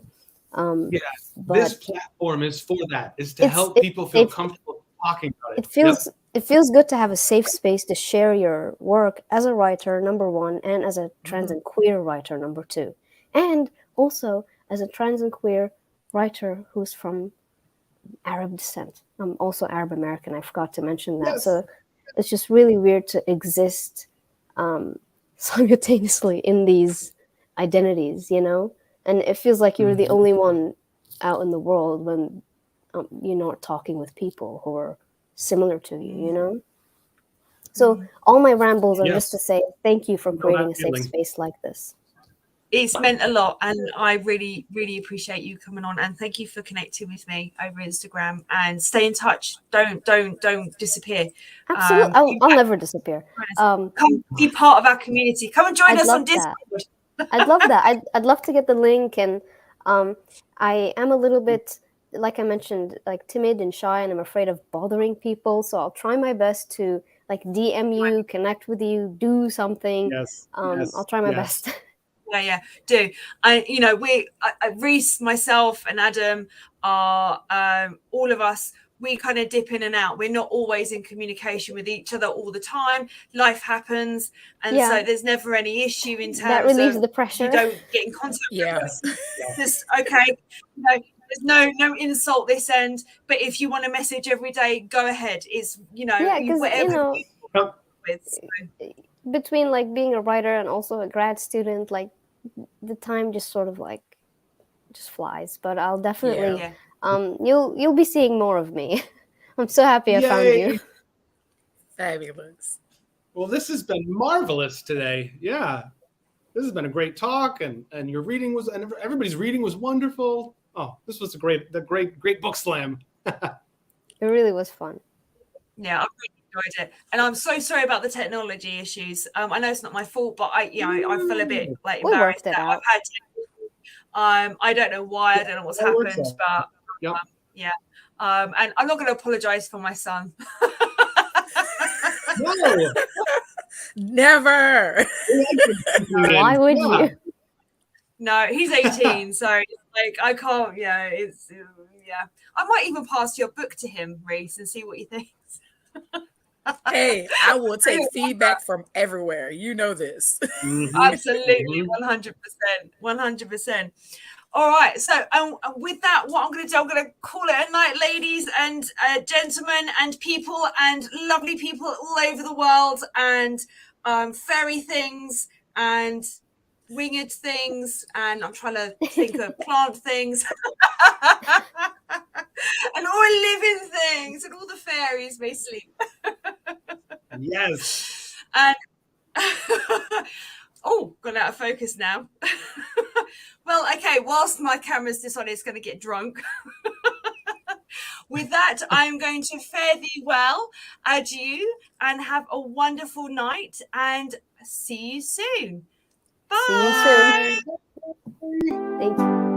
platform is for that, is to help people feel comfortable talking about it. It feels good to have a safe space to share your work as a writer, number one, and as a trans and queer writer, number two, and also as a trans and queer writer who's from Arab descent. I'm also Arab American. I forgot to mention that. Yes. So it's just really weird to exist simultaneously in these identities, and it feels like you're the only one out in the world when you're not talking with people who are similar to you, So all my rambles are just to say thank you for creating a safe space like this. It's meant a lot, and I really, really appreciate you coming on, and thank you for connecting with me over Instagram, and stay in touch. Don't disappear. Absolutely. I'll never disappear. Come be part of our community. Come and join us on Discord. I'd love that. I'd love to get the link, and I am a little bit, like I mentioned, like timid and shy, and I'm afraid of bothering people. So I'll try my best to like DM you, connect with you, do something. Yes. I'll try my best. Yeah, do. Reese, myself, and Adam are all of us. We kind of dip in and out. We're not always in communication with each other all the time. Life happens, and so there's never any issue in terms that relieves the pressure. You don't get in contact with us. Just okay. There's no insult this end, but if you want to message every day, go ahead. It's whatever. Between like being a writer and also a grad student, like the time just sort of like just flies. But I'll definitely you'll be seeing more of me. I'm so happy I found you. Fabulous. Well, this has been marvelous today. Yeah, this has been a great talk, and your reading was, and everybody's reading was wonderful. Oh, this was a great book slam. It really was fun. Yeah, I really enjoyed it, and I'm so sorry about the technology issues. I know it's not my fault, but I feel a bit like embarrassed that I've had. I don't know why. I don't know what's happened, but and I'm not going to apologize for my son. No. Never. Why would you? No, he's 18, so like I can't. I might even pass your book to him, Reese, and see what he thinks. Hey, I will take feedback from everywhere. You know this. Absolutely, 100%. All right, so with that, what I'm going to do, I'm going to call it a night, ladies and gentlemen and people and lovely people all over the world. And fairy things and winged things, and I'm trying to think of plant things and all living things, and all the fairies may sleep. Yes. And oh, gone out of focus now. Well, okay, whilst my camera's decided it's going to get drunk. With that, I'm going to fare thee well, adieu, and have a wonderful night, and see you soon. Bye. See you soon. Thank you.